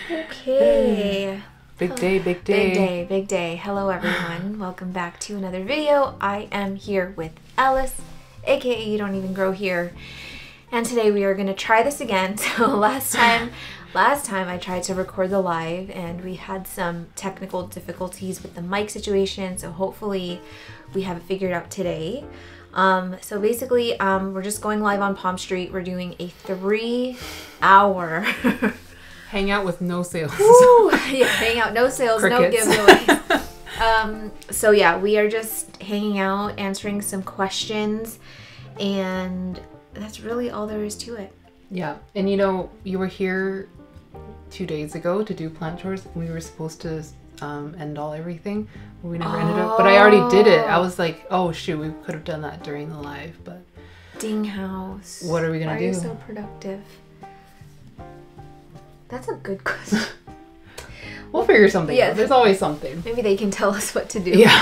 Okay. Big day, big day. Big day, big day. Hello everyone. Welcome back to another video. I am here with Alice, aka You Don't Even Grow Here. And today we are going to try this again. So last time I tried to record the live and we had some technical difficulties with the mic situation. So hopefully we have it figured out today. So basically, we're just going live on Palm Street. We're doing a 3-hour hangout with no sales. Woo! Yeah, hangout, no sales, Crickets. no giveaways. So yeah, we are just hanging out, answering some questions, and that's really all there is to it. Yeah, and you know, you were here 2 days ago to do plant tours. We were supposed to end all everything, but we never ended up. But I already did it. I was like, oh shoot, we could have done that during the live, but Ding house. what are we gonna Why do? Are you so productive? That's a good question. We'll figure something Yeah. out. There's always something. Maybe they can tell us what to do. Yeah.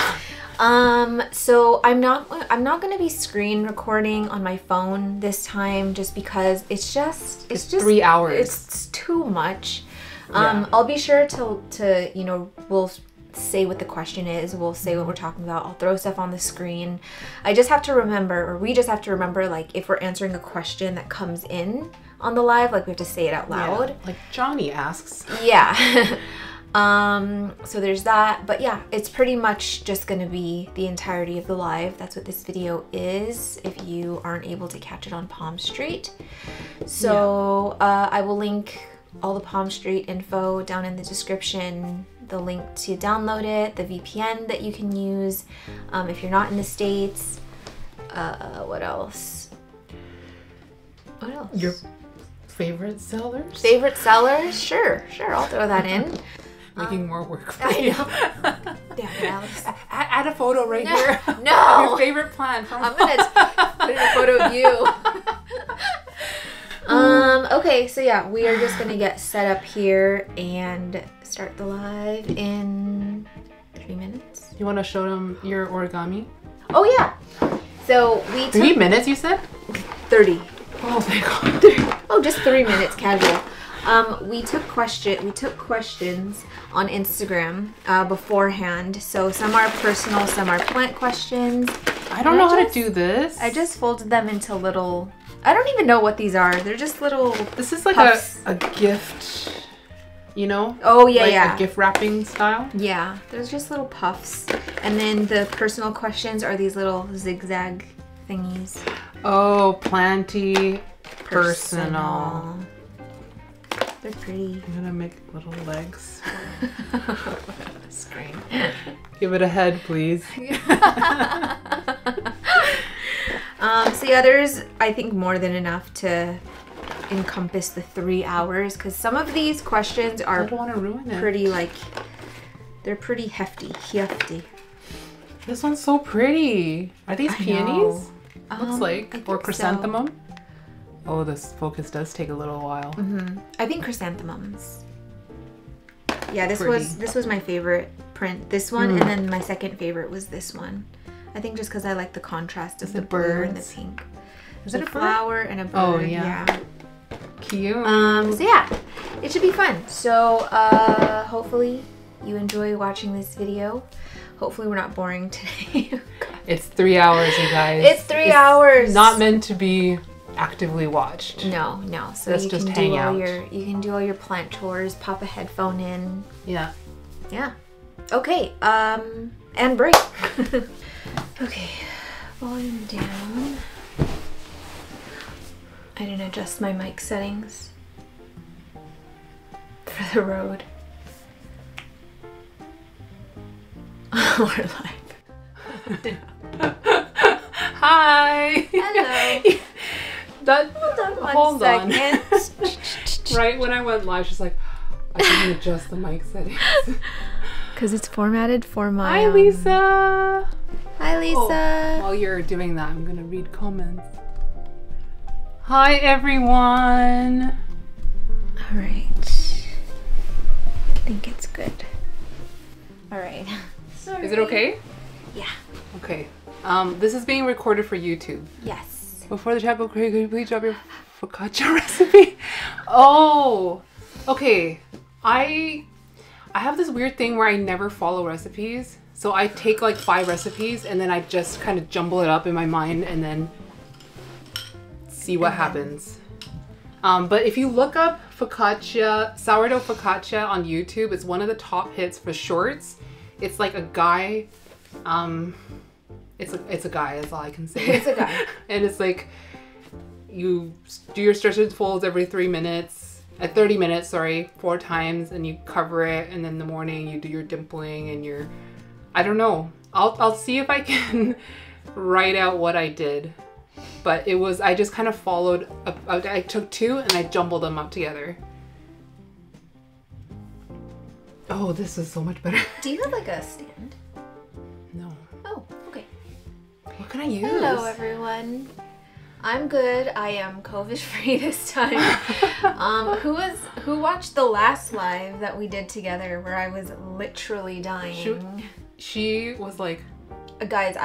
So I'm not going to be screen recording on my phone this time, just because it's just 3 hours. It's too much. Yeah. I'll be sure to you know, we'll say what the question is. We'll say what we're talking about. I'll throw stuff on the screen. I just have to remember, or we just have to remember, like if we're answering a question that comes in on the live, like we have to say it out loud. Yeah. Like Johnny asks. Yeah. So there's that, but yeah, it's pretty much just gonna be the entirety of the live. That's what this video is, if you aren't able to catch it on Palm Street. So I will link all the Palm Street info down in the description, the link to download it, the VPN that you can use if you're not in the States. What else? Your favorite sellers? Favorite sellers? Sure, I'll throw that in. Making more work for I you. know. Damn it, Alice. Add a photo right here. No! Your favorite plant from I'm gonna put in a photo of you. Okay, so yeah, we are just gonna get set up here and start the live in 3 minutes. You want to show them your origami? Oh yeah. So we took 3 minutes, you said? 30. Oh my god. Oh, just 3 minutes, casual. We took questions on Instagram beforehand. So some are personal, some are plant questions. I don't know how to do this. I just folded them into little, I don't even know what these are. They're just little This is like puffs. a gift, you know? Oh yeah, like yeah. a gift wrapping style. Yeah, there's just little puffs. And then the personal questions are these little zigzag thingies. Oh, planty personal. They're pretty. I'm gonna make little legs. Screen. Give it a head, please. So yeah, there's, I think, more than enough to encompass the 3 hours, because some of these questions I are don't want to ruin it. pretty, like, they're pretty hefty. This one's so pretty. Are these peonies? Looks I like. think Or so. chrysanthemum? Oh, this focus does take a little while. I think chrysanthemums. Yeah, this Pretty. was my favorite print. This one, and then my second favorite was this one. I think just because I like the contrast of the blue and the birds? pink. Is There's it a a bird? flower and a bird. Oh, yeah. Cute. So yeah, it should be fun. So hopefully you enjoy watching this video. Hopefully we're not boring today. It's 3 hours, you guys. It's 3 hours. Not meant to be actively watched. No. So Let's you just can hang do all out. you can do all your plant tours, pop a headphone in. Yeah. Yeah. Okay, and break. Okay, volume down. I didn't adjust my mic settings for the road. We're live. Hi. Hello. Hold on. Second. Right when I went live, she's like, I didn't adjust the mic settings. Because it's formatted for my... Hi, Lisa. Hi, Lisa. Oh, while you're doing that, I'm going to read comments. Hi, everyone. All right. I think it's good. All right. Sorry. Is it okay? Yeah. Okay. This is being recorded for YouTube. Yes. Before the chat go crazy, could you please drop your focaccia recipe? Oh, okay. I have this weird thing where I never follow recipes. So I take like 5 recipes and then I just kind of jumble it up in my mind and then see what happens. But if you look up focaccia, sourdough focaccia on YouTube, it's one of the top hits for shorts. It's like a guy, it's a guy, that's all I can say. It's a guy. And it's like, you do your stretch and folds every 30 minutes, 4 times, and you cover it, and then in the morning you do your dimpling and your, I don't know. I'll see if I can write out what I did. But it was, I just kind of followed, I took 2 and I jumbled them up together. Oh, this is so much better. Do you have like a stand? No. Oh, okay. What can I use? Hello, everyone. I'm good. I am COVID free this time. Who watched the last live that we did together where I was literally dying? She was like, guys,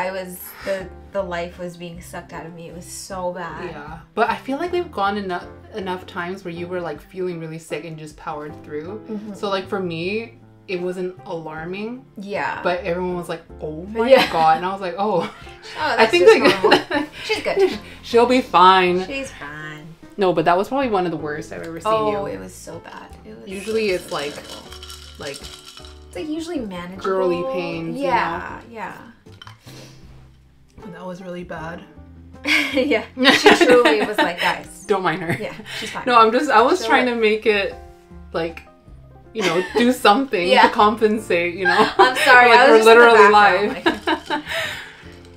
the life was being sucked out of me. It was so bad. yeah. But I feel like we've gone enough times where you were like feeling really sick and just powered through. Mm-hmm. So like for me, it wasn't alarming. Yeah. But everyone was like, oh my God. And I was like, oh, that's I think just like normal. She's good. She'll be fine. She's fine. No, but that was probably one of the worst I've ever seen you. Oh, it was so bad. It was usually so it's like it's like usually manageable. girly pains. Yeah, yeah. That was really bad. Yeah. She truly was like, guys. Don't mind her. Yeah, she's fine. No, I was trying to make it like, you know, do something to compensate, you know. I'm sorry, like I was we're just literally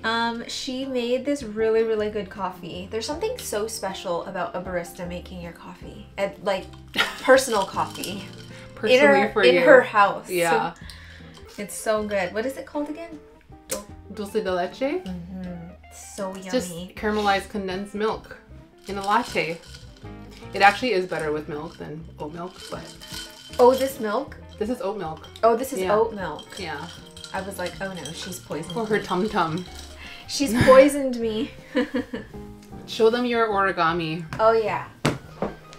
live. She made this really, really good coffee. There's something so special about a barista making your coffee. Like personal coffee. Personally in her house. Yeah. It's so good. What is it called again? Dulce de leche? Mm-hmm. So yummy. Just caramelized condensed milk in a latte. It actually is better with milk than oat milk, but... Oh, this milk? This is oat milk. Oh, this is oat milk. Yeah. I was like, oh no, she's poisoned For her tum-tum. She's poisoned me. Show them your origami. Oh yeah.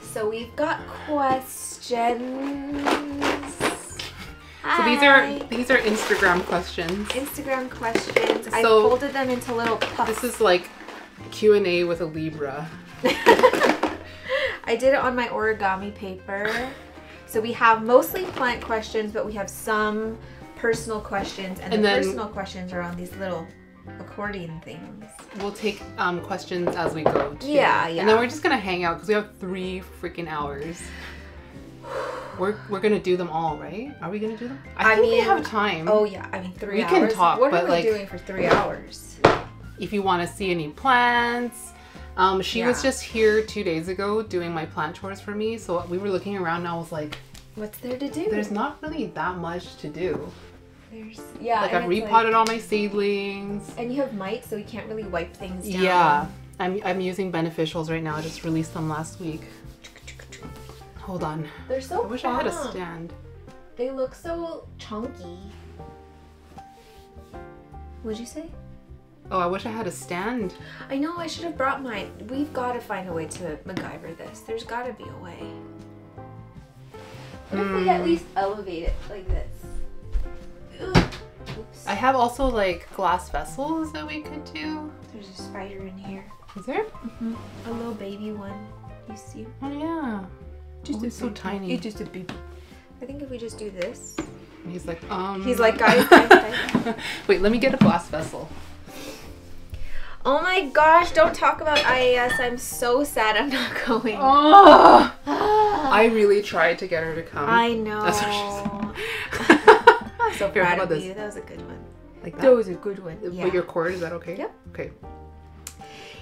So we've got questions. So these are Instagram questions. Instagram questions. I folded them into little puffs. This is like Q&A with a Libra. I did it on my origami paper. So we have mostly plant questions, but we have some personal questions, and the personal questions are on these little accordion things. We'll take questions as we go too. Yeah, yeah. And then we're just gonna hang out because we have 3 freaking hours. We're gonna do them all, right? Are we gonna do them? I think we have time. Oh yeah, I mean 3 hours. We can talk, what but are we doing for 3 hours? If you want to see any plants, she was just here 2 days ago doing my plant chores for me. So we were looking around, and I was like, "What's there to do?" There's not really that much to do. Like I've repotted all my seedlings. And you have mites, so we can't really wipe things down. Yeah, I'm using beneficials right now. I just released them last week. Hold on. They're so I wish I had a stand. They look so chunky. What'd you say? Oh, I wish I had a stand. I know, I should have brought mine. We've got to find a way to MacGyver this. There's got to be a way. What if we at least elevate it like this? Oops. I have also like glass vessels that we could do. There's a spider in here. Is there? Mm-hmm. A little baby one. You see? Oh yeah. It's so tiny. It's just a baby. I think if we just do this. He's like, He's like, guys. Wait, let me get a glass vessel. Oh my gosh, don't talk about IAS. I'm so sad I'm not going. Oh, I really tried to get her to come. I know. That's what she said. I'm so proud of you. That was a good one. Like that? That was a good one. Yeah. But your cord, is that okay? Yep. Okay.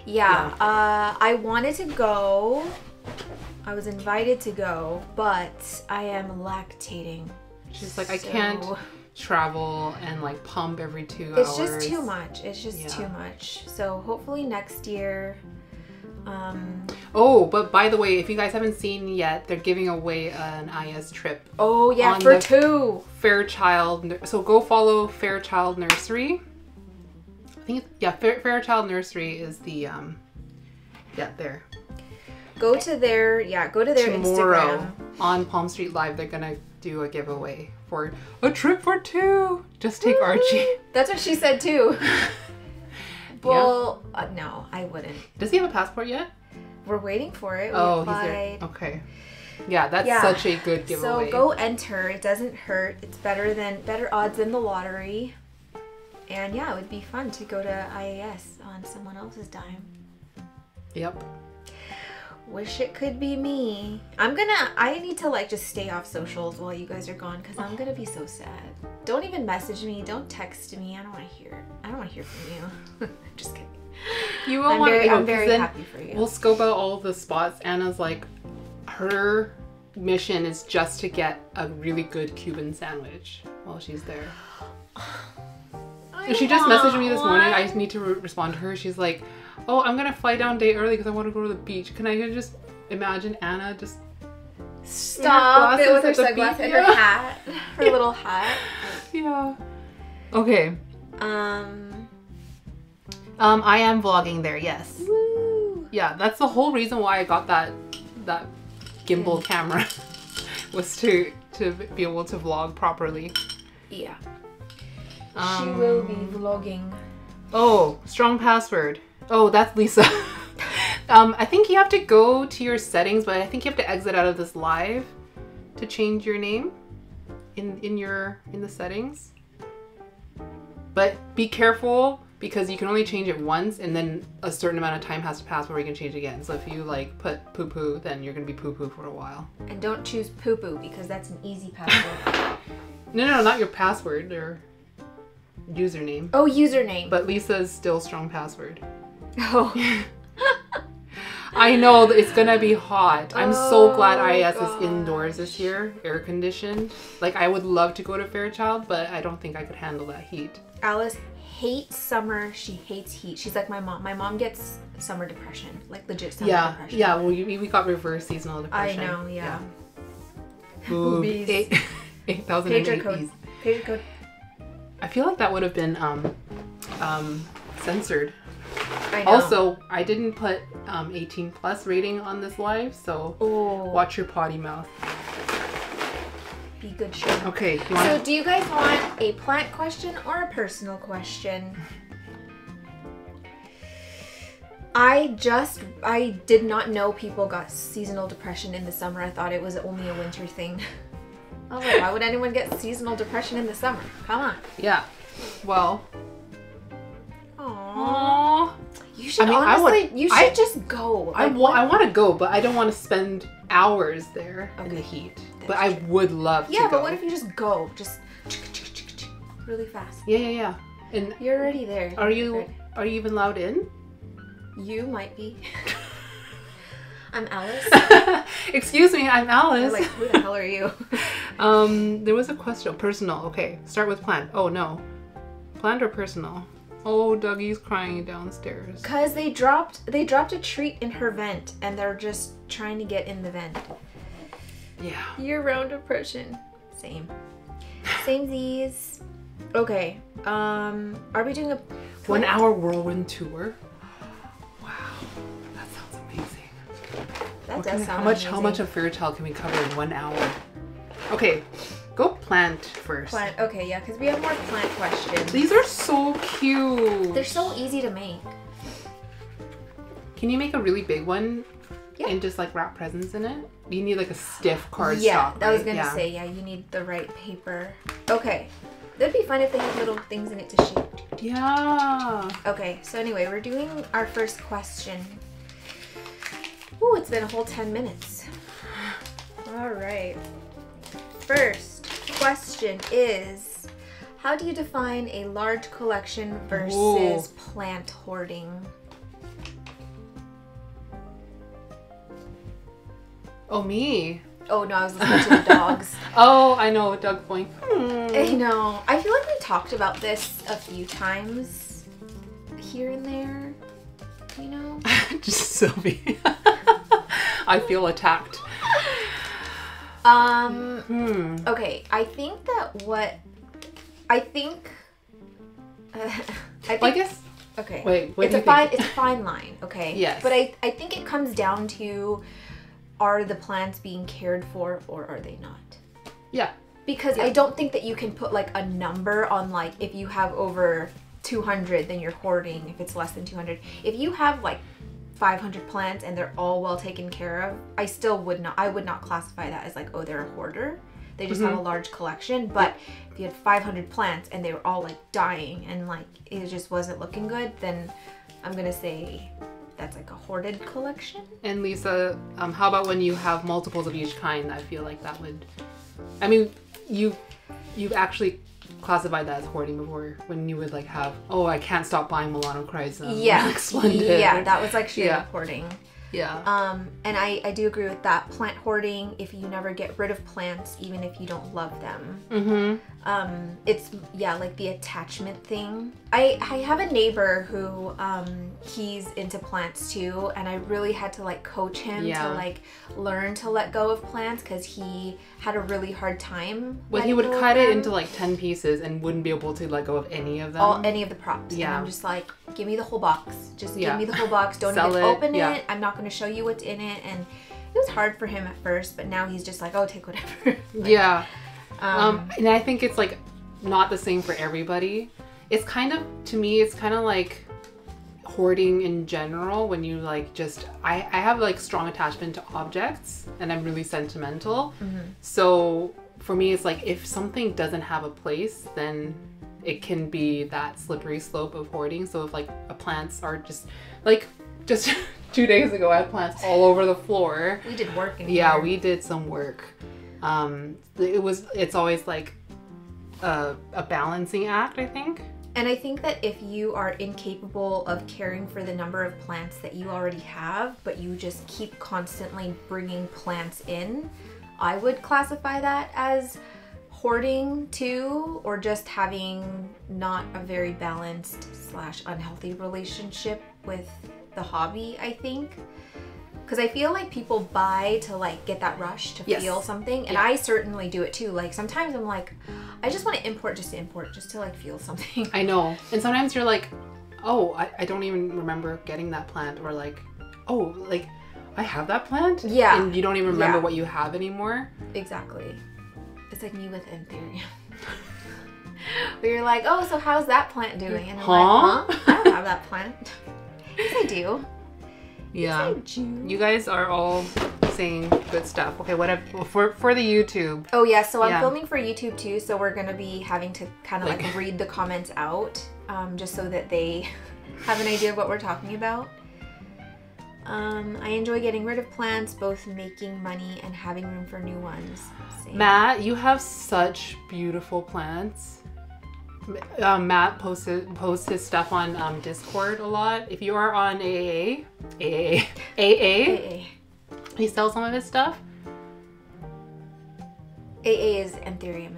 Yeah. I wanted to go. I was invited to go, but I am lactating. She's like, I can't travel and like pump every 2 hours. It's just too much. It's just too much. So hopefully next year. Oh, but by the way, if you guys haven't seen yet, they're giving away an IS trip. Oh yeah, for 2. Fairchild. So go follow Fairchild Nursery. I think it's, Fairchild Nursery is the there. Go to their Tomorrow Instagram. on Palm Street Live, they're gonna do a giveaway for a trip for 2. Just take Archie. That's what she said too. Well, no, I wouldn't. Does he have a passport yet? We're waiting for it. We Oh, applied. he's there. Okay. Yeah, that's such a good giveaway. So go enter. It doesn't hurt. It's better odds than the lottery. And yeah, it would be fun to go to IAS on someone else's dime. Yep. Wish it could be me. I need to like just stay off socials while you guys are gone because I'm gonna be so sad. Don't even message me. Don't text me. I don't want to hear it. I don't want to hear from you. Just kidding. You will want to go. I'm very happy for you. We'll scope out all the spots. Anna's like, her mission is just to get a really good Cuban sandwich while she's there. She just messaged me this morning. I just need to respond to her. She's like, oh, I'm gonna fly down day early because I want to go to the beach. Can I just imagine Anna just stop it with her sunglasses and her hat, her little hat. Yeah. Okay. I am vlogging there. Yes. Woo. Yeah, that's the whole reason why I got that gimbal camera was to be able to vlog properly. Yeah. She will be vlogging. Oh, strong password. Oh, that's Lisa. I think you have to go to your settings, but I think you have to exit out of this live to change your name in the settings. But be careful because you can only change it once and then a certain amount of time has to pass before you can change it again. So if you like put poo poo, then you're gonna be poo poo for a while. And don't choose poo poo because that's an easy password. No, not your password or username. Oh, username. But Lisa's still strong password. Oh. I know that it's gonna be hot. I'm so glad IAS gosh. is indoors this year, air conditioned. Like I would love to go to Fairchild, but I don't think I could handle that heat. Alice hates summer. She hates heat. She's like my mom. My mom gets summer depression, like legit summer depression. Yeah. Well, we got reverse seasonal depression. I know. Yeah. Boobies. 8,000 Pager code. Pager code. I feel like that would have been censored. I know. Also, I didn't put 18 plus rating on this live, so watch your potty mouth. Be good, sure. Okay. So do you guys want a plant question or a personal question? I did not know people got seasonal depression in the summer. I thought it was only a winter thing. I was like, why would anyone get seasonal depression in the summer? Come on. Yeah. Well. Aww. You should just go. I want to go, but I don't want to spend hours there in the heat. But I would love to go. Yeah, but what if you just go? Just really fast. Yeah. And you're already there. Are you even allowed in? You might be. I'm Alice. Excuse me, I'm Alice. I'm like, who the hell are you? There was a question. Personal. Okay, start with plant. Oh no. Plant or personal? Oh, Dougie's crying downstairs. Cause they dropped a treat in her vent and they're just trying to get in the vent. Yeah. Year-round depression. Samesies. Okay. Are we doing a 1 hour whirlwind tour? Wow. That sounds amazing. That does sound amazing. How much of Fairchild can we cover in 1 hour? Okay. Go plant first. Plant. Okay, yeah, because we have more plant questions. These are so cute. They're so easy to make. Can you make a really big one? Yeah. And just like wrap presents in it? You need like a stiff cardstock. Yeah, I was right? gonna say, yeah, you need the right paper. Okay. That'd be fun if they had little things in it to shape. Yeah. Okay, so anyway, we're doing our first question. Ooh, it's been a whole 10 minutes. All right. First question is, how do you define a large collection versus plant hoarding? Oh, me. Oh no, I was listening to the dogs. Oh, I know, Doug going. I know. I feel like we talked about this a few times here and there. You know? Just Sylvie. I feel attacked. Okay, I think that I guess Okay. Wait, what it's do you a fine. think? It's a fine line. Okay. Yes. But I think it comes down to, are the plants being cared for or are they not? Yeah. Because I don't think that you can put like a number on like if you have over 200 then you're hoarding. If it's less than 200, if you have like 500 plants and they're all well taken care of, I would not classify that as like, oh, they're a hoarder. They just have a large collection. But if you had 500 plants and they were all like dying and like it just wasn't looking good, then I'm gonna say that's like a hoarded collection. And Lisa, how about when you have multiples of each kind? I feel like that would, I mean, you've actually classified that as hoarding before, when you would like have, oh, I can't stop buying Milano Chrysanthemum. Yeah. Splendid. Yeah, that was like straight up hoarding. Yeah. And I do agree with that. Plant hoarding, if you never get rid of plants, even if you don't love them. It's, like the attachment thing. I have a neighbor who, he's into plants too, and I really had to like coach him to like learn to let go of plants because he had a really hard time. Well, he would cut it into like 10 pieces and wouldn't be able to let go of any of them. Any of the props. Yeah. And I'm just like, give me the whole box. Just give me the whole box. Don't Sell even it. open it. I'm not going to show you what's in it. And it was hard for him at first, but now he's just like, oh, take whatever. And I think it's like not the same for everybody. It's kind of, to me, it's kind of like hoarding in general when you like just, I have like strong attachment to objects and I'm really sentimental. So for me, it's like if something doesn't have a place, then it can be that slippery slope of hoarding. So if like plants are just 2 days ago I had plants all over the floor. We did work in here. here. We did some work. It's always like a balancing act, I think. And I think that if you are incapable of caring for the number of plants that you already have, but you just keep constantly bringing plants in, I would classify that as hoarding too, or just having not a very balanced / unhealthy relationship with the hobby, I think. Because I feel like people buy to like get that rush to feel something, and I certainly do it too. Like sometimes I'm like, I just want to import just to like feel something. I know. And sometimes you're like, oh, I don't even remember getting that plant, or like, oh, like I have that plant? Yeah. And you don't even remember what you have anymore? Exactly. It's like me with Anthurium. Where you're like, oh, so how's that plant doing? And I'm like, I don't have that plant. Yes, I do. Yeah. Yes, I do. You guys are all saying good stuff. Okay, for the YouTube. Oh yeah, so I'm filming for YouTube too, so we're gonna be having to kind of like read the comments out, just so that they have an idea of what we're talking about. I enjoy getting rid of plants, both making money and having room for new ones. Same. Matt, you have such beautiful plants. Matt posts his stuff on Discord a lot. If you are on AA, he sells some of his stuff. AA is Anthurium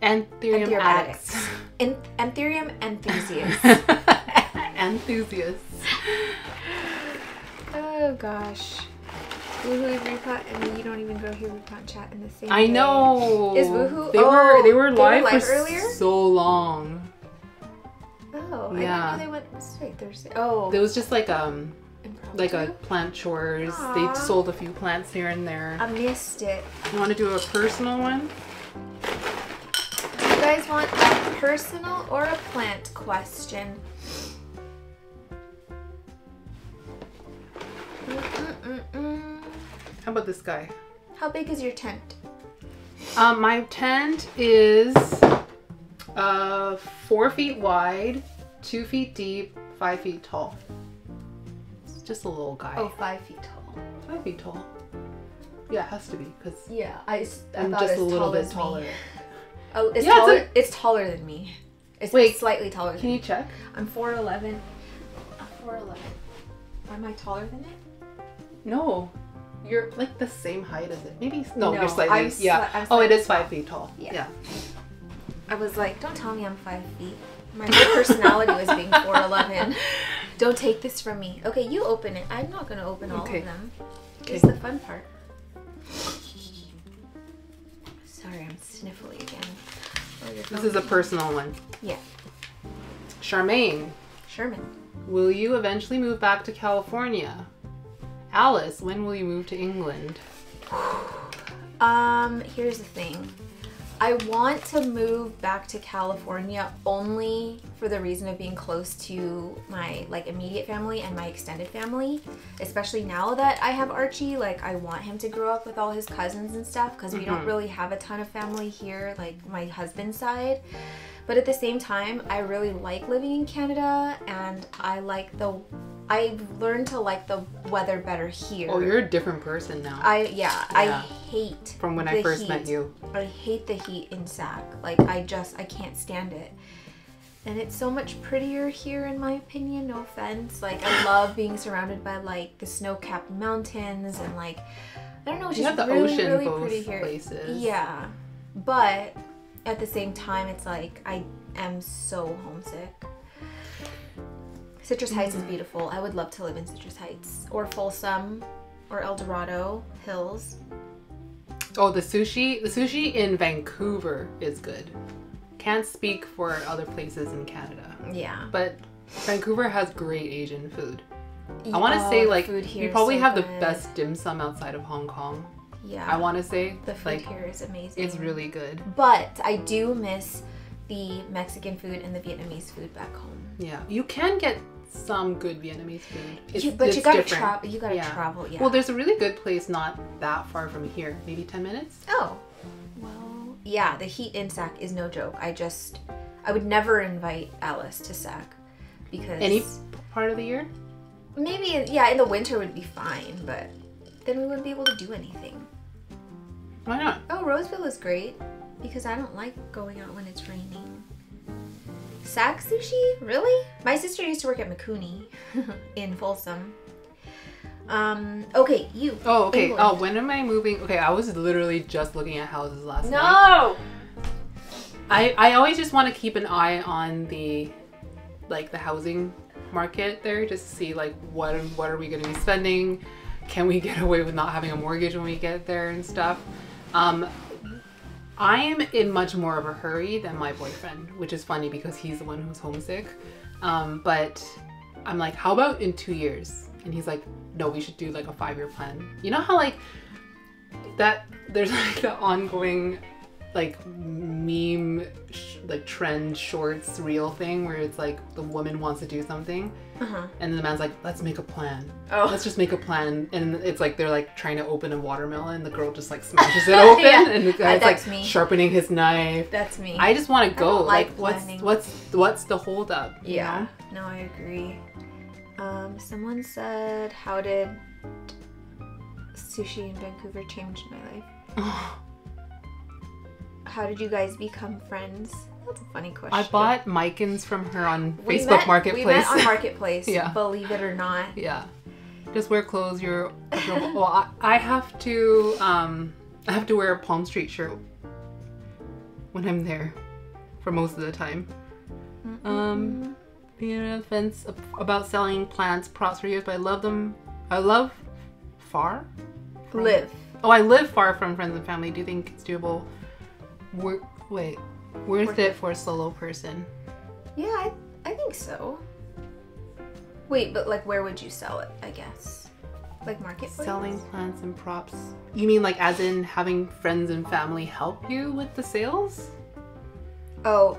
Anthurium addicts. Anthurium enthusiasts. Enthusiasts. Oh gosh. Woohoo repot and you don't even go here repot and chat in the same I day. know. Is Woohoo? They were live for earlier? so long. Oh, yeah. I didn't know they went straight Thursday. Oh. It was just like Impromptu? like a plant chores. Aww. They sold a few plants here and there. I missed it. You want to do a personal one? Do you guys want a personal or a plant question? How about this guy? How big is your tent? My tent is 4 feet wide, 2 feet deep, 5 feet tall. It's just a little guy. Oh, 5 feet tall. 5 feet tall. Yeah, it has to be because Yeah, I I'm thought just as a little tall bit as me. taller. Oh, it's Yeah, taller. It's taller than me. It's slightly taller than Can me. you check? I'm 4'11". I'm 4'11". Am I taller than it? No. You're like the same height as it. Maybe no, No, you're slightly. I'm Oh, slightly it is 5 feet tall. Yeah. I was like, don't tell me I'm 5 feet. My whole personality was being 4'11". Don't take this from me. Okay, you open it. I'm not gonna open all of them. Here's the fun part. Sorry, I'm sniffly again. Oh, This is a personal one. Yeah. Charmaine. Sherman. Will you eventually move back to California? Alice, when will you move to England? Here's the thing. I want to move back to California only for the reason of being close to my like immediate family and my extended family, especially now that I have Archie. Like I want him to grow up with all his cousins and stuff because we don't really have a ton of family here, like my husband's side. But at the same time, I really like living in Canada, and I've learned to like the weather better here. Oh, you're a different person now. I hate from when I first met you. I hate the heat in Sac. Like I can't stand it. And it's so much prettier here in my opinion, no offense. Like I love being surrounded by like the snow-capped mountains and like I don't know, it's just really pretty here. Places. Yeah. But at the same time it's like I am so homesick. Citrus Heights is beautiful. I would love to live in Citrus Heights or Folsom or El Dorado Hills. Oh, the sushi in Vancouver is good. Can't speak for other places in Canada. Yeah. But Vancouver has great Asian food. I want to say like you probably have the best dim sum outside of Hong Kong. Yeah. I want to say the food here is amazing. It's really good. But I do miss the Mexican food and the Vietnamese food back home. Yeah. You can get some good Vietnamese food. But you gotta travel. You gotta travel. Yeah. Well, there's a really good place not that far from here. Maybe 10 minutes. Oh. Well, yeah. The heat in Sac is no joke. I would never invite Alice to Sac because any part of the year. Maybe in the winter would be fine, but then we wouldn't be able to do anything. Why not? Oh, Roseville is great because I don't like going out when it's raining. Sac sushi? Really? My sister used to work at McCooney in Folsom. Okay, you. Oh, okay. England. Oh, when am I moving? Okay, I was literally just looking at houses last night. No! I always just want to keep an eye on the housing market there, just to see like what are we going to be spending? Can we get away with not having a mortgage when we get there and stuff? I'm in much more of a hurry than my boyfriend, which is funny because he's the one who's homesick. But I'm like, how about in 2 years? And he's like, no, we should do like a 5-year plan. You know how like that there's like the ongoing like meme like trend shorts reel thing where it's like the woman wants to do something and then the man's like, let's make a plan. Let's just make a plan. And it's like they're like trying to open a watermelon and the girl just like smashes it open and the guy's like sharpening his knife. That's me. I just want to go. Like what's the hold up? Yeah. You know? No, I agree. Someone said, how did sushi in Vancouver change my life? How did you guys become friends? That's a funny question. I bought Micans from her on Facebook Marketplace. We met on Marketplace, yeah. Believe it or not. Yeah. Just wear clothes. Well, I have to wear a Palm Street shirt when I'm there for most of the time. Being on the fence about selling plants, props for years, but I love them. I live far from friends and family. Do you think it's doable? Worth it for a solo person? Yeah, I think so. Wait, but like where would you sell it, I guess? Like Marketplace? Selling plants and props. You mean like as in having friends and family help you with the sales? Oh,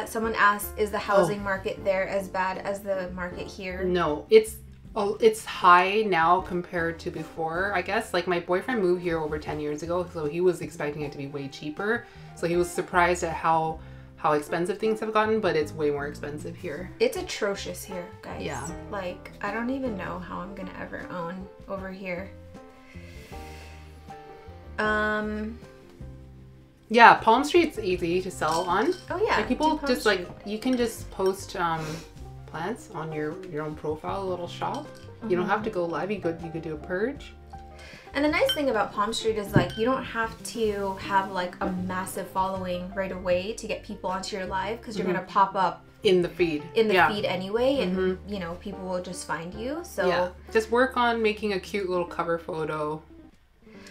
someone asked, is the housing market there as bad as the market here? No, it's high now compared to before, I guess. Like my boyfriend moved here over 10 years ago, so he was expecting it to be way cheaper. So he was surprised at how expensive things have gotten, but it's way more expensive here. It's atrocious here, guys. Yeah. Like, I don't even know how I'm gonna ever own over here. Yeah, Palm Street's easy to sell on. Oh yeah. Like people just like, you can just post plants on your own profile, a little shop. You don't have to go live. You could do a purge. And the nice thing about Palm Street is like you don't have to have like a massive following right away to get people onto your live because you're gonna pop up in the feed. Feed anyway, and you know people will just find you. So yeah, just work on making a cute little cover photo,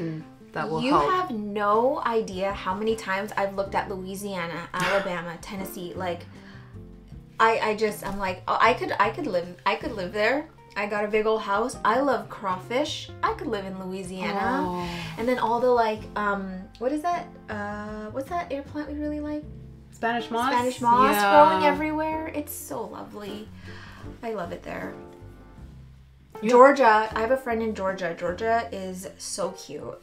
and that will help. You have no idea how many times I've looked at Louisiana, Alabama, Tennessee, like I'm like, oh, I could live there. I got a big old house. I love crawfish. I could live in Louisiana. Oh. And then all the like, what is that? What's that air plant we really like? Spanish moss? Spanish moss growing everywhere. It's so lovely. I love it there. Georgia. I have a friend in Georgia. Georgia is so cute.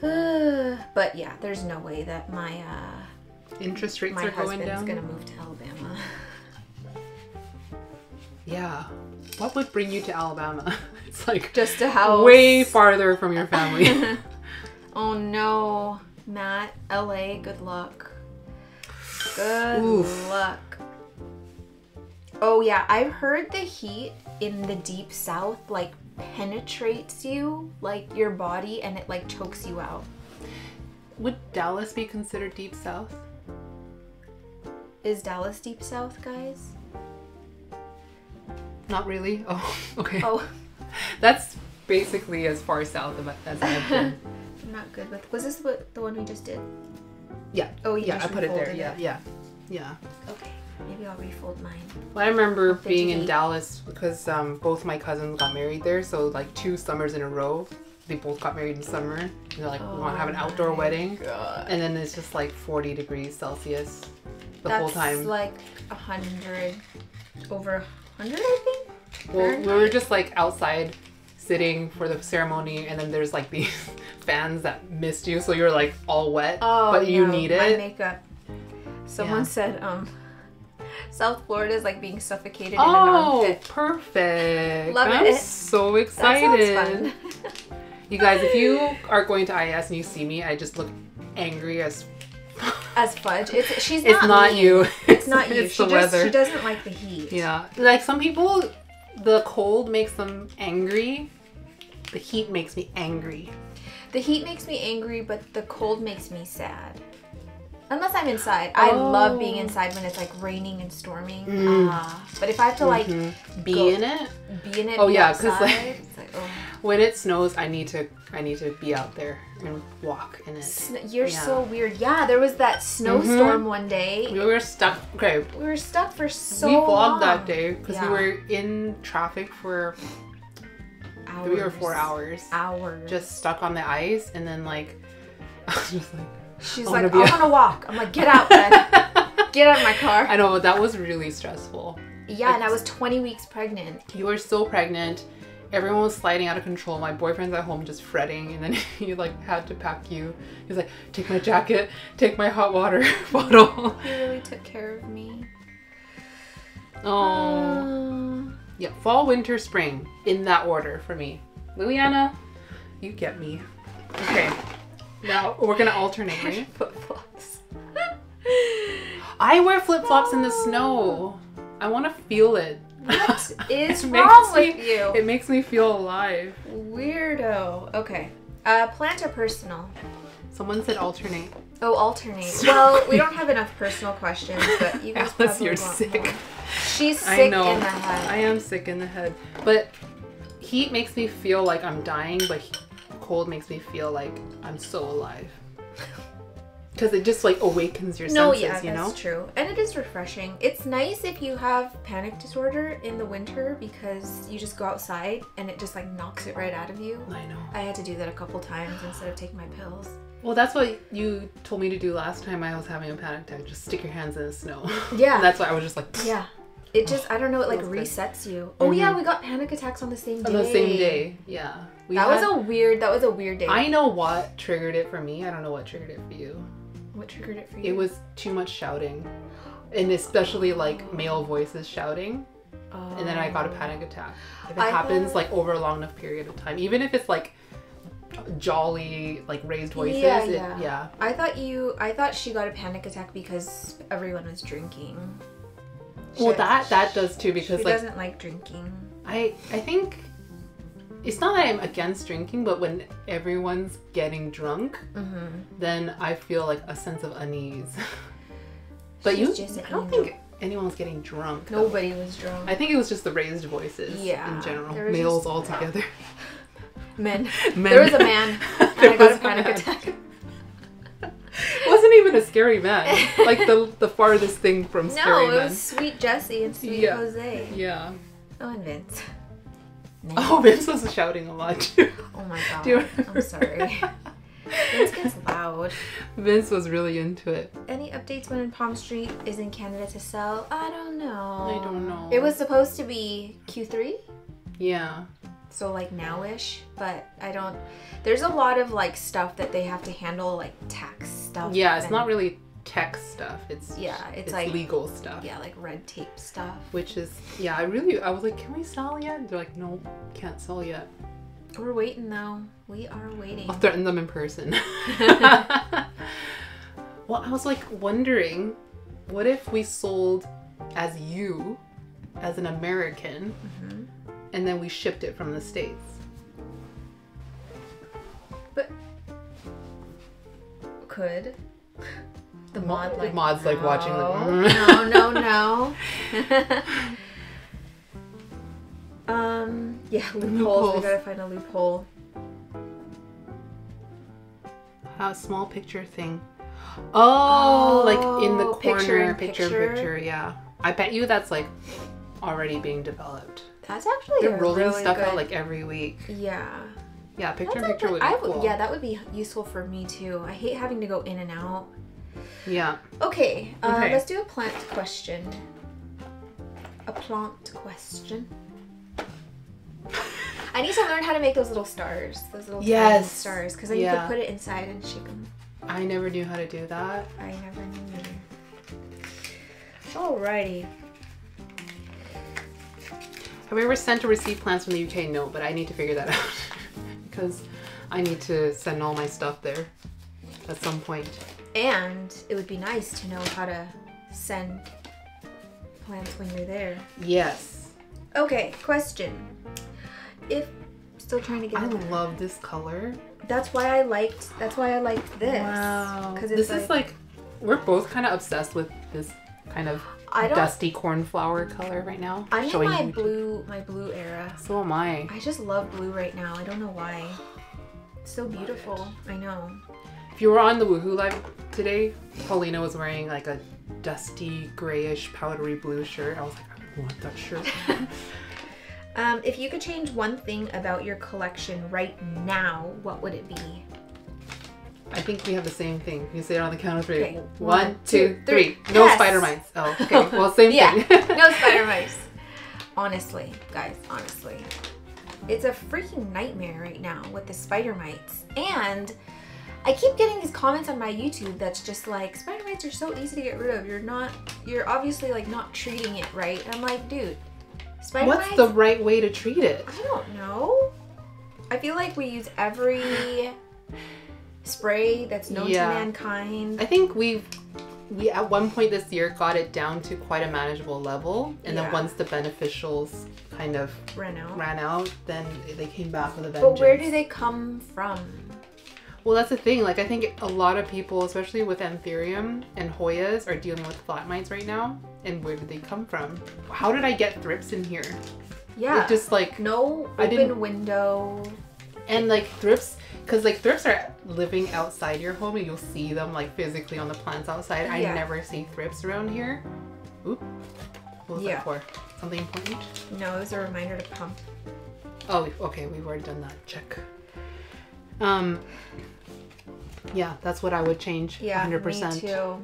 But yeah, there's no way that my interest rates are going down. My husband's gonna move to Alabama. Yeah. What would bring you to Alabama? It's like just a house way farther from your family. Oh no, Matt, LA, good luck. Good luck. Oh yeah, I've heard the heat in the deep south like penetrates you, like your body, and it like chokes you out. Would Dallas be considered deep south? Is Dallas deep south, guys? Not really. Oh, okay. Oh. That's basically as far south as I've been. I'm not good with... Was this the one we just did? Yeah. Oh, yeah. I put it there. Yeah. Okay. Maybe I'll refold mine. Well, I remember being in Dallas because both my cousins got married there. So like 2 summers in a row, they both got married in summer. And they're like, we want to have an outdoor wedding. God. And then it's just like 40 degrees Celsius the whole time. That's like 100, over 100, I think? Well, we were just like outside sitting for the ceremony, and then there's like these fans that mist you, so you're like all wet, but you need it. My makeup. Someone said, South Florida is like being suffocated in an armpit. Oh, perfect. Love I'm it. so excited. That sounds fun. You guys, if you are going to IS and you see me, I just look angry as fudge. She's it's not mean. you. It's not you. It's the weather. She doesn't like the heat. Yeah. Like some people, the cold makes them angry. The heat makes me angry. The heat makes me angry, but the cold makes me sad. Unless I'm inside. I love being inside when it's like raining and storming. But if I have to like be in it. Oh yeah, because like, when it snows, I need to be out there and walk in it. You're so weird. Yeah, there was that snowstorm one day. We were stuck. Okay. We were stuck for so long. We vlogged that day because we were in traffic for 3 or 4 hours. Just stuck on the ice, and then like I was just like. She's like, I want to walk. I'm like, get out, then. Get out of my car. I know, but that was really stressful. Yeah, and I was 20 weeks pregnant. You were so pregnant. Everyone was sliding out of control. My boyfriend's at home just fretting, and then he like had to pack you. He's like, take my jacket, take my hot water bottle. He really took care of me. Oh. Yeah, fall, winter, spring, in that order for me. Liliana, you get me. Okay. Now we're gonna alternate, right? Flip-flops. I wear flip-flops in the snow. I want to feel it. What is wrong with you? It makes me feel alive. Weirdo. Okay. Plant or personal? Someone said alternate. Oh, alternate. Sorry. Well, we don't have enough personal questions, but you guys Alice, probably you're want sick. more. She's sick in the head. I am sick in the head. But heat makes me feel like I'm dying, but cold makes me feel like I'm so alive. Because it just like awakens your senses, you know? That's true. And it is refreshing. It's nice if you have panic disorder in the winter because you just go outside and it just like knocks it right out of you. I know. I had to do that a couple times instead of taking my pills. Well, that's what you told me to do last time I was having a panic attack. Just stick your hands in the snow. Yeah. And that's why I was just like... Yeah. It just, I don't know, it like resets you. Oh yeah, we got panic attacks on the same day. On the same day, yeah. That was a weird day. I know what triggered it for me. I don't know what triggered it for you. What triggered it for you? It was too much shouting. And especially like male voices shouting. And then I got a panic attack. If it happens like over a long enough period of time. Even if it's like jolly, like raised voices. Yeah. I thought she got a panic attack because everyone was drinking. Well, that does too, because she doesn't like drinking. I think it's not that I'm against drinking, but when everyone's getting drunk, then I feel like a sense of unease. But I don't think anyone was getting drunk. Nobody was drunk. I think it was just the raised voices in general. Males all together. Men. There was a man and I got a panic attack. It wasn't even a scary man. Like the farthest thing from scary man. No, it was Sweet Jessie and Sweet Jose. Yeah. Oh, and Vince. Man. Oh, Vince was shouting a lot too. Oh my god. I'm sorry. Vince gets loud. Vince was really into it. Any updates when Palm Street is in Canada to sell? I don't know. I don't know. It was supposed to be Q3. Yeah. So like now-ish, but I don't. There's a lot of like stuff that they have to handle, like tax stuff. Yeah, it's not really tech stuff. It's like legal stuff. Yeah, like red tape stuff. Which is I was like, can we sell yet? They're like, no, can't sell yet. We're waiting though. We are waiting. I'll threaten them in person. Well, I was like wondering, what if we sold as you, as an American, and then we shipped it from the States? But could the mod like mod's like watching them? No. Yeah, loopholes. We gotta find a loophole. A small picture thing. Oh, like in the corner, picture. Yeah, I bet you that's like already being developed. That's actually they're rolling really stuff good... out like every week. Yeah. Yeah, picture would be cool. Yeah, that would be useful for me too. I hate having to go in and out. Yeah. Okay, let's do a plant question. A plant question. I need to learn how to make those little stars. Those little tiny stars. Because then you can put it inside and shake them. I never knew how to do that. I never knew either. Alrighty. Have we ever sent or received plants from the UK? No, but I need to figure that out. Because I need to send all my stuff there at some point. And it would be nice to know how to send plants when you're there. Yes. Okay, question. If still trying to get I love this color. That's why I liked this. Wow. Because this is like we're both kind of obsessed with this kind of dusty cornflower color right now. I'm in my blue era. So am I. I just love blue right now. I don't know why. It's so beautiful. I know. If you were on the Woohoo Live today, Paulina was wearing like a dusty grayish powdery blue shirt. I was like, I want that shirt. If you could change one thing about your collection right now, what would it be? I think we have the same thing. You say it on the count of 3. Okay. 1, 2, 3. No spider mites. Oh, okay. Well, same thing. No spider mites. Honestly, guys, honestly. It's a freaking nightmare right now with the spider mites. And I keep getting these comments on my YouTube that's just like, spider mites are so easy to get rid of. You're obviously like not treating it right. And I'm like, dude. What's the right way to treat it? I don't know. I feel like we use every spray that's known to mankind. I think we at one point this year got it down to quite a manageable level, and then once the beneficials kind of ran out, then they came back with a vengeance. But where do they come from? Well, that's the thing. Like, I think a lot of people, especially with Anthurium and Hoyas, are dealing with flat mites right now. And where did they come from? How did I get thrips in here? Yeah. It just like no open window. And like thrips, because like thrips are living outside your home, and you'll see them like physically on the plants outside. I never see thrips around here. Oop. What was that for? Something important? No, it was a reminder to pump. Oh, okay. We've already done that. Check. Yeah, that's what I would change. 100%. Me too.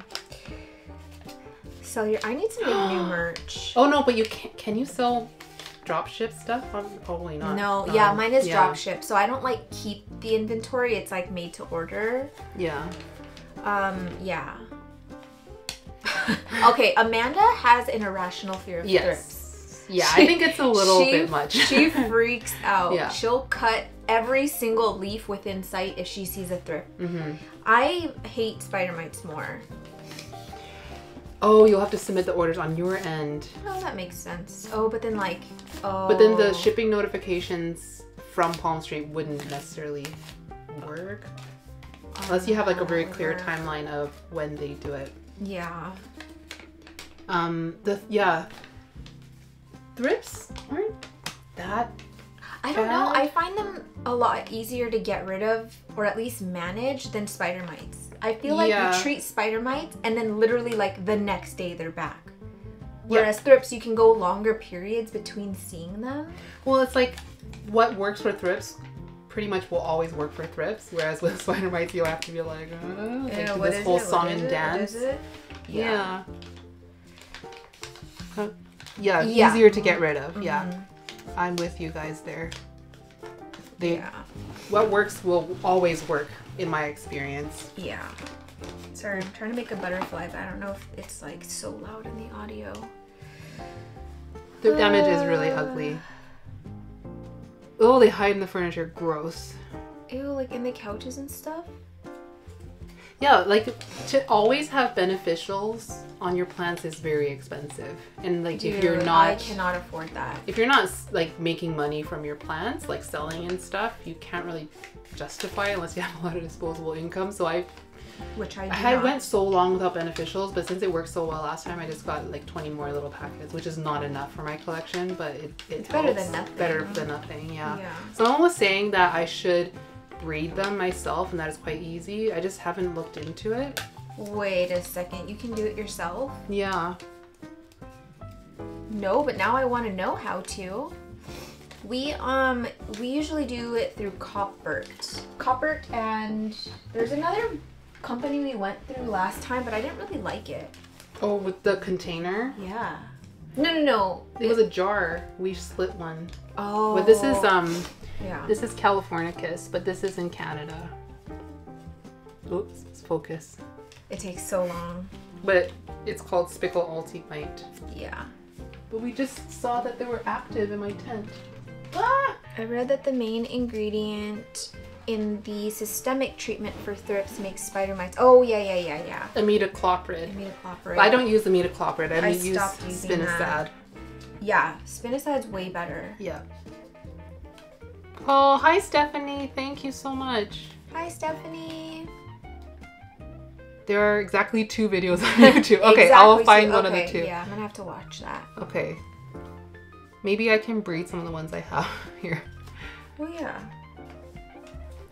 Sell your. I need to make new merch. Oh no, but you can you sell dropship stuff? Probably not. No, mine is dropship, so I don't like keep the inventory. It's like made to order. Yeah. Yeah. Okay, Amanda has an irrational fear of thrips. Yeah, I think it's a little bit much. She freaks out. Yeah. She'll cut every single leaf within sight if she sees a thrip. I hate spider mites more. Oh, you'll have to submit the orders on your end. Oh, that makes sense. Oh, but then like, But then the shipping notifications from Palm Street wouldn't necessarily work. Unless you have like a very clear timeline of when they do it. Yeah. Thrips aren't that I don't know. I find them a lot easier to get rid of or at least manage than spider mites. I feel like Yeah. you treat spider mites and then literally like the next day they're back. Whereas thrips, you can go longer periods between seeing them. Well, it's like what works for thrips pretty much will always work for thrips. Whereas with spider mites, you'll have to be like do this whole song and dance. Yeah. Yeah, easier to get rid of. Yeah. I'm with you guys there. What works will always work in my experience. Yeah. Sorry, I'm trying to make a butterfly, but I don't know if it's like so loud in the audio. The damage is really ugly. Oh, they hide in the furniture. Gross. Ew, like in the couches and stuff? Yeah, like to always have beneficials on your plants is very expensive. And like Dude, if you're not... I cannot afford that. If you're not like making money from your plants, like selling and stuff, you can't really justify it unless you have a lot of disposable income. So I went so long without beneficials, but since it worked so well last time, I just got like 20 more little packets, which is not enough for my collection, but it's better than nothing. Better than nothing, yeah. Someone was saying that I should breed them myself, and that is quite easy. I just haven't looked into it. Wait a second, you can do it yourself? Yeah. No, but now I want to know how to. We usually do it through Coppert, and there's another company we went through last time, but I didn't really like it. Oh, with the container? Yeah. No. It was a jar. We split one. Oh. But this is this is ecuageneraCA, but this is in Canada. Oops, focus. It takes so long. But it's called Spickle Ultimate. Yeah. But we just saw that they were active in my tent. Ah! I read that the main ingredient in the systemic treatment for thrips makes spider mites. Oh, yeah. Imidacloprid. Imidacloprid. I don't use imidacloprid. I use stopped using spinosad. that. Yeah, spinosad's way better. Yeah. Oh, hi Stephanie. Thank you so much. Hi, Stephanie. There are exactly 2 videos on YouTube. Okay, I'll find one of the 2. Yeah, I'm gonna have to watch that. Okay. Maybe I can breed some of the ones I have here. Oh yeah.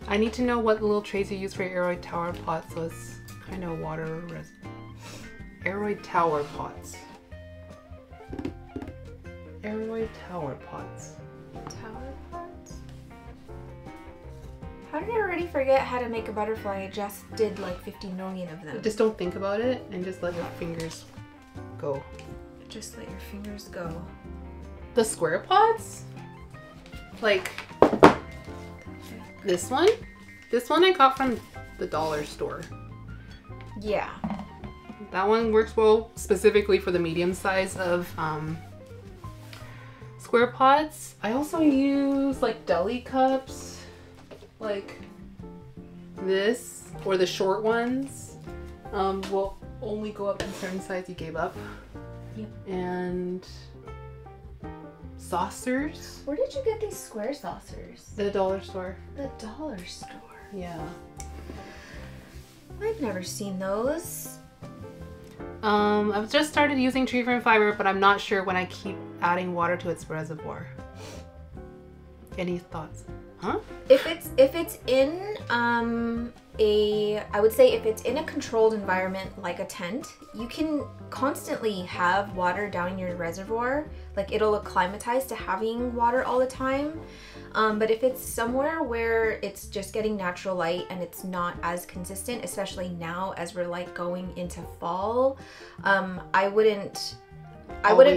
I need to know what little trays you use for your aeroid tower pots, so it's kind of water aeroid tower pots. Aeroid tower pots. Tower pots? How did I already forget how to make a butterfly? I just did like 50 million of them. Just don't think about it and just let your fingers go. Just let your fingers go. The square pots? Like this one? This one I got from the dollar store. Yeah. That one works well specifically for the medium size of square pots. I also use like deli cups, like this, or the short ones will only go up in certain size you gave up. Yep. And saucers. Where did you get these square saucers? The dollar store. The dollar store. Yeah. I've never seen those. I've just started using tree fern fiber, but I'm not sure when I keep adding water to its reservoir. Any thoughts? Huh? If it's in I would say if it's in a controlled environment like a tent, you can constantly have water down in your reservoir. Like it'll acclimatize to having water all the time. But if it's somewhere where it's just getting natural light and it's not as consistent, especially now as we're like going into fall, I wouldn't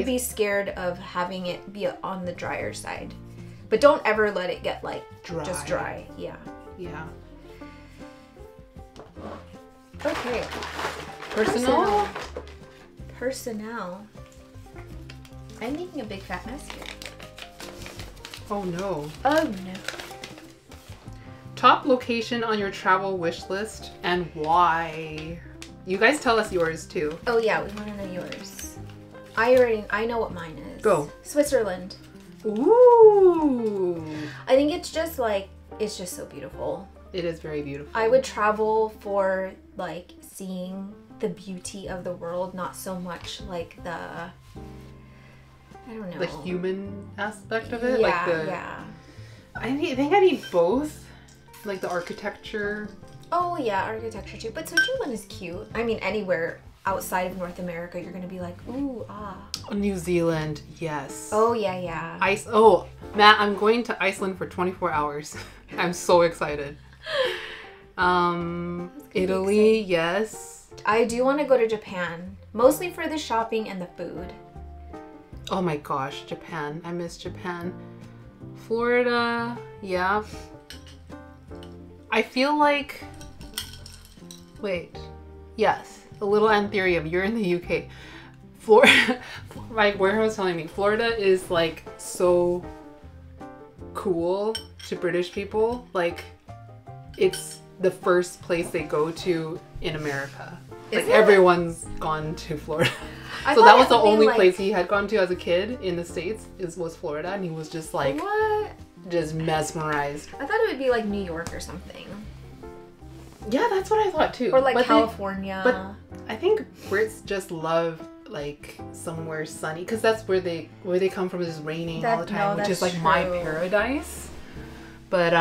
be scared of having it be on the drier side. But don't ever let it get like just dry. Yeah. Yeah. Okay. Personnel. I'm making a big fat mess here. Oh no. Oh no. Top location on your travel wish list and why? You guys tell us yours too. Oh yeah, we want to know yours. I know what mine is. Go. Switzerland. Ooh. I think it's just so beautiful. It is very beautiful. I would travel for like seeing the beauty of the world, not so much like the, I don't know. The human aspect of it? Yeah, yeah. I think I need both. Like the architecture Oh yeah, architecture too. But Switzerland is cute. I mean, anywhere outside of North America, you're gonna be like, ooh, ah. New Zealand, yes. Oh yeah, yeah. Oh, Matt, I'm going to Iceland for 24 hours. I'm so excited. Italy, yes. I do want to go to Japan, mostly for the shopping and the food. Oh my gosh, Japan. I miss Japan. Florida, yeah. I feel like, wait, yes, a little Anthurium, you're in the UK. Florida, like where I was telling me, Florida is like so cool to British people. Like it's the first place they go to in America. Like everyone's gone to Florida. So that was the only place he had gone to as a kid in the States was Florida, and he was just like, what? Just mesmerized. I thought it would be like New York or something. Yeah, that's what I thought too. Or like California. But I think Brits just love like somewhere sunny because that's where they come from is raining all the time, which is like my paradise. But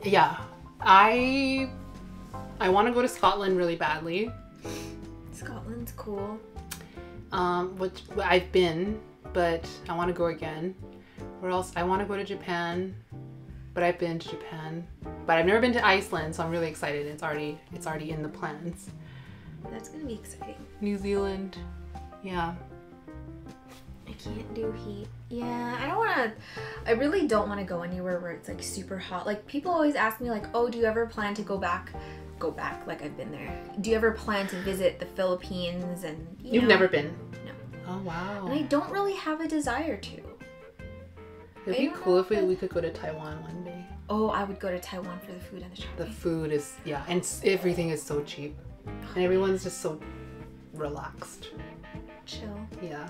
yeah, I want to go to Scotland really badly. Scotland's cool. Which I've been, but I want to go again. Where else? I want to go to Japan, but I've been to Japan, but I've never been to Iceland, so I'm really excited. It's already in the plans. That's gonna be exciting. New Zealand, yeah. I can't do heat. Yeah, I really don't want to go anywhere where it's like super hot. Like people always ask me like, oh, do you ever plan to go back? Like I've been there. Do you ever plan to visit the Philippines? And you've never been? No. Oh wow. And I don't really have a desire to. It'd be cool if we could go to Taiwan one day. Oh, I would go to Taiwan for the food and the shopping. The food is, yeah, and everything is so cheap. And everyone's just so relaxed. Chill. Yeah.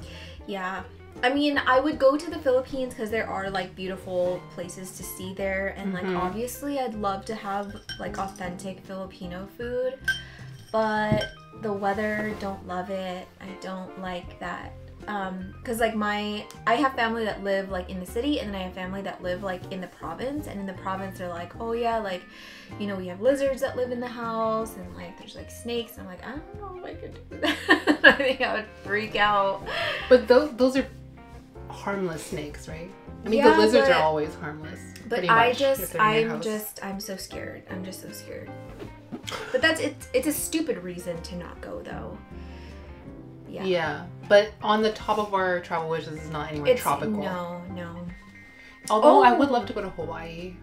Yeah. I mean, I would go to the Philippines because there are like beautiful places to see there. And like obviously I'd love to have like authentic Filipino food. But the weather, don't love it. I don't like that. Cause like I have family that live like in the city, and then I have family that live like in the province, and in the province they're like, oh yeah, like, you know, we have lizards that live in the house, and like there's like snakes. I'm like, I don't know if I could do that. I think I would freak out. But those are harmless snakes, right? I mean, the lizards are always harmless. But I'm so scared. I'm just so scared. But it's a stupid reason to not go though. Yeah. Yeah, but on the top of our travel wishes is not anywhere tropical. No. Although I would love to go to Hawaii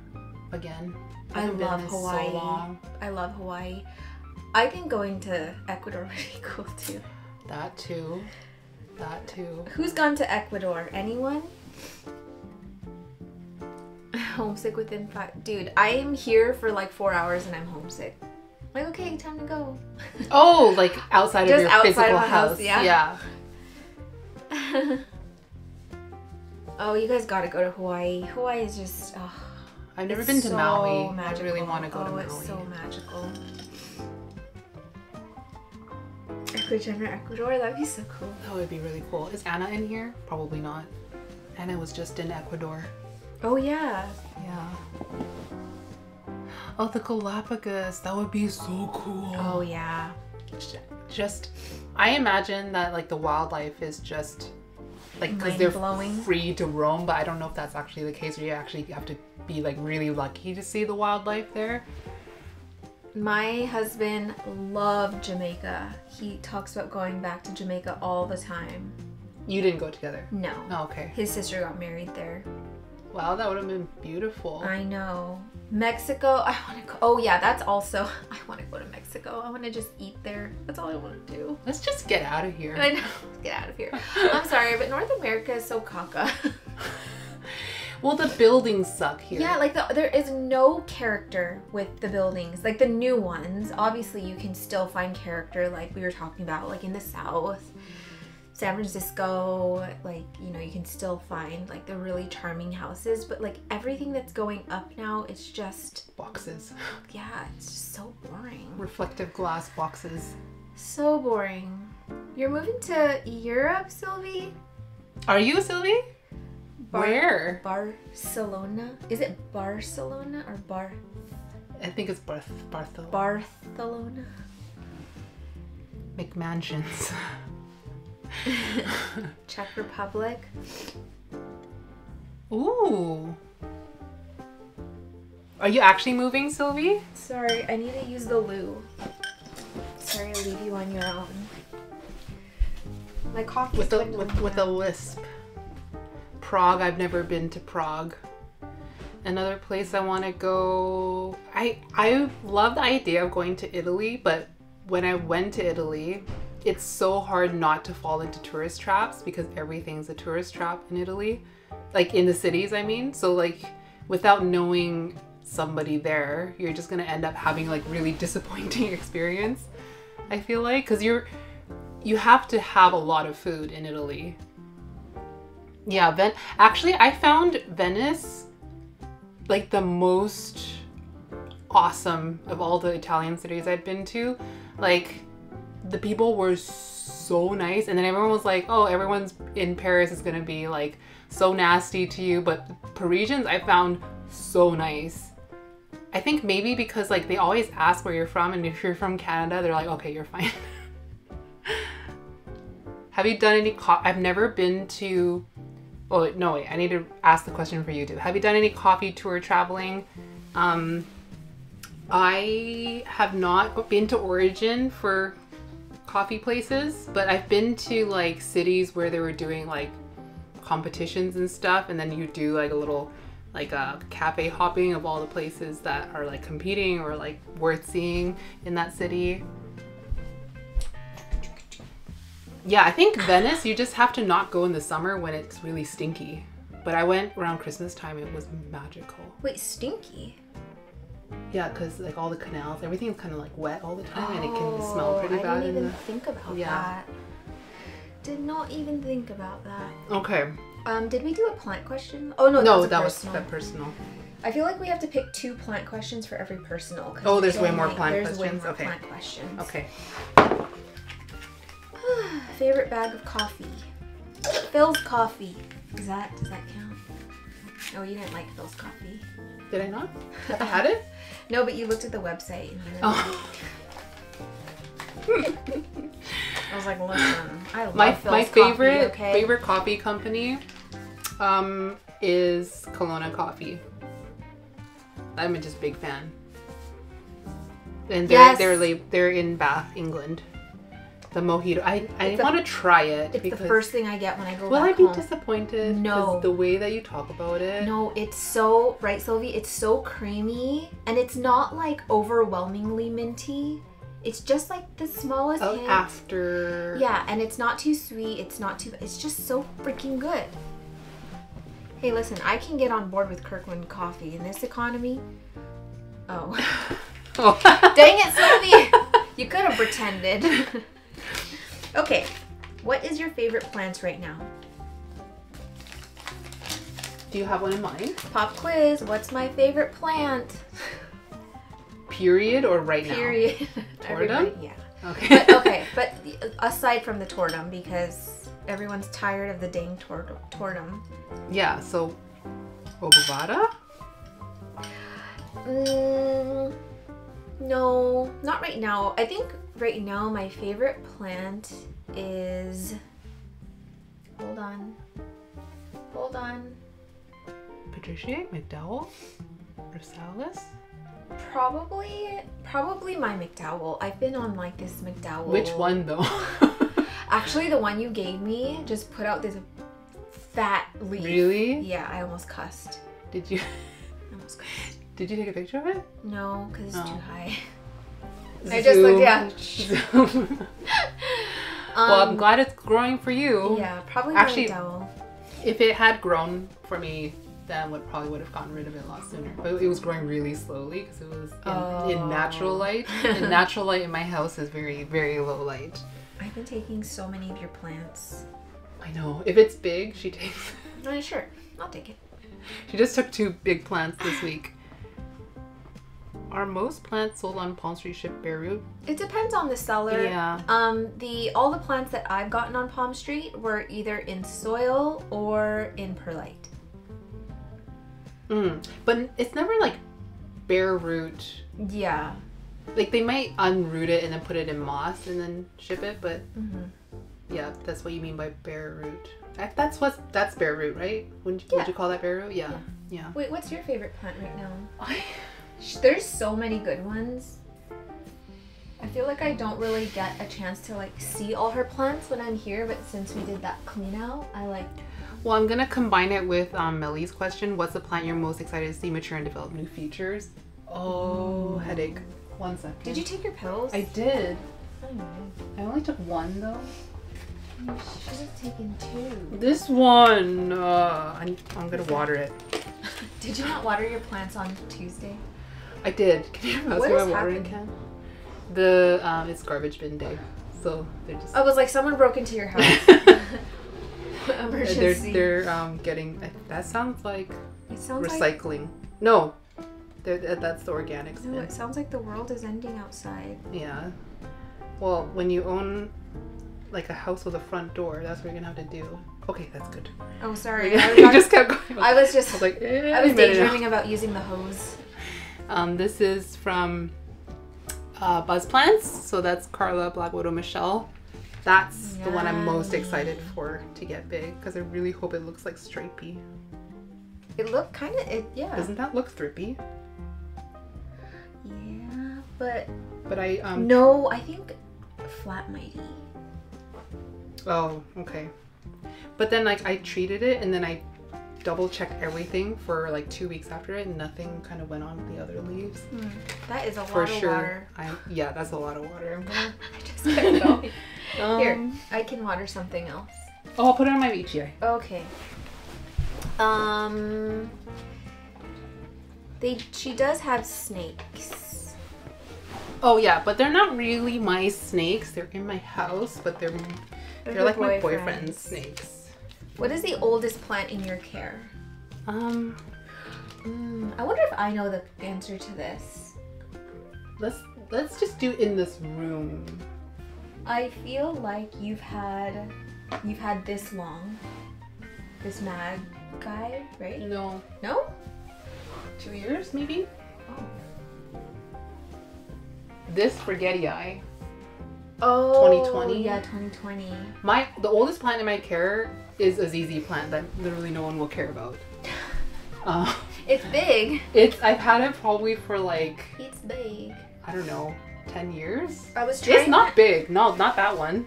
again. I love Hawaii. So long. I love Hawaii. I think going to Ecuador would be cool too. That too. Who's gone to Ecuador? Anyone? Homesick within 5. Dude, I am here for like 4 hours and I'm homesick. Like, okay, time to go. Oh, like outside of your physical of house. Yeah. Oh, you guys gotta go to Hawaii. Hawaii is just, I've never been to Maui. Magical. I really want to go to Maui. It's so magical. Ecuador, that'd be so cool. That would be really cool. Is Anna in here? Probably not. Anna was just in Ecuador. Oh, yeah. Yeah. Oh, the Galapagos. That would be so cool. Oh, yeah. Just, I imagine that like the wildlife is just like, because they're free to roam, but I don't know if that's actually the case, or you actually have to be like really lucky to see the wildlife there. My husband loved Jamaica. He talks about going back to Jamaica all the time. You didn't go together? No. Oh, okay. His sister got married there. Wow, that would have been beautiful. I know. Mexico, I want to go. Oh yeah, that's also, I want to go to Mexico. I want to just eat there. That's all I want to do. Let's just get out of here. I know. Get out of here. I'm sorry, but North America is so caca. Well, the buildings suck here. Yeah, like there is no character with the buildings. Like the new ones, obviously you can still find character, like we were talking about, like in the South. San Francisco, like, you know, you can still find like the really charming houses, but like everything that's going up now, it's just boxes. Yeah, it's just so boring. Reflective glass boxes. So boring. You're moving to Europe, Sylvie? Are you, Sylvie? Where? Barcelona? Is it Barcelona or I think it's Barcelona. Barcelona. McMansions. Czech Republic. Ooh. Are you actually moving, Sylvie? Sorry, I need to use the loo. Sorry to leave you on your own. My coffee's with a lisp. Prague. I've never been to Prague. Another place I want to go. I love the idea of going to Italy, but when I went to Italy, it's so hard not to fall into tourist traps because everything's a tourist trap in Italy, like in the cities, I mean. So like without knowing somebody there, you're just gonna end up having like really disappointing experience, I feel like, because you have to have a lot of food in Italy. Yeah, actually I found Venice like the most awesome of all the Italian cities I'd been to. Like the people were so nice, and then everyone was like, oh, everyone's in Paris is gonna be like so nasty to you, but Parisians I found so nice. I think maybe because like they always ask where you're from, and if you're from Canada, they're like, okay, you're fine. Have you done any I've never been to, oh no wait, I need to ask the question for you too. Have you done any coffee tour traveling? I have not been to Origin for coffee places, but I've been to like cities where they were doing like competitions and stuff, and then you do like a little like a cafe hopping of all the places that are like competing or like worth seeing in that city. Yeah, I think Venice, you just have to not go in the summer when it's really stinky. But I went around Christmas time, it was magical. Wait, stinky? Yeah, because like all the canals, everything's kind of like wet all the time, and it can smell pretty bad. I didn't even think about that. Did not even think about that. Okay. Did we do a plant question? Oh no, no, that was personal. I feel like we have to pick 2 plant questions for every personal. Oh, there's way more plant questions. There's way more okay. Plant questions. Okay. Favorite bag of coffee. Phil's coffee. Does that count? Oh, you didn't like Phil's coffee. Did I not? I had it? No, but you looked at the website and you I was like, listen, I love Phil's my favorite coffee, okay? favorite coffee company is Kelowna Coffee. I'm a just big fan. And they're in Bath, England. The mojito. I want to try it. It's because the first thing I get when I go back home. Will I be disappointed? No. The way that you talk about it. No, it's so, right, Sylvie? It's so creamy, and it's not like overwhelmingly minty. It's just like the smallest hint. After. Yeah, and it's not too sweet. It's just so freaking good. Hey, listen, I can get on board with Kirkland coffee in this economy. Oh. Oh. Dang it, Sylvie! You could have pretended. Okay, what is your favorite plant right now? Do you have one in mind? Pop quiz, what's my favorite plant? Period or right now? Period. Tordum? Yeah. Okay. But aside from the tordum, because everyone's tired of the dang tordum. Yeah, so Obovata? No, not right now. I think right now my favorite plant is... Hold on. Patricia? McDowell? Rosales? Probably my McDowell. I've been on like this McDowell. Which one though? Actually, the one you gave me just put out this fat leaf. Really? Yeah, I almost cussed. Did you? I almost cussed. Did you take a picture of it? No, because it's too high. Zoom. I just looked, yeah. Well, I'm glad it's growing for you. Yeah, probably actually. McDowell. If it had grown for me, then probably would have gotten rid of it a lot sooner. But it was growing really slowly because it was in natural light. And natural light in my house is very, very low light. I've been taking so many of your plants. I know. If it's big, she takes. Sure, I'll take it. She just took 2 big plants this week. Are most plants sold on Palm Street shipped bare root? It depends on the seller. Yeah. All the plants that I've gotten on Palm Street were either in soil or in perlite. But it's never like bare root. Yeah. Like they might unroot it and then put it in moss and then ship it, but yeah, that's what you mean by bare root. That's bare root, right? Would you call that bare root? Yeah. Yeah. Wait, what's your favorite plant right now? There's so many good ones. I feel like I don't really get a chance to like see all her plants when I'm here, but since we did that clean out, I like. Well, I'm gonna combine it with Millie's question. What's the plant you're most excited to see mature and develop new features? Oh, headache. 1 second. Did you take your pills? I did. Oh, I only took one though. you should have taken 2. This one. I'm gonna water it. Did you not water your plants on Tuesday? I did. Can you pass me my watering can? It's garbage bin day, so they're just. I was like, someone broke into your house. Emergency. They're getting. That sounds like It sounds recycling. Like... No, that's the organics. No, it sounds like the world is ending outside. Yeah. Well, when you own like a house with a front door, that's what you're gonna have to do. Okay, that's good. Oh, sorry. You just kept going. I was like, I was daydreaming about using the hose. This is from Buzz Plants. So that's Carla, Black Widow, Michelle. That's the one I'm most excited for to get big because I really hope it looks like stripey. It looked kind of, yeah. Doesn't that look thrippy? Yeah, but I no, I think flat mighty. Oh, okay. But then like I treated it and then I double checked everything for like 2 weeks after it and nothing kind of went on with the other leaves. That is a lot for of sure. Water. Yeah, that's a lot of water. I just kept going. Here, I can water something else. Oh, I'll put it on my HEI. Okay. She does have snakes. Oh yeah, but they're not really my snakes. They're in my house, but they're like my boyfriend's snakes. What is the oldest plant in your care? I wonder if I know the answer to this. Let's just do in this room. I feel like you've had this long. This mad guy, right? No. No? 2 years maybe? Oh. This forgetii. Oh. 2020. Yeah, 2020. The oldest plant in my care is a ZZ plant that literally no one will care about. It's big. I've had it probably for like. It's big. I don't know, 10 years. It's not big. No, not that one.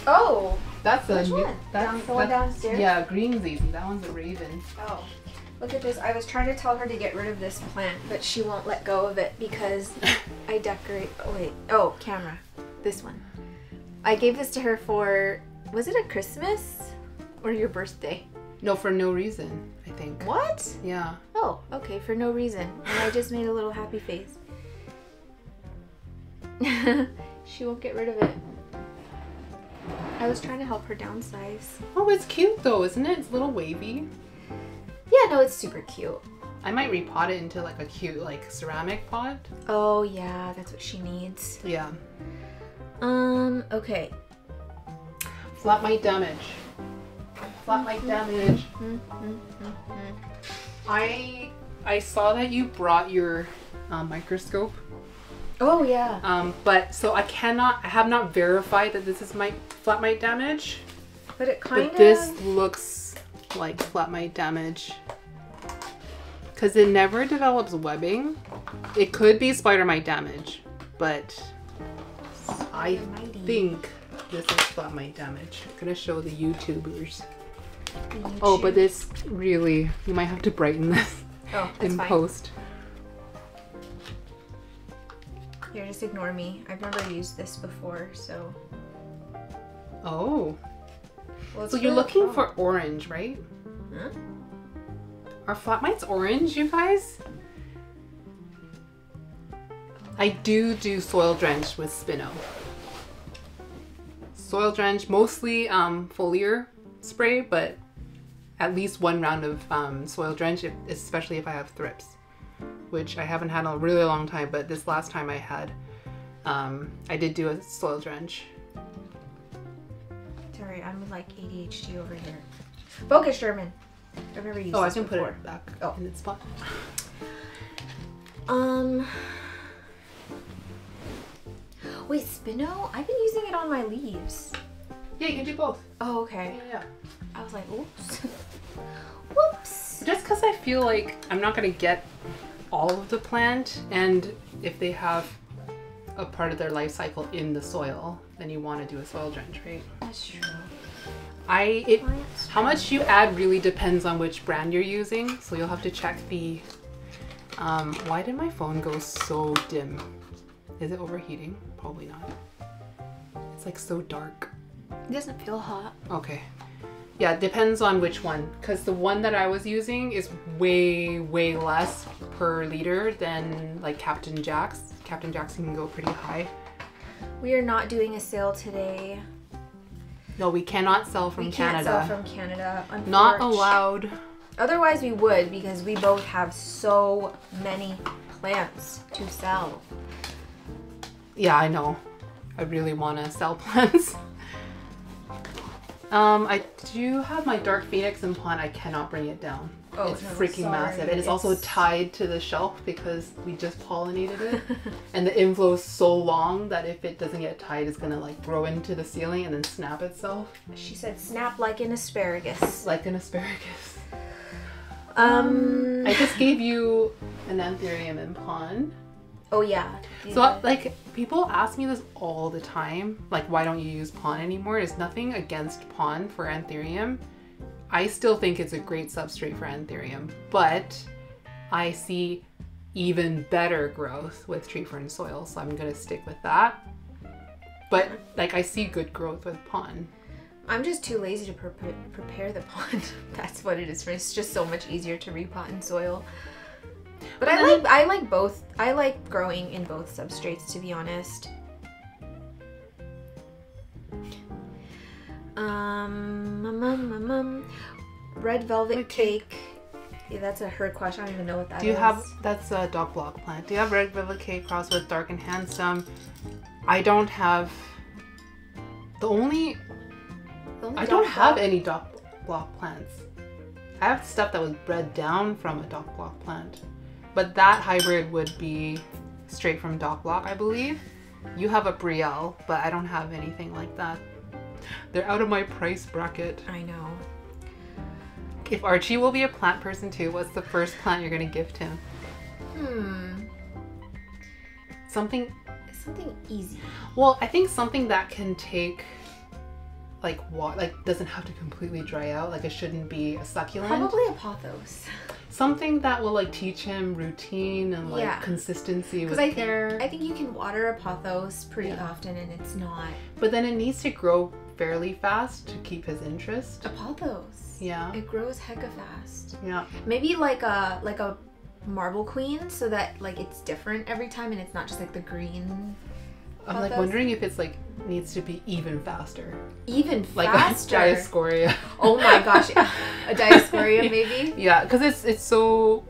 Oh. That's Which one? The one downstairs? Yeah, green ZZ. That one's a raven. Oh. Look at this. I was trying to tell her to get rid of this plant, but she won't let go of it because I decorate. Oh, wait. Oh, camera. This one. I gave this to her for, was it a Christmas or your birthday? No, for no reason, I think. What? Yeah. Oh, okay, for no reason. And I just made a little happy face. She won't get rid of it. I was trying to help her downsize. Oh, it's cute though, isn't it? It's a little wavy. Yeah, no, it's super cute. I might repot it into like a cute like ceramic pot. Oh yeah, that's what she needs. Yeah. Okay. Flat mite damage. Flat mite damage. I saw that you brought your microscope. Oh yeah. But so I have not verified that this is my flat mite damage. But it kind of. But this looks like flat mite damage. Because it never develops webbing. It could be spider mite damage, but I think this is flat mite damage. I'm gonna show the YouTubers. Oh, but this really, you might have to brighten this in post. Here, just ignore me. I've never used this before, so. Oh. Well, so you're looking for orange, right? Huh? Are flat mites orange, you guys? I do soil drench with Spino. Soil drench, mostly foliar spray, but at least one round of soil drench, especially if I have thrips, which I haven't had in a really long time, but this last time I had, I did do a soil drench. Sorry, I'm with like ADHD over here. Focus, Sherman. I've never used this I can before. put it back in its spot. Wait, Spino? I've been using it on my leaves. Yeah, you can do both. Oh, okay. Yeah. I was like, oops. Whoops. Just because I feel like I'm not going to get all of the plant, and if they have a part of their life cycle in the soil, then you want to do a soil drench, right? That's true. How much you add really depends on which brand you're using, so you'll have to check the... why did my phone go so dim? Is it overheating? Probably not. It's like so dark. It doesn't feel hot. Okay. Yeah, it depends on which one, because the one that I was using is way less per liter than like Captain Jack's. Captain Jack's can go pretty high. We are not doing a sale today. No, we cannot sell from Canada. We can't sell from Canada. Not allowed. Otherwise we would, because we both have so many plants to sell. Yeah, I know. I really want to sell plants. I do have my Dark Phoenix in plant. I cannot bring it down. Oh, it's freaking massive. And it's also tied to the shelf because we just pollinated it. And the inflow is so long that if it doesn't get tied, it's gonna like grow into the ceiling and then snap itself. She said snap like an asparagus. Like an asparagus. I just gave you an anthurium in pond. Oh yeah. So like people ask me this all the time, like why don't you use pond anymore? There's nothing against pond for anthurium. I still think it's a great substrate for anthurium, but I see even better growth with tree fern soil, so I'm gonna stick with that. But like I see good growth with pond. I'm just too lazy to prepare the pond. That's what it is for me. It's just so much easier to repot in soil. But I like both. I like growing in both substrates, to be honest. Red velvet cake. Yeah, that's a her question. I don't even know what that is. Do you have, that's a dog block plant. Do you have red velvet cake crossed with dark and handsome? I don't have, I don't have any dog block plants. I have stuff that was bred down from a dog block plant. But that hybrid would be straight from dog block, I believe. You have a Brielle, but I don't have anything like that. They're out of my price bracket. I know. If Archie will be a plant person too, what's the first plant you're gonna gift him? Something easy. Well, I think something that can take like doesn't have to completely dry out. Like it shouldn't be a succulent. Probably a pothos. Something that will like teach him routine and like consistency with care. I think you can water a pothos pretty often and it's not. But then it needs to grow fairly fast to keep his interest. A pothos. Yeah. It grows hecka fast. Yeah. Maybe like a marble queen, so that like it's different every time and it's not just like the green. I'm like wondering if it's like needs to be even faster. Even like faster. Like a Dioscorea. Oh my gosh, a Dioscorea maybe. Yeah, because it's so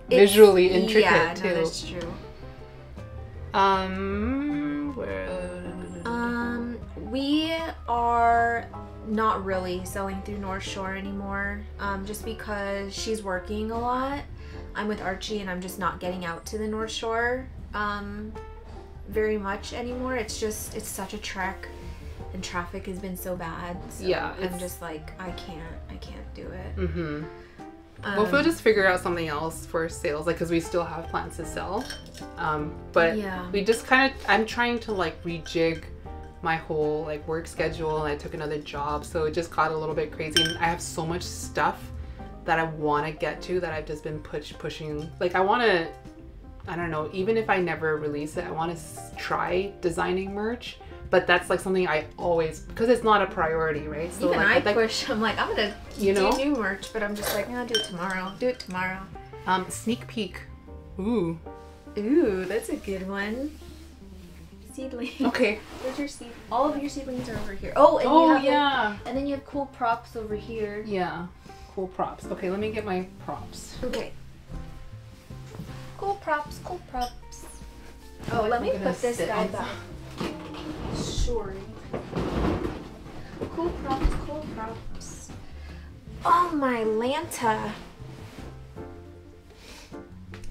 visually intricate too. Yeah, no, that's true. We are not really selling through North Shore anymore, just because she's working a lot. I'm with Archie and I'm just not getting out to the North Shore very much anymore. It's such a trek and traffic has been so bad. So yeah, I'm just like, I can't do it. Mm-hmm. Well, if we'll just figure out something else for sales, like, because we still have plants to sell. But we just kind of, I'm trying to like rejig my whole like work schedule, and I took another job, so it just got a little bit crazy, and I have so much stuff that I want to get to that I've just been pushing. Like I want to, I don't know, even if I never release it, I want to try designing merch. But that's like something I always, because it's not a priority, right? So even like, I push. I'm like, I'm gonna do new merch, but I'm just like, I'll do it tomorrow. Do it tomorrow. Sneak peek. Ooh, that's a good one. Seedling. Okay. Where's your seed? All of your seedlings are over here. Oh, and you have and then you have cool props over here. Yeah, cool props. Okay, let me get my props. Okay. Cool props. Cool props. Oh, let me put this guy back. Sorry. Cool props. Cool props. Oh my Lanta.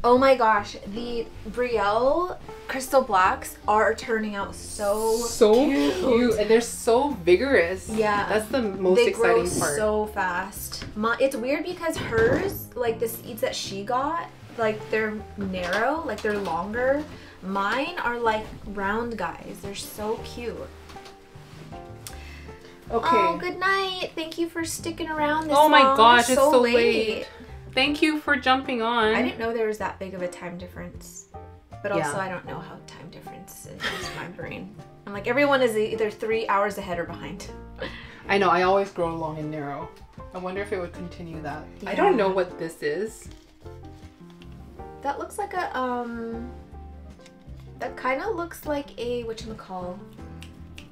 Oh my gosh, the Brielle crystal blacks are turning out so cute. And they're so vigorous. Yeah. That's the most exciting part. They grow so fast. It's weird because hers, like the seeds that she got, like they're narrow, like they're longer. Mine are like round guys. They're so cute. Okay. Oh, good night. Thank you for sticking around this long. Oh my gosh, it's so late. Thank you for jumping on. I didn't know there was that big of a time difference. But also I don't know how time difference is in my brain. I'm like, everyone is either 3 hours ahead or behind. I know, I always grow long and narrow. I wonder if it would continue that. Yeah. I don't know what this is. That looks like a, that kind of looks like a, whatchamacall?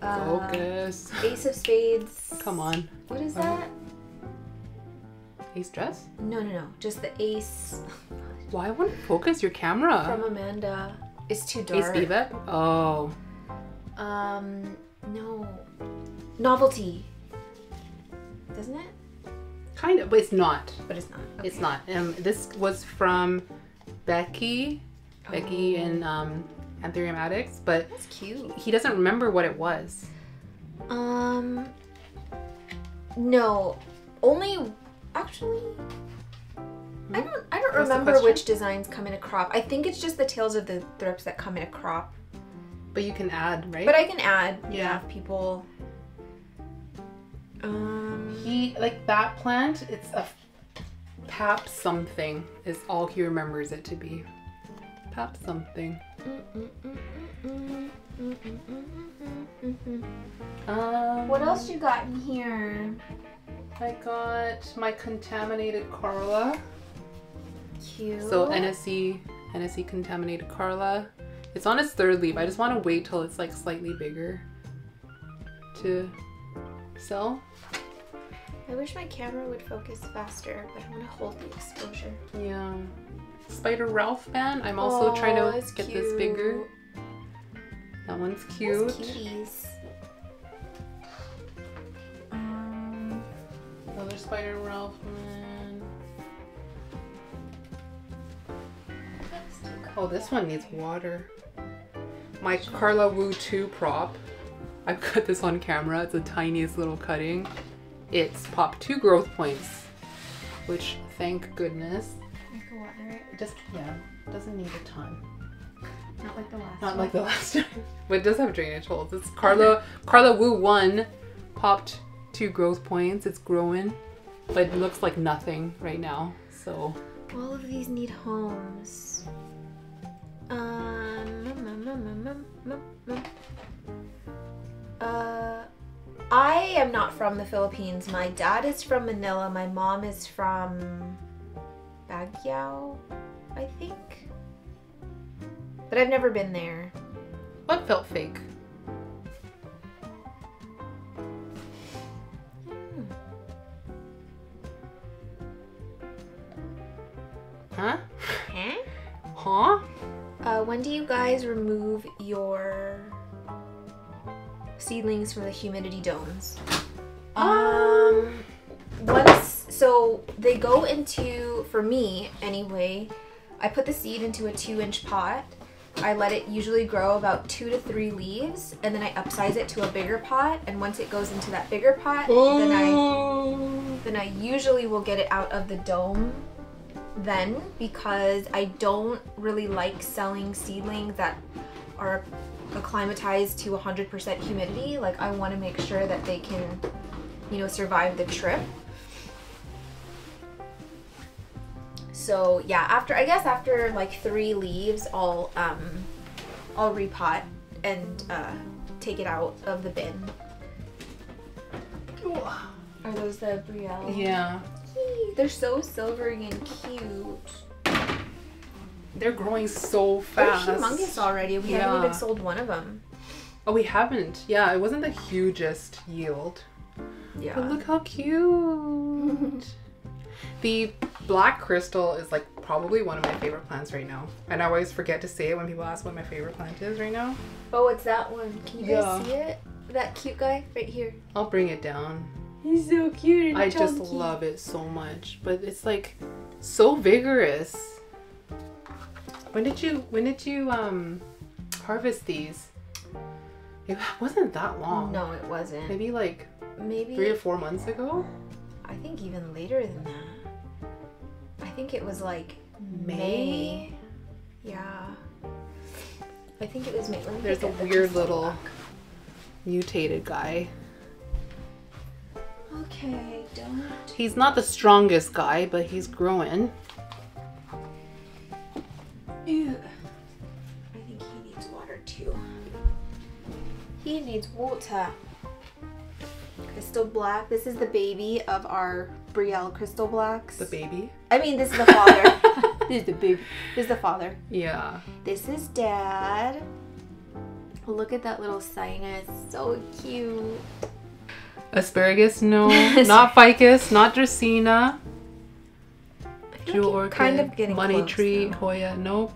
Focus. Ace of Spades. Come on. What is that? Ace dress? No. Just the ace. Why wouldn't focus your camera? From Amanda. It's too dark. Ace Bebop? Oh. No. Novelty. Doesn't it? Kind of, but it's not. But it's not. Okay. It's not. This was from Becky. Becky and Anthurium Addicts, but that's cute. He doesn't remember what it was. No. Only actually I don't remember which designs come in a crop. I think it's just the tails of the thrips that come in a crop. But you can add, right? But I can add, yeah, if people he like that plant, it's a pap something is all he remembers it to be. Pap something. What else you got in here? I got my contaminated Carla. Cute. So NSC contaminated Carla. It's on its third leaf. I just want to wait till it's like slightly bigger to sell. I wish my camera would focus faster, but I want to hold the exposure. Yeah. Spider Ralph fan. I'm also trying to get this bigger. That one's cute. Those cuties. Another Spider Ralph man. Oh, this one needs water. My Carla Wu 2 prop. I've got this on camera. It's the tiniest little cutting. It's popped 2 growth points, which thank goodness. I can water it. It just, it doesn't need a ton. Not like the last Not one. like the last time. But it does have drainage holes. It's Carla Wu 1 popped 2 growth points. It's growing, but it looks like nothing right now. So all of these need homes. I am not from the Philippines. My dad is from Manila. My mom is from Baguio, I think. But I've never been there. what felt fake? Huh? Huh? Huh? When do you guys remove your seedlings from the humidity domes? So they go into, for me anyway, I put the seed into a 2-inch pot. I let it usually grow about 2 to 3 leaves, and then I upsize it to a bigger pot. And once it goes into that bigger pot, then I usually will get it out of the dome then, because I don't really like selling seedlings that are acclimatized to 100% humidity. Like, I want to make sure that they can, you know, survive the trip. So yeah, after like 3 leaves, I'll repot and take it out of the bin. Are those the Brielle? Yeah. They're so silvery and cute. They're growing so fast. They're humongous already. We haven't even sold one of them. Oh, we haven't. Yeah, it wasn't the hugest yield. Yeah. But look how cute. The black crystal is like probably one of my favorite plants right now. And I always forget to say it when people ask what my favorite plant is right now. Oh, it's that one. Can you guys see it? That cute guy right here. I'll bring it down. He's so cute and I just love it so much. But it's like so vigorous. When did you harvest these? It wasn't that long. No, it wasn't. Maybe 3 or 4 months ago? I think even later than that. I think it was like May. Yeah. I think it was May. There's a weird little mutated guy. Okay, don't. He's not the strongest guy, but he's growing. Ew. I think he needs water too. He needs water. Crystal black. This is the baby of our Brielle crystal blacks. The baby? I mean, this is the father. This is the baby. This is the father. Yeah. This is dad. Look at that little sinus. So cute. Asparagus, no. Not ficus, not dracaena. Jewel orchid, kind of getting money close, tree, though. Hoya, nope.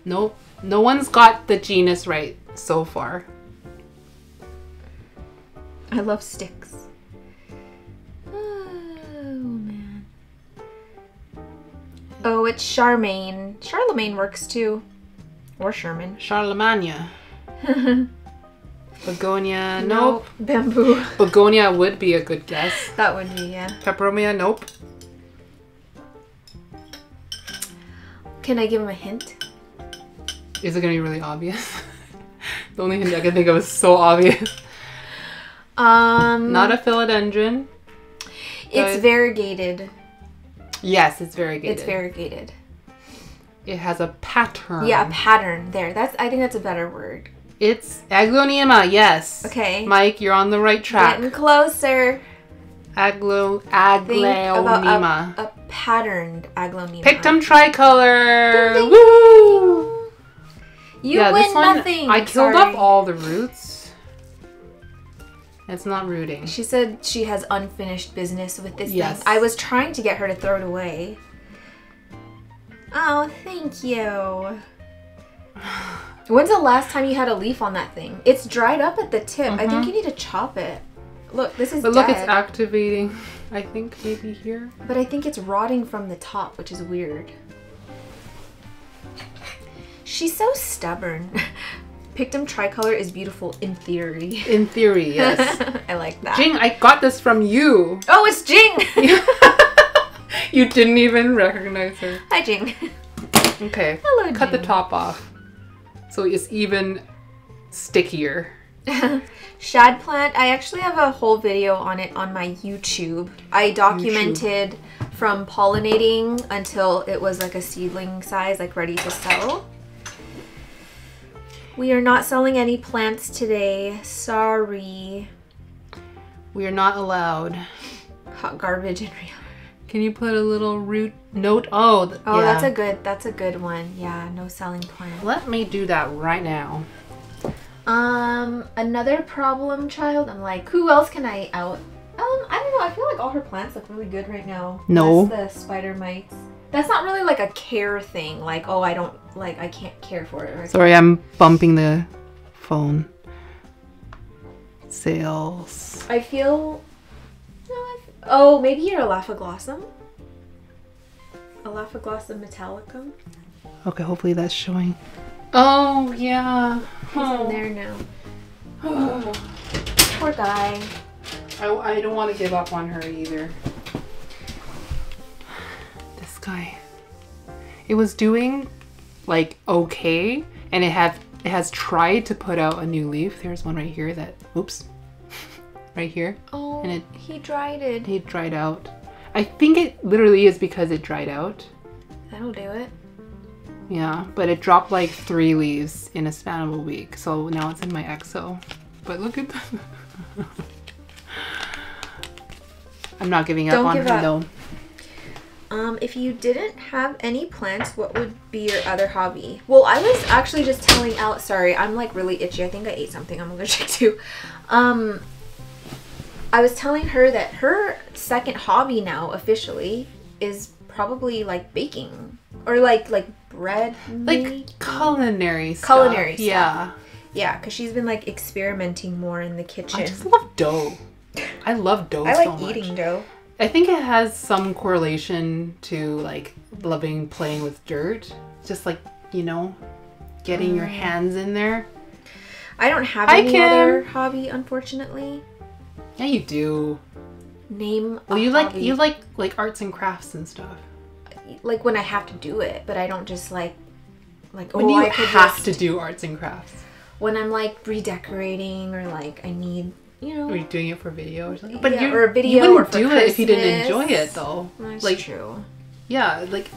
Nope. No one's got the genus right so far. I love sticks. Oh, man. Oh, it's Charmaine. Charlemagne works too. Or Sherman. Charlemagne. Begonia, nope. Bamboo. Begonia would be a good guess. That would be, yeah. Peperomia, nope. Can I give him a hint? Is it gonna be really obvious? The only hint I can think of is so obvious. Not a philodendron. It's variegated. Yes, it's variegated. It's variegated. It has a pattern. Yeah, a pattern. There. I think that's a better word. It's aglaonema, yes. Okay. Mike, you're on the right track. Getting closer. Aglaonema. Think about a patterned aglaonema. Pictum tricolor. Ding, ding, Woo! ding. You win this one, nothing. I killed off all the roots. It's not rooting. She said she has unfinished business with this Yes. thing. I was trying to get her to throw it away. Oh, thank you. When's the last time you had a leaf on that thing? It's dried up at the tip. I think you need to chop it. Look, this is But look, dead. it's activating. I think maybe here. But I think it's rotting from the top, which is weird. She's so stubborn. Pictum tricolor is beautiful in theory. In theory, yes. I like that. Jing, I got this from you. Oh, it's Jing! You didn't even recognize her. Hi, Jing. Okay. Hello, Cut the Jing. top off. So it's even stickier. Shad plant, I actually have a whole video on it on my YouTube. I documented from pollinating until it was like a seedling size, like ready to sell. We are not selling any plants today. Sorry. We are not allowed. Hot garbage in reality. Can you put a little root note? Oh, Oh, yeah. that's a good one. Yeah, no selling plants. Let me do that right now. Another problem child. I'm like, who else can I out? I don't know. I feel like all her plants look really good right now. No. That's the spider mites. That's not really like a care thing. Like, oh, I can't care for it. Or Sorry, I'm bumping the phone. Sales. I feel. Oh, maybe you're Elaphoglossum. Elaphoglossum metallicum. Okay, hopefully that's showing. Oh, yeah. He's in there now. Oh, poor guy. I don't want to give up on her either. This guy. It was doing like okay, and it has tried to put out a new leaf. There's one right here that, oops, right here. Oh, and he dried it. It dried out. I think it literally is because it dried out. That'll do it. Yeah, but it dropped like 3 leaves in a span of a week. So now it's in my exo. But look at that. I'm not giving up on her though. If you didn't have any plants, what would be your other hobby? Well, I was actually just telling Alex, sorry, I'm like really itchy. I think I ate something I'm allergic to. I was telling her that her second hobby now officially is probably like baking or like bread, like culinary stuff. Culinary stuff. Yeah. Yeah, because she's been like experimenting more in the kitchen. I just love dough. I love dough so much. I like eating dough. I think it has some correlation to like loving playing with dirt. Just like, you know, getting your hands in there. I don't have any other hobby, unfortunately. Yeah, you do. Name Well, a you hobby. like arts and crafts and stuff. Like when I have to do it, but I don't just like When you have to do arts and crafts. When I'm like redecorating or like I need, you know. Or you're doing it for video or something. But yeah, or a video, you wouldn't or for do Christmas. it if you didn't enjoy it, though. That's like, true. Yeah, like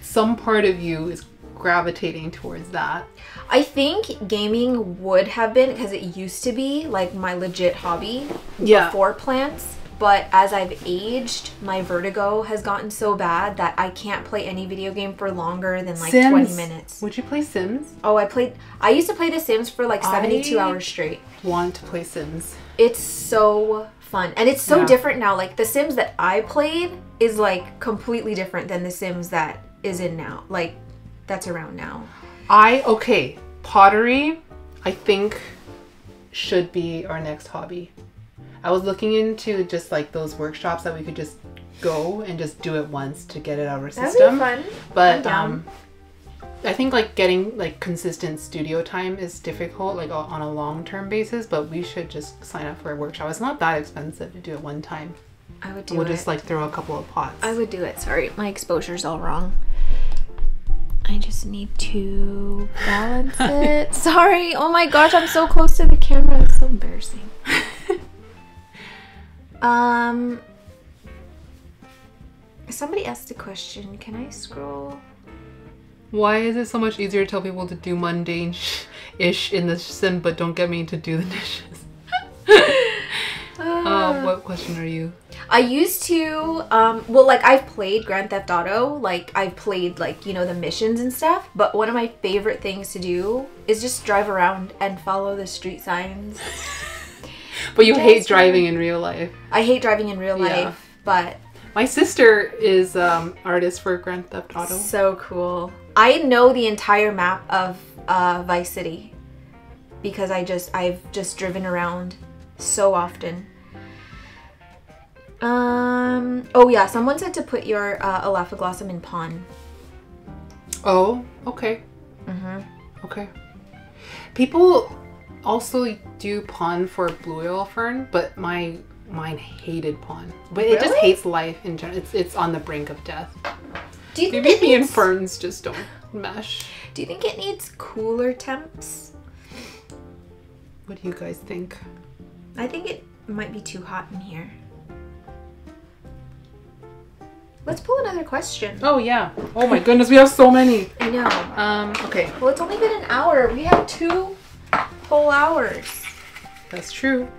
some part of you is gravitating towards that. I think gaming would have been, because it used to be like my legit hobby before plants. But as I've aged, my vertigo has gotten so bad that I can't play any video game for longer than like Sims. 20 minutes. Would you play Sims? Oh, I used to play The Sims for like 72 hours straight. Want to play Sims. It's so fun. And it's so different now. Like The Sims that I played is like completely different than The Sims that is in now. Like that's around now. Okay, pottery, I think should be our next hobby. I was looking into just like those workshops that we could just go and just do it once to get it out of our system. That'd be fun. But I think like getting like consistent studio time is difficult, like on a long-term basis, but we should just sign up for a workshop. It's not that expensive to do it one time. I would do We'll it. just like throw a couple of pots. I would do it. Sorry, my exposure's all wrong. I just need to balance it. Sorry. Oh my gosh, I'm so close to the camera. It's so embarrassing. Somebody asked a question. Can I scroll? Why is it so much easier to tell people to do mundane-ish in the sim, but don't get me to do the dishes? What question are you? I used to, well, like I've played Grand Theft Auto, like I've played like, you know, the missions and stuff, but one of my favorite things to do is just drive around and follow the street signs. But you hate driving in real life. I hate driving in real life, but... My sister is artist for Grand Theft Auto. So cool. I know the entire map of Vice City because I've just driven around so often. Oh yeah, someone said to put your Elaphoglossum in pond. Oh, okay. Okay. People also do pond for blue oil fern, but mine hated pond. But it just hates life in general. It's on the brink of death. Do you think maybe me and ferns just don't mesh? Do you think it needs cooler temps? What do you guys think? I think it might be too hot in here. Let's pull another question. Oh yeah. Oh my goodness, we have so many. I know. Okay. Well, it's only been an hour. We have 2 whole hours. That's true.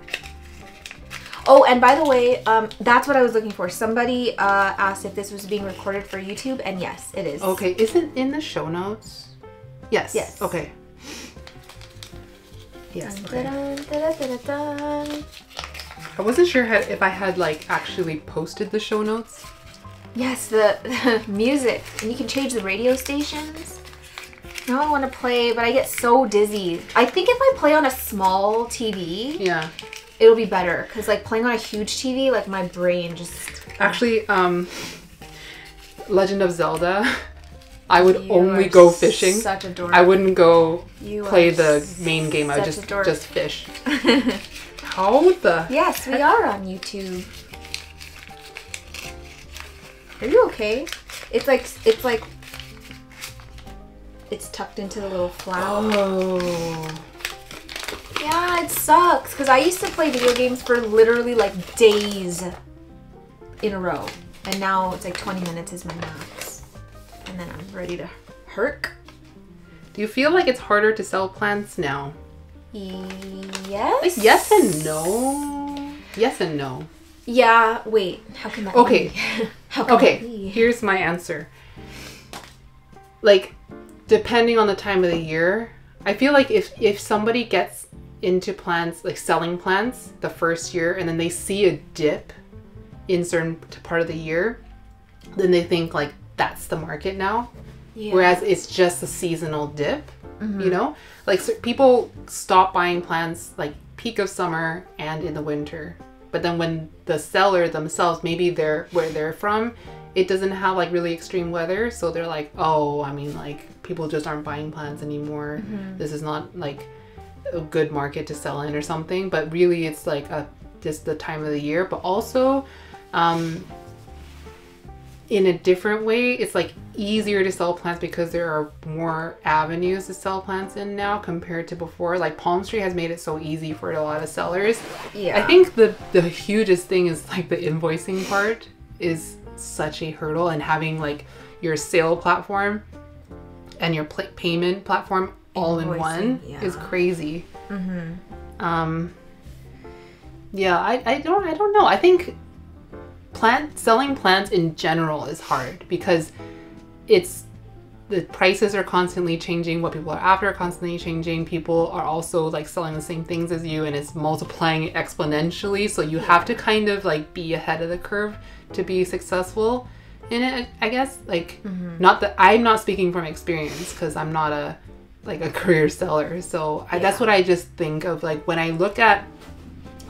Oh, and by the way, that's what I was looking for. Somebody asked if this was being recorded for YouTube, and yes, it is. Okay, is it in the show notes? Yes. Yes. Okay. Yes. Okay. Dun, dun, dun, dun, dun. I wasn't sure if I had like actually posted the show notes. Yes, the music. And you can change the radio stations. Now I want to play, but I get so dizzy. I think if I play on a small TV, yeah, it'll be better. Because like playing on a huge TV, like my brain just... Actually, Legend of Zelda, I would only go fishing. Such a dork. I wouldn't go You play are the main game. I would just fish. How the... Yes, we are on YouTube. Are you okay? It's tucked into the little flower. Oh. Yeah, it sucks. Because I used to play video games for literally like days in a row. And now it's like 20 minutes is my max. And then I'm ready to herk. Do you feel like it's harder to sell plants now? Yes? Like yes and no. Yes and no. Yeah, wait. How can that be? How can that be? Here's my answer. Like, depending on the time of the year, I feel like if somebody gets into plants, like selling plants the first year, and then they see a dip in certain part of the year, then they think like that's the market now. Yeah. Whereas it's just a seasonal dip, you know? Like so people stop buying plants like peak of summer and in the winter. But then when the seller themselves, maybe where they're from, it doesn't have like really extreme weather. So they're like, oh, I mean, like people just aren't buying plants anymore. This is not like a good market to sell in or something. But really it's like just the time of the year. But also in a different way, it's like easier to sell plants because there are more avenues to sell plants in now compared to before. Like Palm Street has made it so easy for a lot of sellers. Yeah. I think the hugest thing is like the invoicing part is such a hurdle, and having like your sale platform and your payment platform all in one is crazy. Yeah, I don't know. I think selling plants in general is hard because the prices are constantly changing. What people are after are constantly changing. People are also like selling the same things as you, and it's multiplying exponentially. So you have to kind of like be ahead of the curve to be successful in it, I guess. Like, not that I'm not speaking from experience because I'm not a career seller. So that's what I just think of. Like when I look at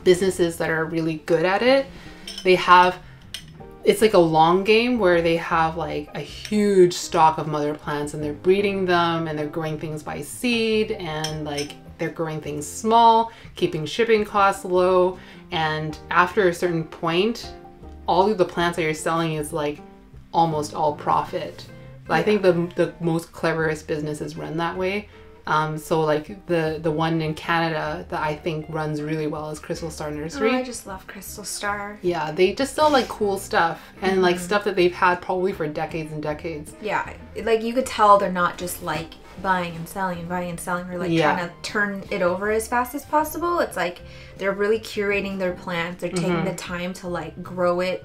businesses that are really good at it, it's like a long game where they have like a huge stock of mother plants and they're breeding them and they're growing things by seed, and like they're growing things small, keeping shipping costs low. And after a certain point, all of the plants that you're selling is like almost all profit. I think the most cleverest businesses run that way. So like the one in Canada that I think runs really well is Crystal Star Nursery. Oh, I just love Crystal Star. Yeah, they just sell like cool stuff and like stuff that they've had probably for decades and decades. Yeah, like you could tell they're not just like buying and selling and buying and selling. They're like trying to turn it over as fast as possible. It's like they're really curating their plants. They're taking the time to like grow it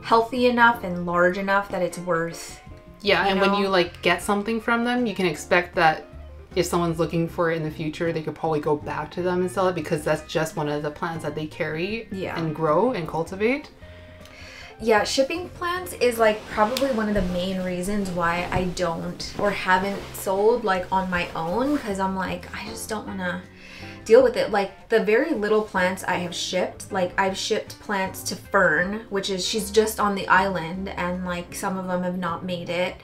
healthy enough and large enough that it's worth. Yeah, and when you like get something from them, you can expect that if someone's looking for it in the future, they could probably go back to them and sell it because that's just one of the plants that they carry and grow and cultivate. Yeah, shipping plants is like probably one of the main reasons why I don't or haven't sold like on my own, because I'm like, I just don't want to deal with it. Like the very little plants I have shipped, like I've shipped plants to Fern, which is, she's just on the island, and like some of them have not made it.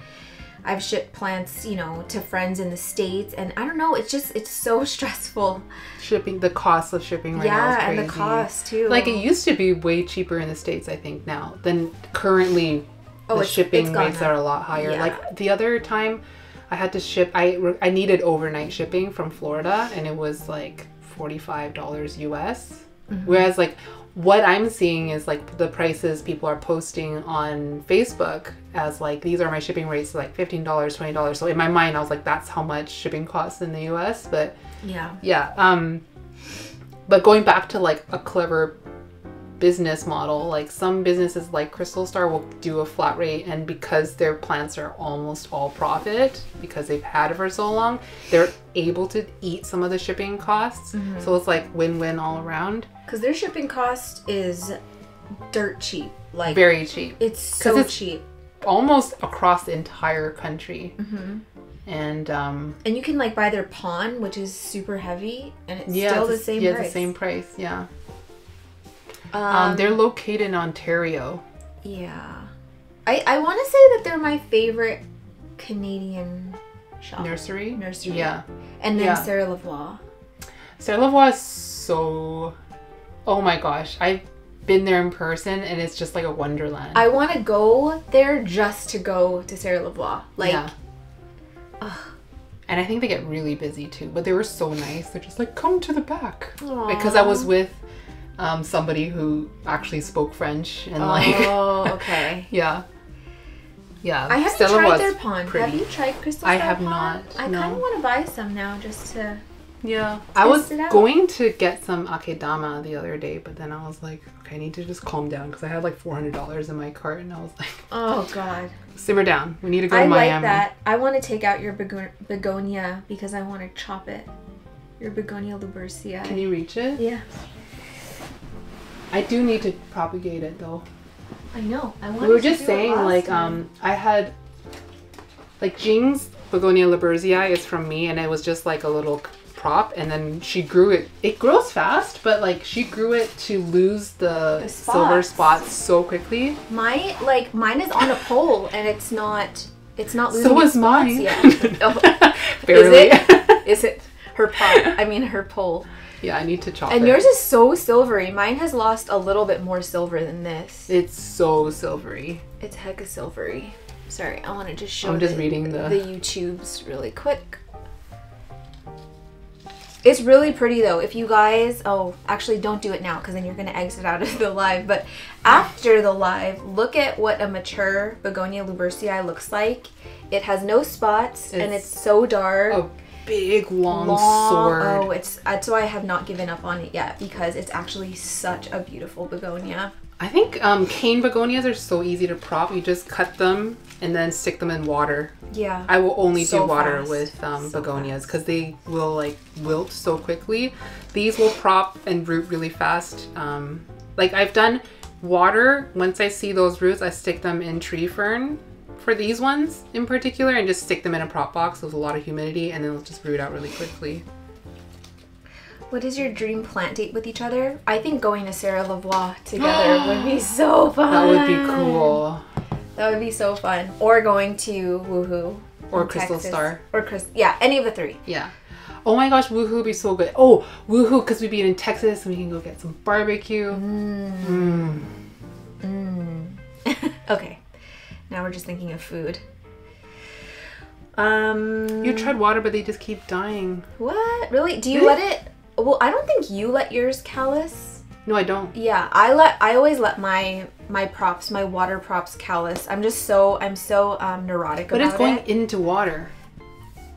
I've shipped plants, you know, to friends in the States, and I don't know, it's so stressful. Shipping, the cost of shipping right now is crazy. Yeah, and the cost too. Like it used to be way cheaper in the States, I think now, than currently the shipping rates are a lot higher. Yeah. Like the other time I had to ship, I needed overnight shipping from Florida, and it was like $45 US. Whereas like what I'm seeing is like the prices people are posting on Facebook as like, these are my shipping rates, like $15, $20. So in my mind, I was like, that's how much shipping costs in the US. But but going back to like a clever business model, like some businesses like Crystal Star will do a flat rate, and because their plants are almost all profit because they've had it for so long, they're able to eat some of the shipping costs. So it's like win-win all around. Because their shipping cost is dirt cheap. Like very cheap. It's so cheap. Almost across the entire country. And you can like buy their pond, which is super heavy, and it's still the same price. Yeah, the same price. Yeah. They're located in Ontario. Yeah. I want to say that they're my favorite Canadian shop. Nursery? Yeah. And then Sarah Lavoie. Sarah Lavoie is so... Oh my gosh. I've been there in person, and it's just like a wonderland. I want to go there just to go to Sarah Lavoie. Like... Yeah. And I think they get really busy too, but they were so nice. They're just like, come to the back. Aww. Because I was with somebody who actually spoke French, and like... Oh, okay. Yeah. I haven't tried their pond. Pretty. Have you tried Crystal Star? I have not. I kind of want to buy some now just to... Yeah. I was going to get some akedama the other day, but then I was like, okay, I need to just calm down because I had like $400 in my cart, and I was like... Oh, God. Simmer down. We need to go to Miami. I like that. I want to take out your begonia because I want to chop it. Your begonia lubercia. Can you reach it? Yeah. I do need to propagate it though. I know. We were just saying like I had like Jing's begonia lubercia is from me, and it was just like a little prop, and then she grew it. It grows fast, but like she grew it to lose the silver spots so quickly. Mine is on a pole, and it's not losing So its is mine. yet. Oh. Barely. Is it her pot? I mean her pole. Yeah, I need to chop it. And yours is so silvery. Mine has lost a little bit more silver than this. It's so silvery. It's hecka silvery. Sorry, I want to just show I'm just reading the YouTubes really quick. It's really pretty though. If you guys, actually don't do it now because then you're going to exit out of the live. But after the live, look at what a mature Begonia Lubersii looks like. It has no spots and it's so dark. A big long sword. Oh, that's why I have not given up on it yet, because it's actually such a beautiful begonia. I think cane begonias are so easy to prop. You just cut them and then stick them in water. Yeah. I will only So do water fast. with So begonias because they will like wilt so quickly. These will prop and root really fast. Like I've done water. Once I see those roots, I stick them in tree fern for these ones in particular and just stick them in a prop box with a lot of humidity, and then they'll just root out really quickly. What is your dream plant date with each other? I think going to Sarah Lavoie together would be so fun. That would be cool. That would be so fun. Or going to Woohoo. Or in Crystal Texas. Star. Or yeah, any of the three. Yeah. Oh my gosh, Woohoo would be so good. Oh, Woohoo, because we'd be in Texas and we can go get some barbecue. Okay. Now we're just thinking of food. You tried water, but they just keep dying. What? Really? Do you let it... Well, I don't think you let yours callus. No, I don't. Yeah, I always let my props, my water props callus. I'm so neurotic But about it. it's going into water.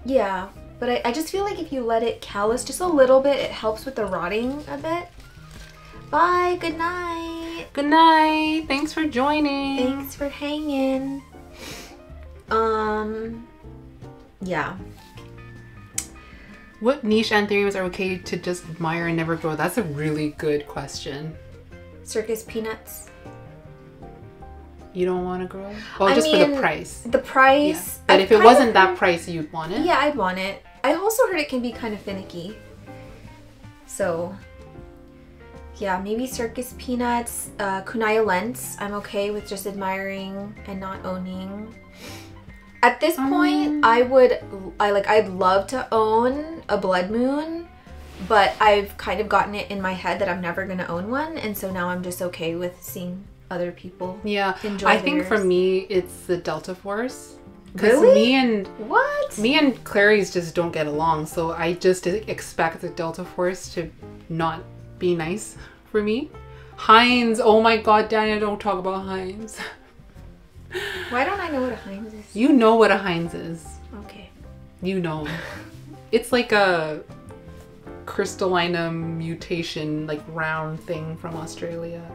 Yeah, but I just feel like if you let it callus just a little bit, it helps with the rotting a bit. Bye, good night. Good night. Thanks for joining. Thanks for hanging. Yeah. What niche anthuriums are okay to just admire and never grow? That's a really good question. Circus peanuts. You don't want to grow? Well, I just mean, for the price. The price. Yeah. But if it wasn't that price, you'd want it? Yeah, I'd want it. I also heard it can be kind of finicky. So, yeah, maybe circus peanuts. Kunaya lents, I'm okay with just admiring and not owning. At this point, I'd love to own a blood moon, but I've kind of gotten it in my head that I'm never gonna own one, and so now I'm just okay with seeing other people enjoy I think theirs. for me, it's the Delta Force. Really? Me and Clary's just don't get along, so I just expect the Delta Force to not be nice for me. Heinz, oh my god, Dania, don't talk about Heinz. Why don't I know what a Heinz is? You know what a Heinz is. Okay. You know. It's like a crystallina mutation, like round thing from Australia.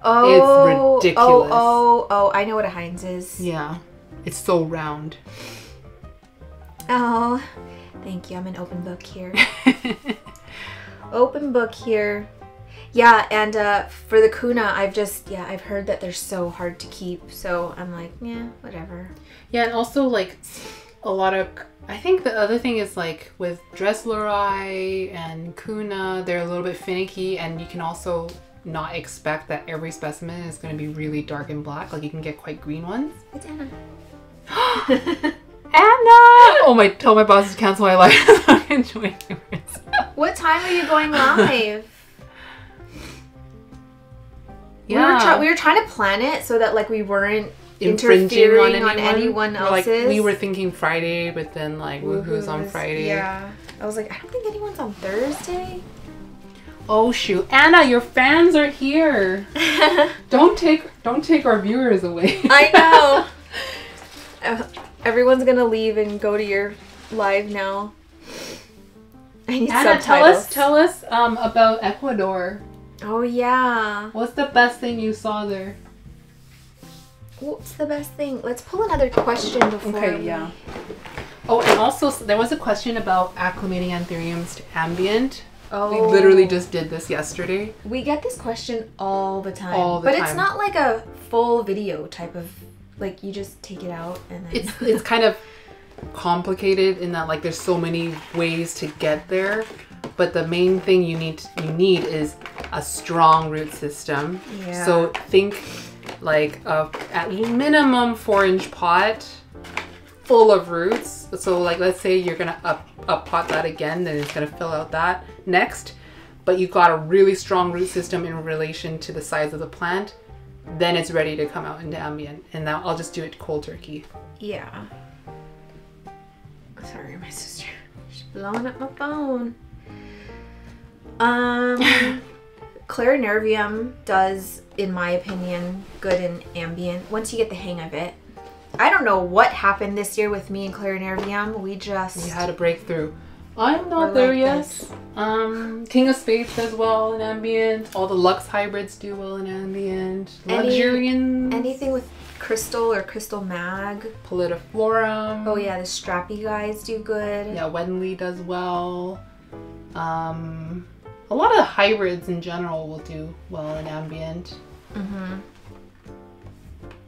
Oh, it's ridiculous. Oh, I know what a Heinz is. Yeah. It's so round. Oh, thank you. I'm an open book here. Open book here. Yeah, and for the Kuna, I've heard that they're so hard to keep. So I'm like, yeah, whatever. Yeah, and also like a lot of, I think the other thing is like with Dressleri and Kuna, they're a little bit finicky, and you can also not expect that every specimen is going to be really dark and black. Like you can get quite green ones. It's Anna. Anna! Tell my boss to cancel my live. I'm enjoying yours. What time are you going live? Yeah. We were trying to plan it so that like we weren't infringing interfering on anyone else's. Like, we were thinking Friday, but then like Woohoo's on Friday. Yeah. I was like, I don't think anyone's on Thursday. Oh shoot, Anna, your fans are here. Don't take our viewers away. I know. Everyone's gonna leave and go to your live now. I need Anna, subtitles. tell us about Ecuador. Oh yeah. What's the best thing you saw there? What's the best thing? Let's pull another question before. Okay, yeah. Oh, and also there was a question about acclimating anthuriums to ambient. Oh. We literally just did this yesterday. We get this question all the time. But it's not like a full video type of, like you just take it out and then... It's kind of complicated in that like there's so many ways to get there. But the main thing you need is a strong root system. Yeah. So think like at minimum 4-inch pot full of roots. So like let's say you're gonna up pot that again, then it's gonna fill out that next. But you've got a really strong root system in relation to the size of the plant, then it's ready to come out into ambient. And now I'll just do it cold turkey. Yeah. Sorry, my sister. She's blowing up my phone. Clarinervium does, in my opinion, good in ambient once you get the hang of it. I don't know what happened this year with me and Clarinervium. We had a breakthrough. I'm not there yet. King of Spades does well in ambient. All the Lux hybrids do well in ambient. Luxurians. Anything with crystal or crystal mag. Pallidiflorum. Oh yeah, the strappy guys do good. Yeah, Wenley does well. A lot of the hybrids in general will do well in ambient.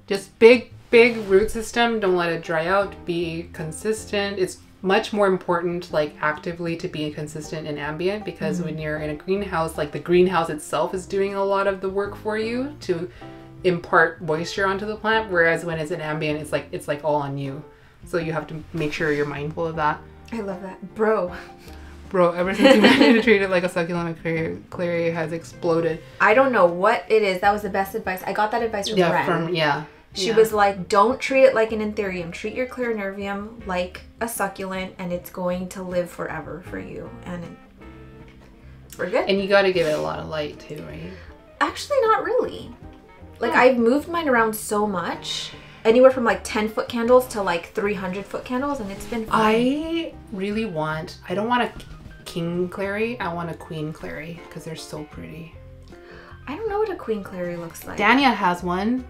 Just big root system. Don't let it dry out. Be consistent. It's much more important, like actively, to be consistent in ambient, because when you're in a greenhouse, like the greenhouse itself is doing a lot of the work for you to impart moisture onto the plant. Whereas when it's in ambient, it's like all on you. So you have to make sure you're mindful of that. I love that, bro. Ever since you managed to treat it like a succulent, Clary has exploded. I don't know what it is. That was the best advice. I got that advice from Ren. She was like, don't treat it like an anthurium. Treat your Clarinervium like a succulent, and it's going to live forever for you. And we're good. And you got to give it a lot of light too, right? Actually, not really. Like, I've moved mine around so much. Anywhere from like 10-foot candles to like 300-foot candles, and it's been fun. I don't want a king clary. I want a queen clary because they're so pretty. I don't know what a queen clary looks like. Dania has one.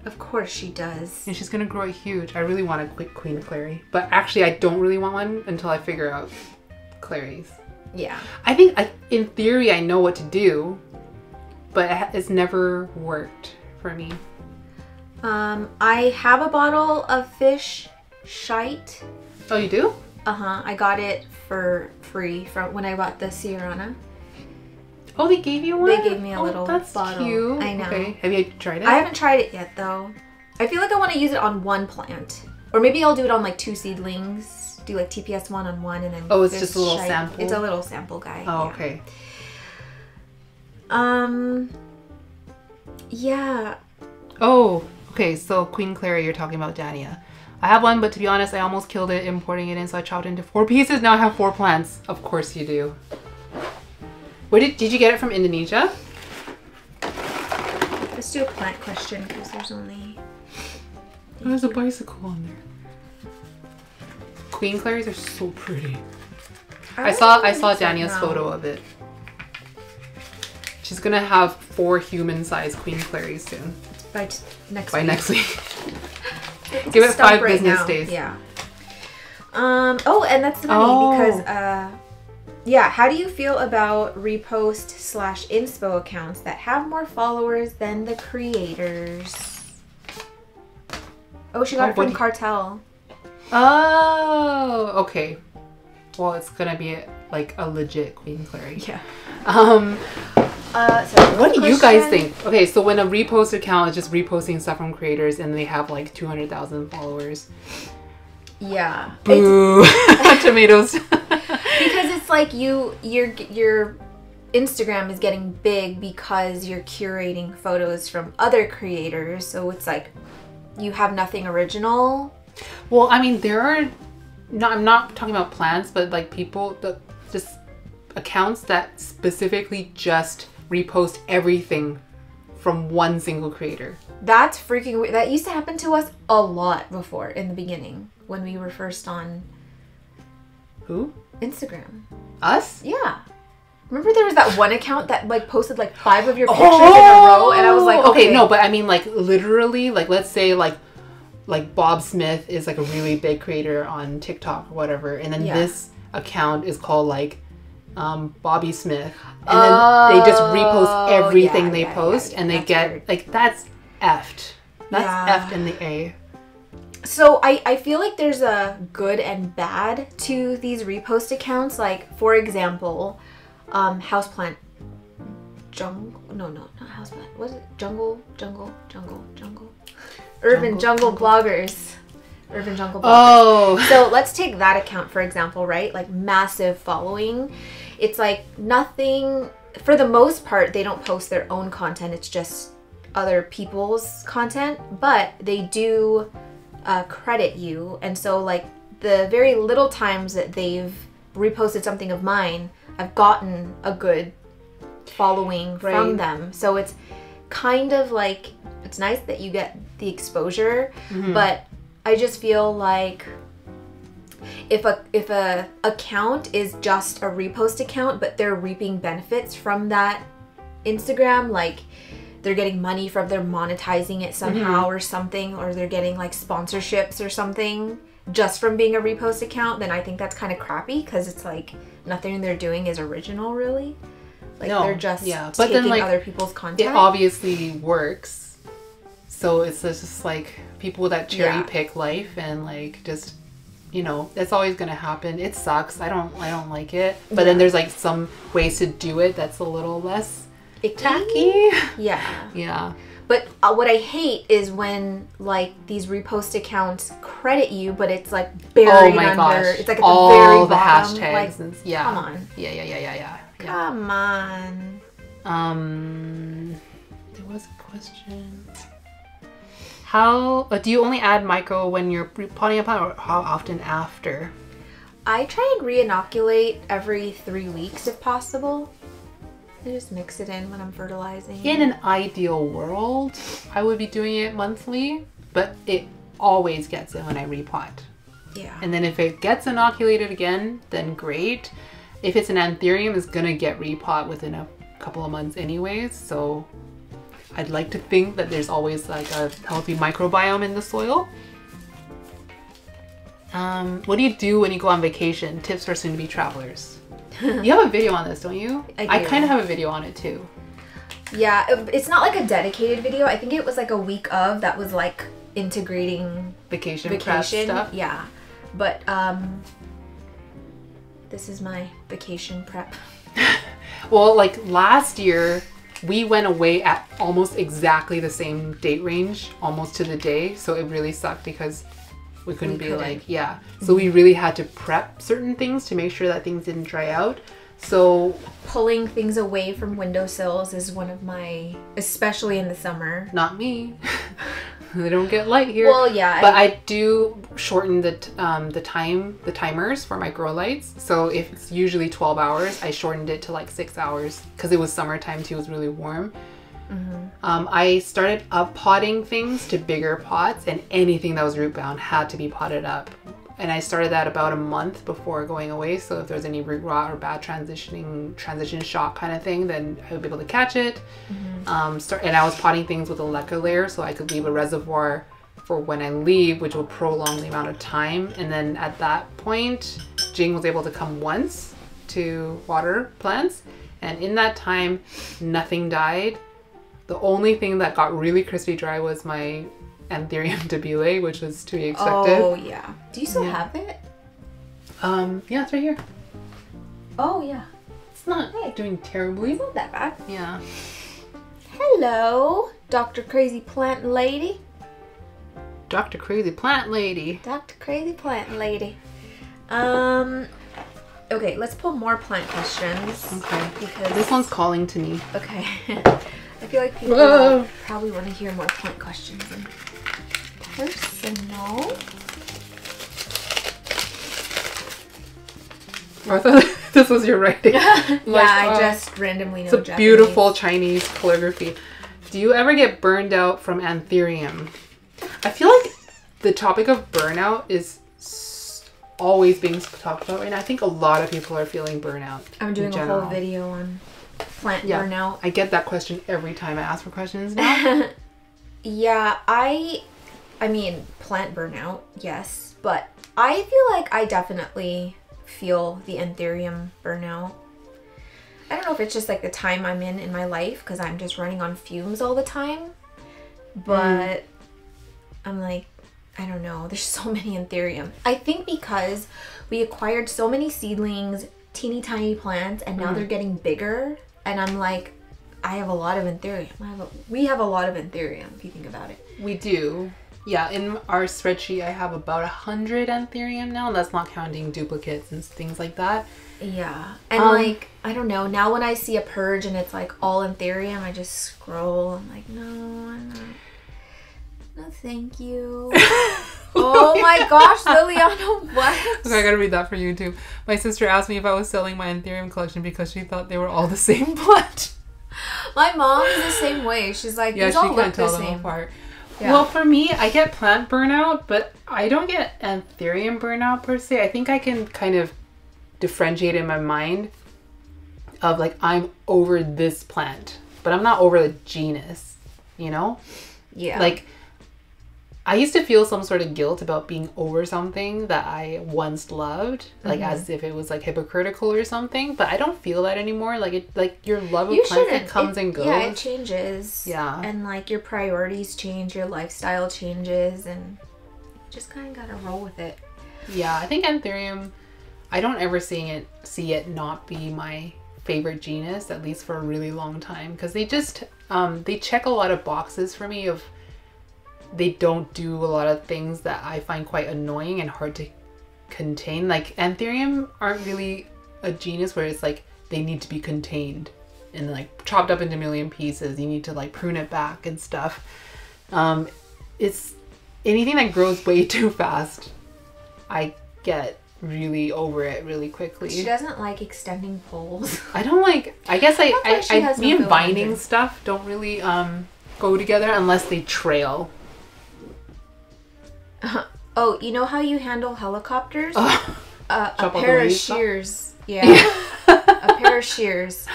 Of course she does. And she's gonna grow it huge. I really want a quick queen clary. But actually I don't really want one until I figure out claries. Yeah. I think, in theory, I know what to do, but it's never worked for me. I have a bottle of fish shite. Oh, you do? I got it for free from when I bought the Sierrana. Oh, they gave you one? They gave me a little that's bottle. Cute. I know. Okay. Have you tried it? I haven't tried it yet, though. I feel like I want to use it on one plant. Or maybe I'll do it on like 2 seedlings. Do like TPS 1 on 1 and then... Oh, it's just a little sample? It's a little sample guy. Oh, okay. Yeah. Oh, okay. So Queen Clary, you're talking about Dania. I have one, but to be honest, I almost killed it importing it in, so I chopped it into 4 pieces. Now I have 4 plants. Of course you do. Where did you get it from? Indonesia? Let's do a plant question because there's only... There's a bicycle on there. Queen claries are so pretty. I saw Dania's photo of it. She's gonna have 4 human-sized queen claries soon. By next week. Give it 5 business days. Yeah. Oh, and that's funny because yeah, how do you feel about repost/inspo accounts that have more followers than the creators? Oh, she got it from Cartel. Oh, okay. Well, it's gonna be like a legit Queen Clary. Yeah. What do you guys think? Okay, so when a repost account is just reposting stuff from creators and they have like 200,000 followers. Yeah. Boo. Tomatoes. Because it's like your Instagram is getting big because you're curating photos from other creators. So it's like you have nothing original. Well, I mean, I'm not talking about plants, but like just accounts that specifically just repost everything from one single creator. That's freaking weird. That used to happen to us a lot before in the beginning when we were first on... Who? Instagram. Us? Yeah. Remember there was that one account that like posted like 5 of your pictures in a row, and I was like, okay. No, but I mean like literally, like let's say like Bob Smith is like a really big creator on TikTok or whatever, and then this account is called like Bobby Smith, and then they just repost everything they post, and they get weird. Like that's effed. That's effed in the A. So I feel like there's a good and bad to these repost accounts. Like, for example, houseplant jungle. No, not houseplant. What is it? Jungle. Urban jungle bloggers. Urban jungle bloggers. Oh. So let's take that account for example, right? Like massive following. It's like nothing. For the most part, they don't post their own content. It's just other people's content, but they do credit you. And so like the very little times that they've reposted something of mine, I've gotten a good following from them. So it's kind of like, it's nice that you get the exposure, but I just feel like if a account is just a repost account, but they're reaping benefits from that Instagram, like they're getting money from, they're monetizing it somehow or something, or they're getting like sponsorships or something just from being a repost account, then I think that's kind of crappy, because it's like nothing they're doing is original, really. Like they're just but taking then, like, other people's content. It obviously works. So it's just like people that cherry pick life and like just, you know, that's always gonna happen. It sucks. I don't like it. But then there's like some ways to do it that's a little less tacky. Yeah. But what I hate is when like these repost accounts credit you, but it's like buried under. It's like at the very the bottom. hashtags. Like, And, come on. Yeah. Come on. There was a question. How do you only add micro when you're potting a plant, or how often after? I try and re-inoculate every 3 weeks if possible. I just mix it in when I'm fertilizing. In an ideal world, I would be doing it monthly, but it always gets in when I repot. Yeah. And then if it gets inoculated again, then great. If it's an anthurium, it's gonna get repot within a couple of months anyways, so I'd like to think that there's always like a healthy microbiome in the soil. What do you do when you go on vacation? Tips for soon-to-be travelers. You have a video on this, don't you? I kind of have a video on it too. Yeah, it's not like a dedicated video. I think it was like a week of that was like integrating vacation prep stuff. Yeah, but this is my vacation prep. Well, like last year, we went away at almost exactly the same date range, almost to the day. So it really sucked because we couldn't be like, So we really had to prep certain things to make sure that things didn't dry out. So pulling things away from windowsills is one of my, especially in the summer. Not me. They don't get light here. Well, yeah. But I do shorten the timers for my grow lights. So if it's usually 12 hours, I shortened it to like 6 hours because it was summertime too. It was really warm. I started up potting things to bigger pots, and anything that was root bound had to be potted up. And I started that about a month before going away. So if there's any root rot or bad transition shock kind of thing, then I would be able to catch it. And I was potting things with a leca layer, so I could leave a reservoir for when I leave, which will prolong the amount of time. And then at that point, Jing was able to come once to water plants. And in that time, nothing died. The only thing that got really crispy dry was my Anthurium debile, which was to be expected. Oh, yeah. Do you still have it? Yeah, it's right here. Oh, yeah. It's not doing terribly. It's not that bad. Yeah. Hello, Dr. Crazy Plant Lady. Dr. Crazy Plant Lady. Dr. Crazy Plant Lady. Okay, let's pull more plant questions. Okay. Because this one's calling to me. Okay. I feel like people probably want to hear more plant questions and personal. I thought this was your writing. I just randomly know It's a Japanese. beautiful Chinese calligraphy. Do you ever get burned out from Anthurium? I feel like the topic of burnout is always being talked about right now. I think a lot of people are feeling burnout. I'm doing a whole video on plant burnout. I get that question every time I ask for questions now. Yeah, I mean, plant burnout, yes. But I feel like I definitely feel the Anthurium burnout. I don't know if it's just like the time I'm in my life because I'm just running on fumes all the time. But I'm like, I don't know. There's so many anthurium. I think because we acquired so many seedlings, teeny tiny plants, and now they're getting bigger. And I'm like, I have a lot of anthurium. We have a lot of anthurium, if you think about it. We do. Yeah, in our spreadsheet, I have about 100 anthurium now. And that's not counting duplicates and things like that. Yeah. And like, I don't know. Now when I see a purge and it's like all anthurium, I just scroll. I'm like, no, I'm not. No, thank you. Oh my gosh, Liliana, what? Okay, I gotta read that for you too. My sister asked me if I was selling my anthurium collection because she thought they were all the same plant. My mom is the same way. She's like, these all look the same. Apart. Yeah. Well, for me, I get plant burnout, but I don't get anthurium burnout per se. I think I can kind of differentiate in my mind of like, I'm over this plant, but I'm not over the genus, you know? Yeah. Like, I used to feel some sort of guilt about being over something that I once loved, like as if it was like hypocritical or something, but I don't feel that anymore. Like it, like your love of plants, it comes and goes. Yeah, it changes. Yeah. And like your priorities change, your lifestyle changes, and you just kind of gotta roll with it. Yeah, I think anthurium, I don't ever see it not be my favorite genus, at least for a really long time, because they just, they check a lot of boxes for me of, they don't do a lot of things that I find quite annoying and hard to contain. Like anthurium aren't really a genus where it's like they need to be contained and like chopped up into a million pieces. You need to like prune it back and stuff. It's anything that grows way too fast. I get really over it really quickly. She doesn't like extending poles. I don't like, I guess me and binding under. stuff don't really go together unless they trail. Oh, you know how you handle helicopters? Oh, a pair of shears. Yeah. A pair of shears.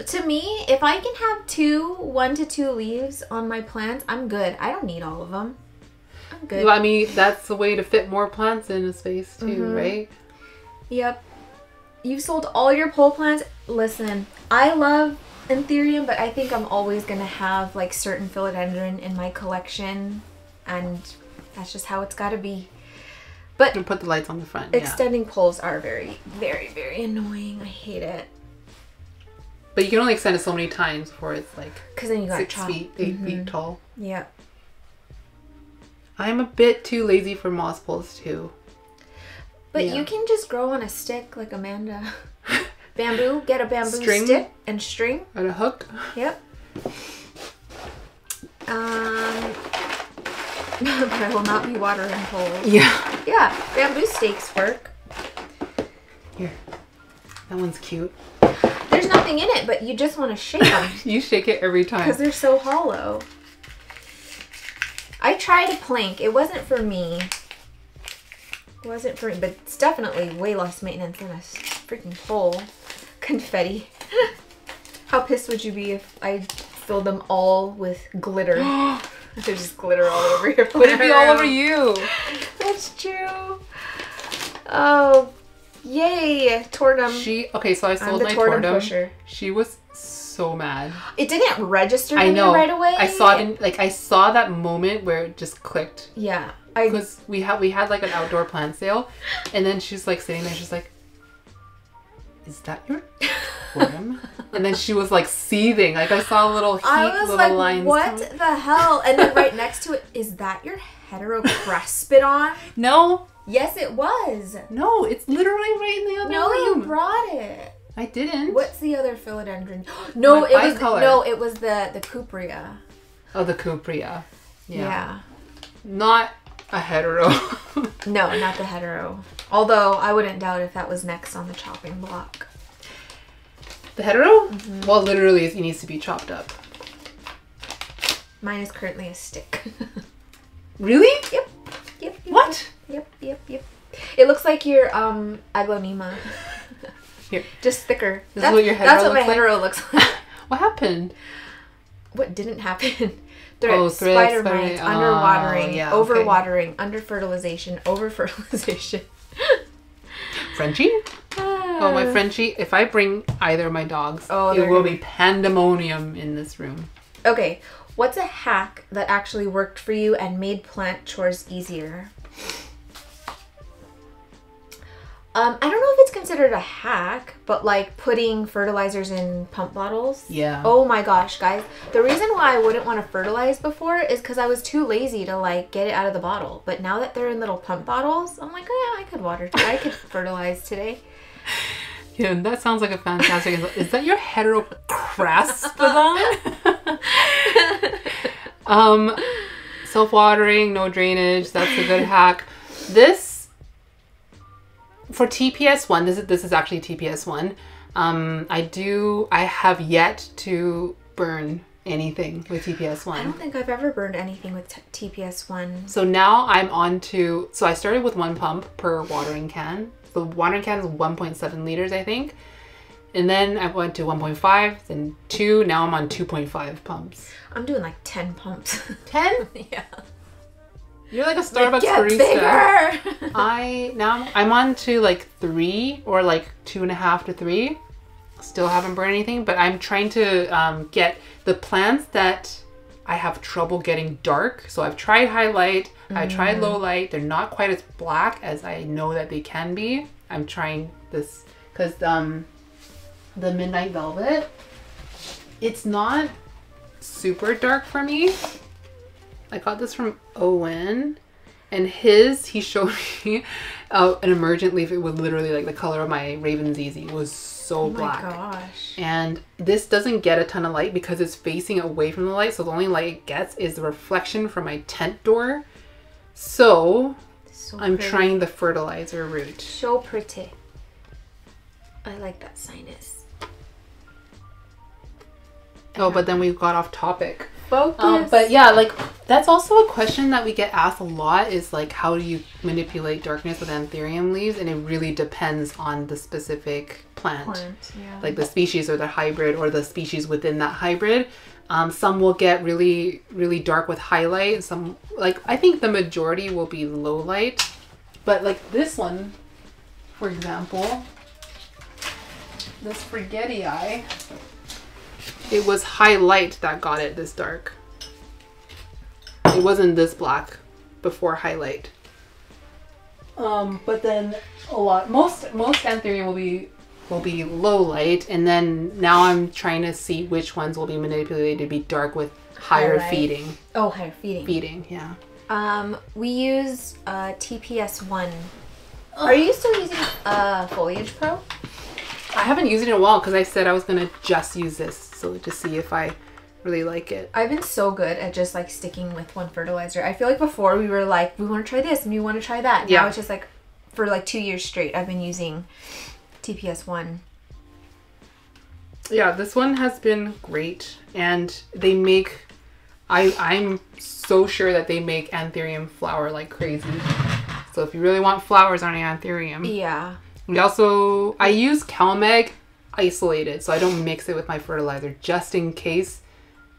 To me, if I can have 1 to 2 leaves on my plants, I'm good. I don't need all of them. I'm good. Well, I mean, that's the way to fit more plants in a space too, right? Yep. You've sold all your pole plants. Listen, I love anthurium, but I think I'm always going to have like certain philodendron in my collection, and that's just how it's got to be. But and put the lights on the front. Extending poles are very, very, very annoying. I hate it. But you can only extend it so many times before it's like because then you got 6 feet, 8 feet tall. Yeah. I'm a bit too lazy for moss poles too. But you can just grow on a stick like Amanda. Bamboo, get a bamboo stick and string. And a hook. Yep. But I will not be watering poles. Yeah. Yeah, bamboo stakes work. Here. That one's cute. There's nothing in it, but you just want to shake them. You shake it every time. Because they're so hollow. I tried a plank. It wasn't for me. It wasn't for me, but it's definitely way less maintenance than a freaking pole. Confetti. How pissed would you be if I filled them all with glitter? There's just glitter all over your plant. Would it be all over you? That's true. Oh, yay. Tortum. Okay, so I sold my tortum. Pusher. She was so mad. It didn't register to me right away. I saw it in, I saw that moment where it just clicked. Yeah. Because we had like an outdoor plant sale, and then she's like sitting there, she's like, is that your tortum? And then she was like seething. Like I saw a little heat, little like, lines. What the hell? And then right next to it, is that your heterocrespidon? No. Yes, it was. No, it's literally right in the other room. No, you brought it. I didn't. What's the other philodendron? No, it was the cupria. Oh, the cupria. Yeah. Not a hetero. No, not the hetero. Although I wouldn't doubt if that was next on the chopping block. The hetero? Mm-hmm. Well, literally, it needs to be chopped up. Mine is currently a stick. Really? Yep. What? Yep. It looks like your aglonema. Here. Just thicker. That's what your hetero That's what my hetero looks like. What happened? What didn't happen? Spider mites, underwatering, overwatering, under-fertilization, over-fertilization. Frenchie? Oh, my Frenchie. If I bring either of my dogs, it will be pandemonium in this room. Okay, what's a hack that actually worked for you and made plant chores easier? I don't know if it's considered a hack, but like putting fertilizers in pump bottles. Yeah. Oh my gosh, guys. The reason why I wouldn't want to fertilize before is because I was too lazy to like get it out of the bottle. But now that they're in little pump bottles, I'm like, oh yeah, I could fertilize today. Yeah, that sounds like a fantastic... Is that your heterocrastodon? Self-watering, no drainage. That's a good hack. This... For TPS1, this is actually TPS1. I have yet to burn anything with TPS1. I don't think I've ever burned anything with TPS1. So now I'm on to... So I started with 1 pump per watering can. The watering can is 1.7 liters, I think. And then I went to 1.5, then 2. Now I'm on 2.5 pumps. I'm doing like 10 pumps. 10? Yeah. You're like a Starbucks barista. Bigger. I'm on to like 3 or like 2.5 to 3. Still haven't burned anything, but I'm trying to get the plants that I have trouble getting dark. So I've tried highlight, I tried low light. They're not quite as black as I know that they can be. I'm trying this because the Midnight Velvet, it's not super dark for me. I got this from Owen, and he showed me an emergent leaf. It was literally like the color of my Raven ZZ. It was so black. Oh my gosh. And this doesn't get a ton of light because it's facing away from the light. So the only light it gets is the reflection from my tent door. So I'm trying the fertilizer route. So pretty. I like that sinus. Oh, but then we got off topic. Focus. But yeah, like that's also a question that we get asked a lot is like, how do you manipulate darkness with anthurium leaves? And it really depends on the specific plant. Yeah. Like the species or the hybrid or the species within that hybrid. Some will get really, really dark with highlight. Some, like, I think the majority will be low light. But like this one, for example, this Forgetii, it was highlight that got it this dark. It wasn't this black before highlight. But then most anthurium will be low light, and then now I'm trying to see which ones will be manipulated to be dark with higher feeding. Oh, higher feeding. Feeding, yeah. We use TPS1. Are you still using Foliage Pro? I haven't used it in a while because I said I was gonna just use this, so to see if I really like it. I've been so good at just like sticking with one fertilizer. I feel like before we were like, we want to try this and we want to try that. Yeah. Now it's just like for like 2 years straight I've been using TPS1. Yeah, this one has been great, and they make, I'm so sure that they make anthurium flower like crazy. So if you really want flowers on an anthurium. Yeah. We also, I use CalMag isolated, so I don't mix it with my fertilizer just in case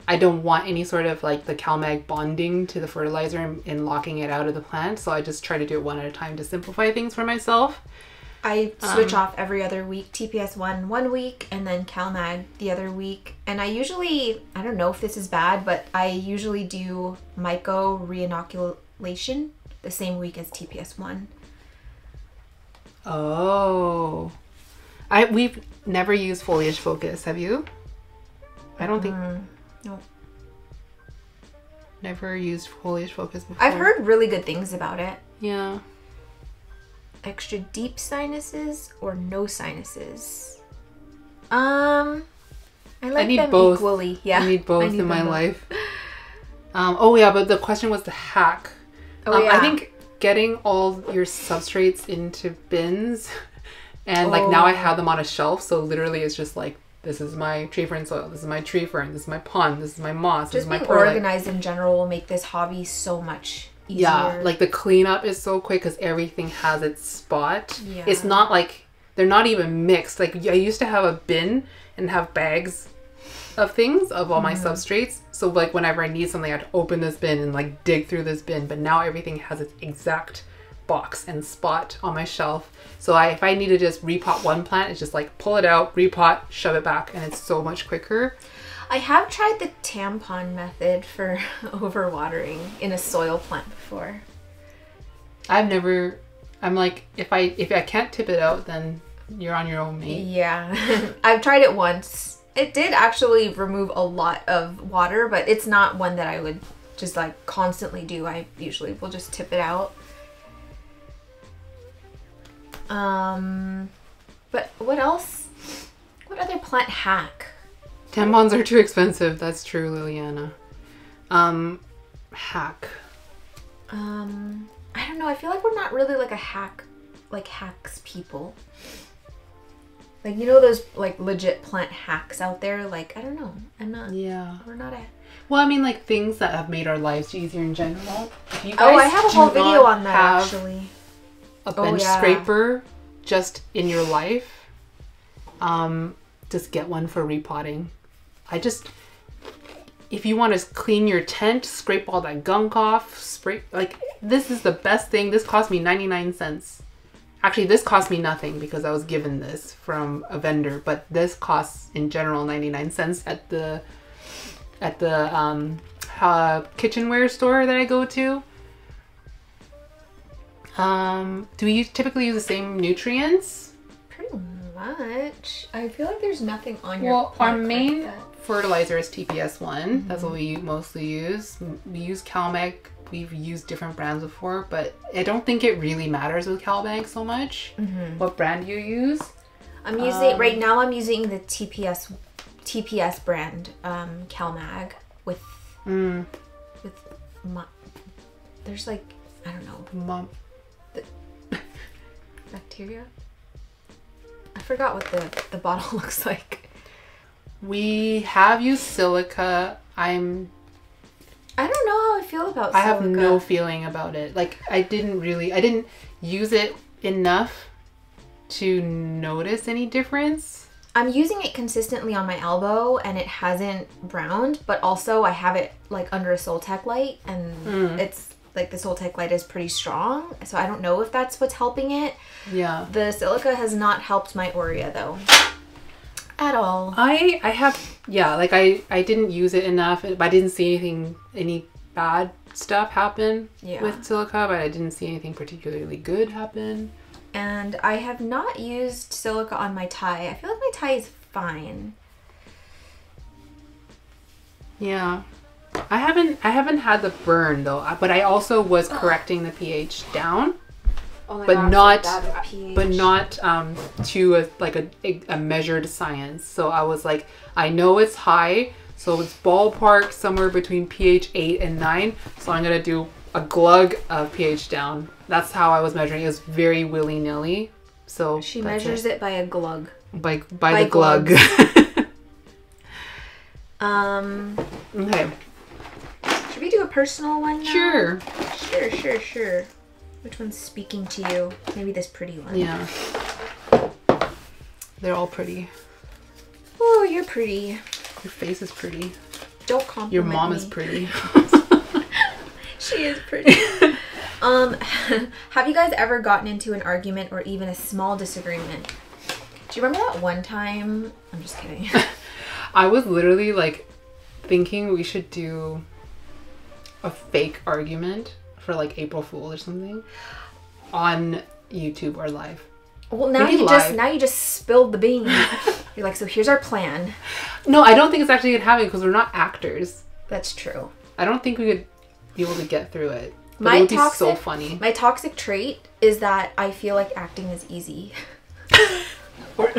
I don't want any sort of like the CalMag bonding to the fertilizer and locking it out of the plant. So I just try to do it one at a time to simplify things for myself. I switch off every other week, TPS1 one week and then CalMag the other week. And I usually, I don't know if this is bad, but I usually do myco reinoculation the same week as TPS1. Oh, we've never used Foliage Focus. Have you? I don't think. No. Never used Foliage Focus before. I've heard really good things about it. Yeah. Extra deep sinuses or no sinuses? I need them both. Equally. Yeah. I need both in my life. Oh yeah, but the question was the hack. Oh yeah. I think getting all your substrates into bins, and like now I have them on a shelf, so literally it's just like, this is my tree fern soil, this is my tree fern, this is my pond, this is my moss, this is my perlite. Just being organized in general will make this hobby so much easier. Yeah, like the cleanup is so quick because everything has its spot. Yeah. It's not like, they're not even mixed. Like I used to have a bin and have bags of things, of all my substrates. So like whenever I need something, I have to open this bin and like dig through this bin. But now everything has its exact box and spot on my shelf. So if I need to just repot one plant, it's just like pull it out, repot, shove it back, and it's so much quicker. I have tried the tampon method for overwatering in a soil plant before. I'm like, if I can't tip it out, then you're on your own, mate. Yeah. I've tried it once. It did actually remove a lot of water, but it's not one that I would just like constantly do. I usually will just tip it out. But what else? What other plant hack? Tampons are too expensive. That's true, Liliana. Hack. I don't know. I feel like we're not really like a hacks people. Like, you know those like legit plant hacks out there? Like, I don't know. I'm not. Yeah. We're not a. Well, I mean, like things that have made our lives easier in general. If you guys I have a whole video on that actually. A bench scraper just in your life. Just get one for repotting. If you want to clean your tent, scrape all that gunk off, like this is the best thing. This cost me 99 cents. Actually, this cost me nothing because I was given this from a vendor, but this costs in general 99 cents at the kitchenware store that I go to. Do we typically use the same nutrients? Pretty much. I feel like there's nothing on your plant. Well, our main fertilizer is TPS1. That's what we mostly use. We use CalMag. We've used different brands before, but I don't think it really matters with CalMag so much. What brand do you use? I'm using right now. I'm using the TPS brand, CalMag with there's like, I don't know, bacteria. I forgot what the bottle looks like. We have used silica. I don't know how I feel about silica. I have no feeling about it. Like I didn't use it enough to notice any difference. I'm using it consistently on my elbow and it hasn't browned, but also I have it like under a Soltec light and it's like the Soltec light is pretty strong. So I don't know if that's what's helping it. Yeah. The silica has not helped my Aurea though. At all. I have, yeah, like I didn't use it enough, but I didn't see any bad stuff happen with silica, but I didn't see anything particularly good happen. And I have not used silica on my tie. I feel like my tie is fine. Yeah. I haven't had the burn though, but I also was correcting the pH down. Oh my gosh, but not to a measured science. So I was like, I know it's high, so it's ballpark somewhere between pH 8 and 9. So I'm gonna do a glug of pH down. That's how I was measuring. It was very willy-nilly. So she measures it by a glug. By the glug. Okay. Should we do a personal one now? Sure. Sure. Which one's speaking to you? Maybe this pretty one. Yeah. They're all pretty. Oh, you're pretty. Your face is pretty. Don't compliment me. Your mom is pretty. She is pretty. Have you guys ever gotten into an argument or even a small disagreement? Do you remember that one time? I'm just kidding. I was literally like thinking we should do a fake argument for like April Fool or something on YouTube or live. Well, now you just spilled the beans. You're like, so here's our plan. No, I don't think it's actually gonna happen because we're not actors. That's true. I don't think we could be able to get through it. But it would be so funny. My toxic trait is that I feel like acting is easy. Oh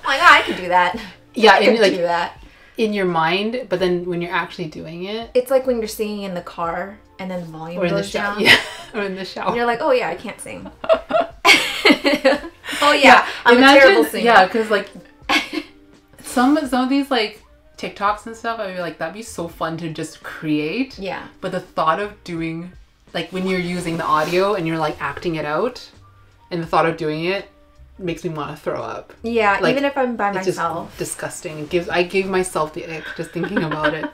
my god, I could do that. Yeah, I could do that. In your mind, but then when you're actually doing it, it's like when you're singing in the car and then the volume goes down. Yeah, or in the shower. And you're like, oh yeah, I can't sing. Oh yeah, I'm a terrible singer. Yeah, because like some of these like TikToks and stuff, I'd be like, that'd be so fun to just create. Yeah. But the thought of doing, like when you're using the audio and you're like acting it out, and the thought of doing it makes me want to throw up. Yeah, like, even if I'm by myself. It's just disgusting. I give myself the ick just thinking about it.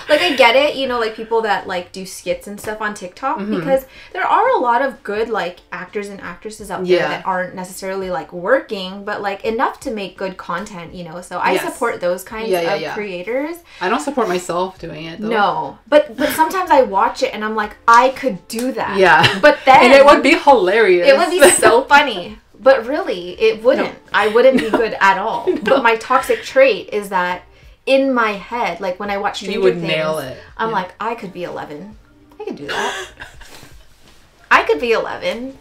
Like, I get it, you know, like, people that, like, do skits and stuff on TikTok, because there are a lot of good, like, actors and actresses out there that aren't necessarily, like, working, but, like, enough to make good content, you know, so I support those kinds of creators. I don't support myself doing it, though. No, but sometimes I watch it and I'm like, I could do that. Yeah. But then... And it would be hilarious. It would be so funny. But really, it wouldn't. No. I wouldn't be good at all. No. But my toxic trait is that in my head, like when I watch Stranger Things, nail it. I'm like, I could be 11. I could do that. I could be 11.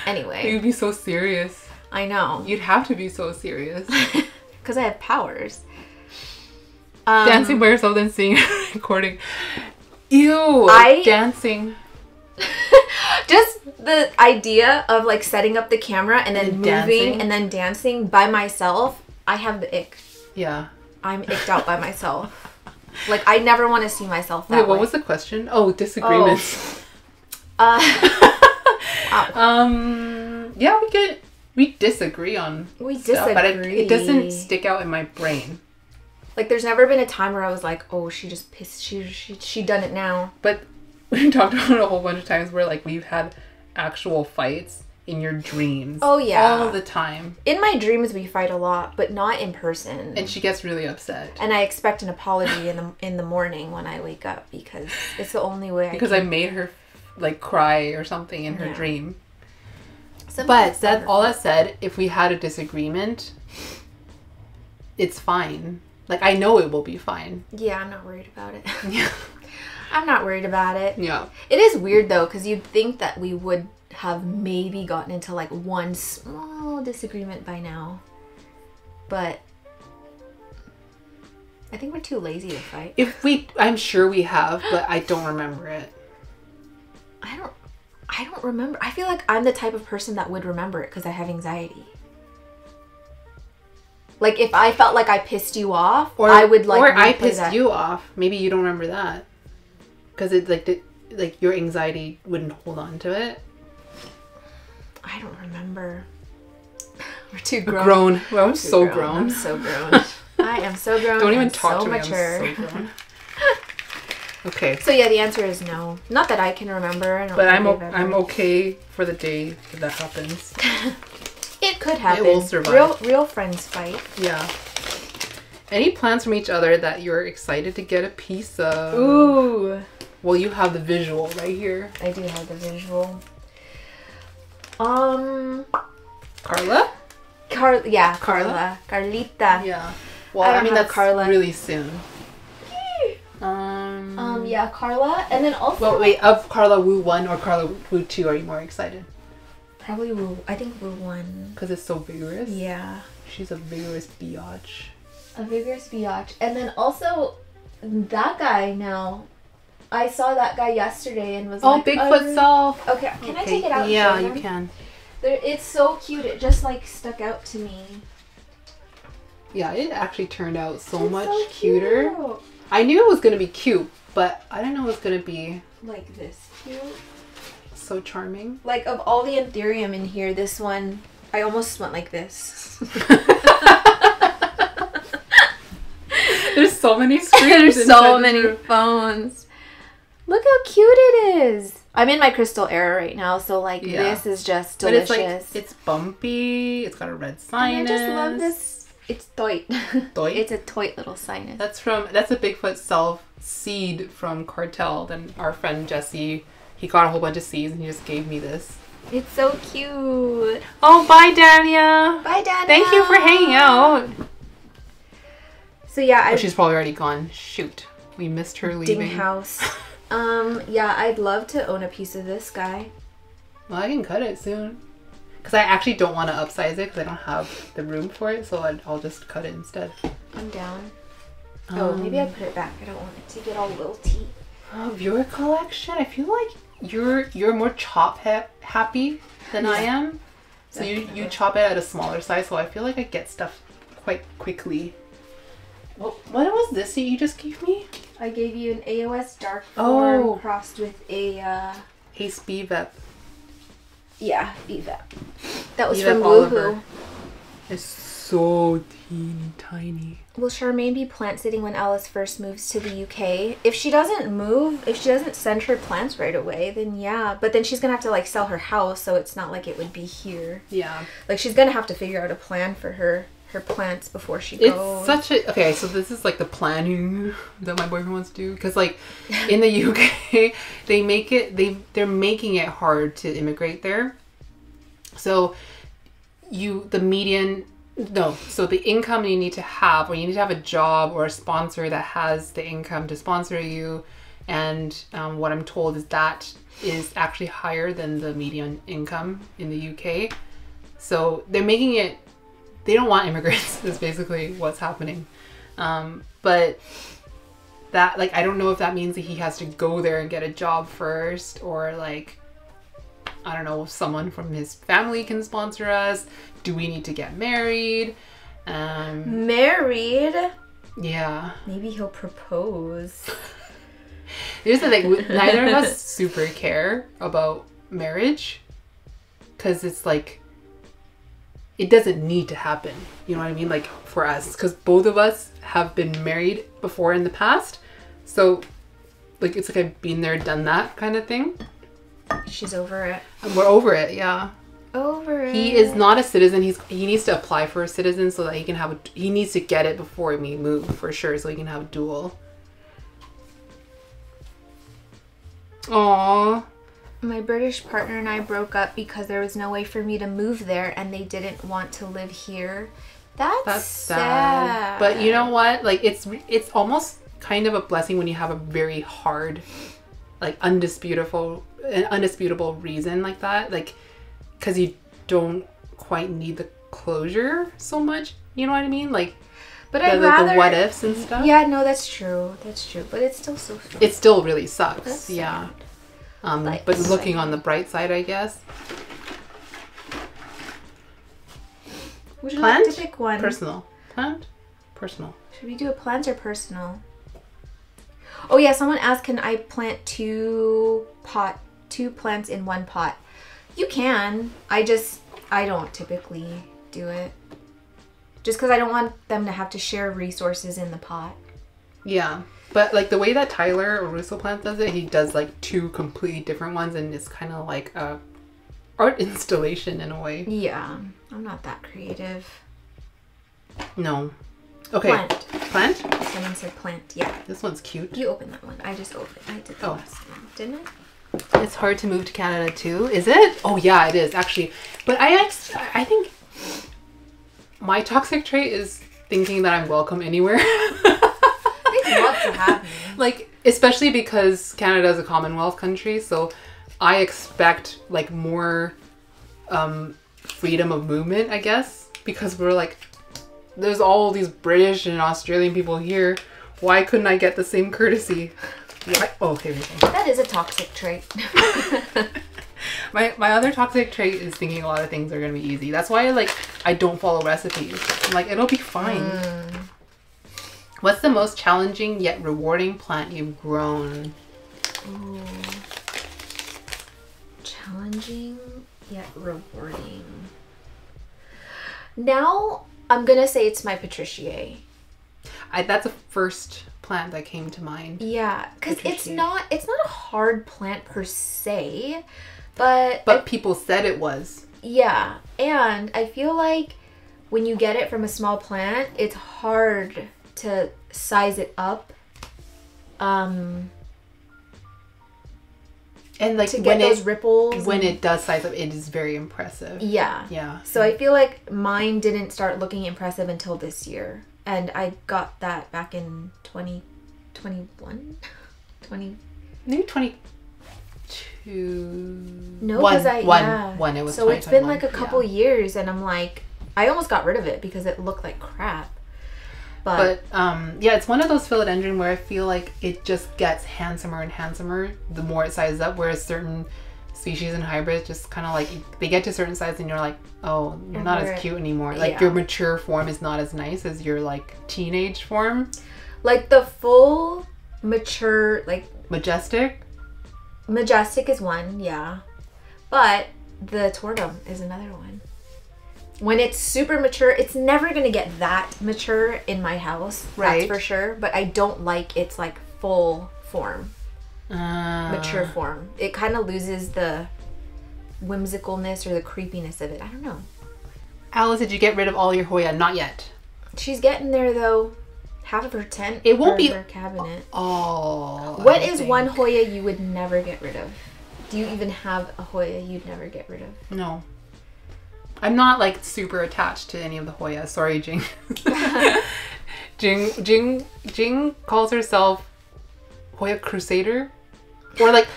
Anyway. You'd be so serious. I know. You'd have to be so serious. Because I have powers. Dancing by yourself and seeing a recording. Ew. Dancing. Just the idea of like setting up the camera and then moving dancing. And then dancing by myself, I have the ick. Yeah. I'm icked out by myself. Like, I never want to see myself that way. What was the question? Oh, disagreements. Wow. Yeah, we disagree on stuff, but it doesn't stick out in my brain. Like, there's never been a time where I was like, oh, she just pissed, she done it now. But we talked about it a whole bunch of times where, like, we've had actual fights in your dreams. Oh, yeah. All the time. In my dreams, we fight a lot, but not in person. And she gets really upset. And I expect an apology in the morning when I wake up, because it's the only way because I made her, like, cry or something in her dream. But all that said, if we had a disagreement, it's fine. Like, I know it will be fine. Yeah, I'm not worried about it. Yeah. I'm not worried about it. Yeah. It is weird, though, because you'd think that we would have maybe gotten into, like, one small disagreement by now. But I think we're too lazy to fight. I'm sure we have, but I don't remember it. I don't remember. I feel like I'm the type of person that would remember it because I have anxiety. Like, if I felt like I pissed you off, I would, like... Or I pissed you off. Maybe you don't remember that. Because it's, like, your anxiety wouldn't hold on to it. I don't remember. We're too grown. Well, I'm so grown. I'm so grown. I am so grown. Don't even talk to me. Mature. I'm so grown. Okay. So yeah, the answer is no. Not that I can remember. But I'm okay for the day that happens. It could happen. It will survive. Real friends fight. Yeah. Any plans from each other that you're excited to get a piece of? Ooh. Well, you have the visual right here. I do have the visual. Carla? Yeah, Carla. Carlita. Yeah. Well, I mean, that's Carla. really soon. Yeah, Carla, and then also... Well, wait, of Carla Wu 1 or Carla Wu 2 are you more excited? Probably Wu. I think Wu 1. Because it's so vigorous? Yeah. She's a vigorous biatch. A vigorous biatch. And then also, that guy now... I saw that guy yesterday and was like... Oh, Bigfoot self! Okay, can I take it out? Yeah, you can. It's so cute. It just, like, stuck out to me. Yeah, it actually turned out so much cuter. Cute. I knew it was going to be cute, but I didn't know it was going to be... Like this cute. So charming. Like, of all the Anthurium in here, this one, I almost went like this. There's so many screens. There's so many phones. Look how cute it is. I'm in my crystal era right now, so, like, this is just delicious. But it's, like, it's bumpy. It's got a red sinus. And I just love this. It's toit. Toit? It's a toit little sinus. That's a Bigfoot self seed from Cartel. Then our friend Jesse, he got a whole bunch of seeds and he just gave me this. It's so cute. Oh, bye, Dania. Bye, Dania. Thank you for hanging out. So yeah, she's probably already gone. Shoot, we missed her leaving. Ding house. Yeah, I'd love to own a piece of this guy. Well, I can cut it soon. Because I actually don't want to upsize it because I don't have the room for it, so I'll just cut it instead. I'm down. Oh, maybe I put it back. I don't want it to get all wilty. Of your collection, I feel like you're more chop happy than I am. So you chop it at a smaller size, so I feel like I get stuff quite quickly. What was this that you just gave me? I gave you an AOS Dark Form crossed with a... Ace BVEP. Yeah, BVEP. That was from Woohoo. It's so teeny tiny. Will Charmaine be plant sitting when Alice first moves to the UK? If she doesn't move, if she doesn't send her plants right away, then yeah. But then she's gonna have to like sell her house, so it's not like it would be here. Yeah. Like she's gonna have to figure out a plan for her plants before she goes. It's such a... Okay, so this is like the planning that my boyfriend wants to do. Because like in the UK, they're making it hard to immigrate there. So the income you need to have, or you need to have a job or a sponsor that has the income to sponsor you. And what I'm told is that is actually higher than the median income in the UK. So they're making it... They don't want immigrants is basically what's happening. But that, like, I don't know if that means that he has to go there and get a job first, or like, I don't know, if someone from his family can sponsor us. Do we need to get married? Married? Yeah. Maybe he'll propose. Here's the thing, neither of us super care about marriage, because it's like, it doesn't need to happen. You know what I mean? Like for us, because both of us have been married before in the past. So like, it's like I've been there, done that kind of thing. She's over it. And we're over it, yeah. Over it. He is not a citizen. He needs to apply for a citizen so that he can have he needs to get it before we move for sure, so he can have a dual. Aww. My British partner and I broke up because there was no way for me to move there and they didn't want to live here. That's sad. But you know what? Like it's almost kind of a blessing when you have a very hard, like undisputable reason like that. Like, because you don't quite need the closure so much. You know what I mean? Like, but I'd rather the what ifs and stuff. Yeah, no, that's true. That's true. But it's still so strong. It still really sucks. That's yeah. sad. But looking on the bright side, I guess. Would you Plant? like to pick one? Personal. Plant? Personal. Should we do a plant or personal? Oh yeah, someone asked, can I plant two plants in one pot? You can. I don't typically do it. Just because I don't want them to have to share resources in the pot. Yeah. But like the way that Tyler or Russo Plant does it, he does like two completely different ones, and it's kind of like a art installation in a way. Yeah, I'm not that creative. No. Okay. Plant. Plant? Someone said plant. Yeah. This one's cute. You opened that one. I just opened. I did the last one, didn't I? It's hard to move to Canada too, is it? Oh yeah, it is actually. But I think my toxic trait is thinking that I'm welcome anywhere. They'd love to have me. Like, especially because Canada is a Commonwealth country, so I expect like more freedom of movement, I guess, because we're like, there's all these British and Australian people here. Why couldn't I get the same courtesy? Yeah. Oh, here we go. That is a toxic trait. My other toxic trait is thinking a lot of things are gonna be easy. That's why I don't follow recipes. I'm like, it'll be fine. What's the most challenging yet rewarding plant you've grown? Ooh. Challenging yet rewarding. Now I'm gonna say it's my Patriciae. That's the first plant that came to mind. Yeah, because it's not a hard plant per se, but people said it was. Yeah, and I feel like when you get it from a small plant, it's hard to size it up. And like to get those ripples. When it does size up, it is very impressive. Yeah. Yeah. So I feel like mine didn't start looking impressive until this year. And I got that back in 2021? Maybe 22. No, because One. It was so it's been like a couple years, and I'm like, I almost got rid of it because it looked like crap. But yeah, it's one of those philodendron where I feel like it just gets handsomer and handsomer the more it sizes up, whereas certain species and hybrids just kind of like, they get to a certain size and you're like, oh, you're not as cute anymore. Like your mature form is not as nice as your like teenage form. Like the full mature, like Majestic is one, yeah. But the tortum is another one. When it's super mature, it's never going to get that mature in my house. Right. That's for sure. But I don't like its like full form. Mature form. It kind of loses the whimsicalness or the creepiness of it. I don't know. Alice, did you get rid of all your Hoya? Not yet. She's getting there though. Half of her tent. It won't be her cabinet. Oh. What is one Hoya you would never get rid of? Do you even have a Hoya you'd never get rid of? No. I'm not like super attached to any of the Hoya. Sorry, Jing. Jing calls herself Hoya Crusader, or like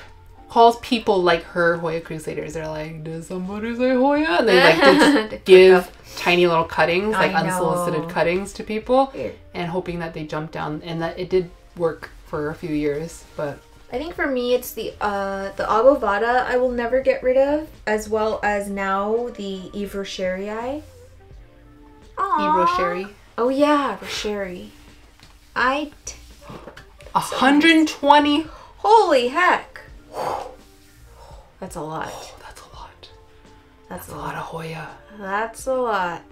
calls people like her Hoya Crusaders. They're like, did somebody say Hoya? And they like just give tiny little cuttings, like unsolicited cuttings to people, and hoping that they jump down. And that it did work for a few years, but I think for me it's the Agavada I will never get rid of, as well as now the ecuageneraCA. ecuageneraCA. Oh yeah, Rosheri. 120. Holy heck! That's a lot. Oh, that's a lot. That's a lot of Hoya. That's a lot.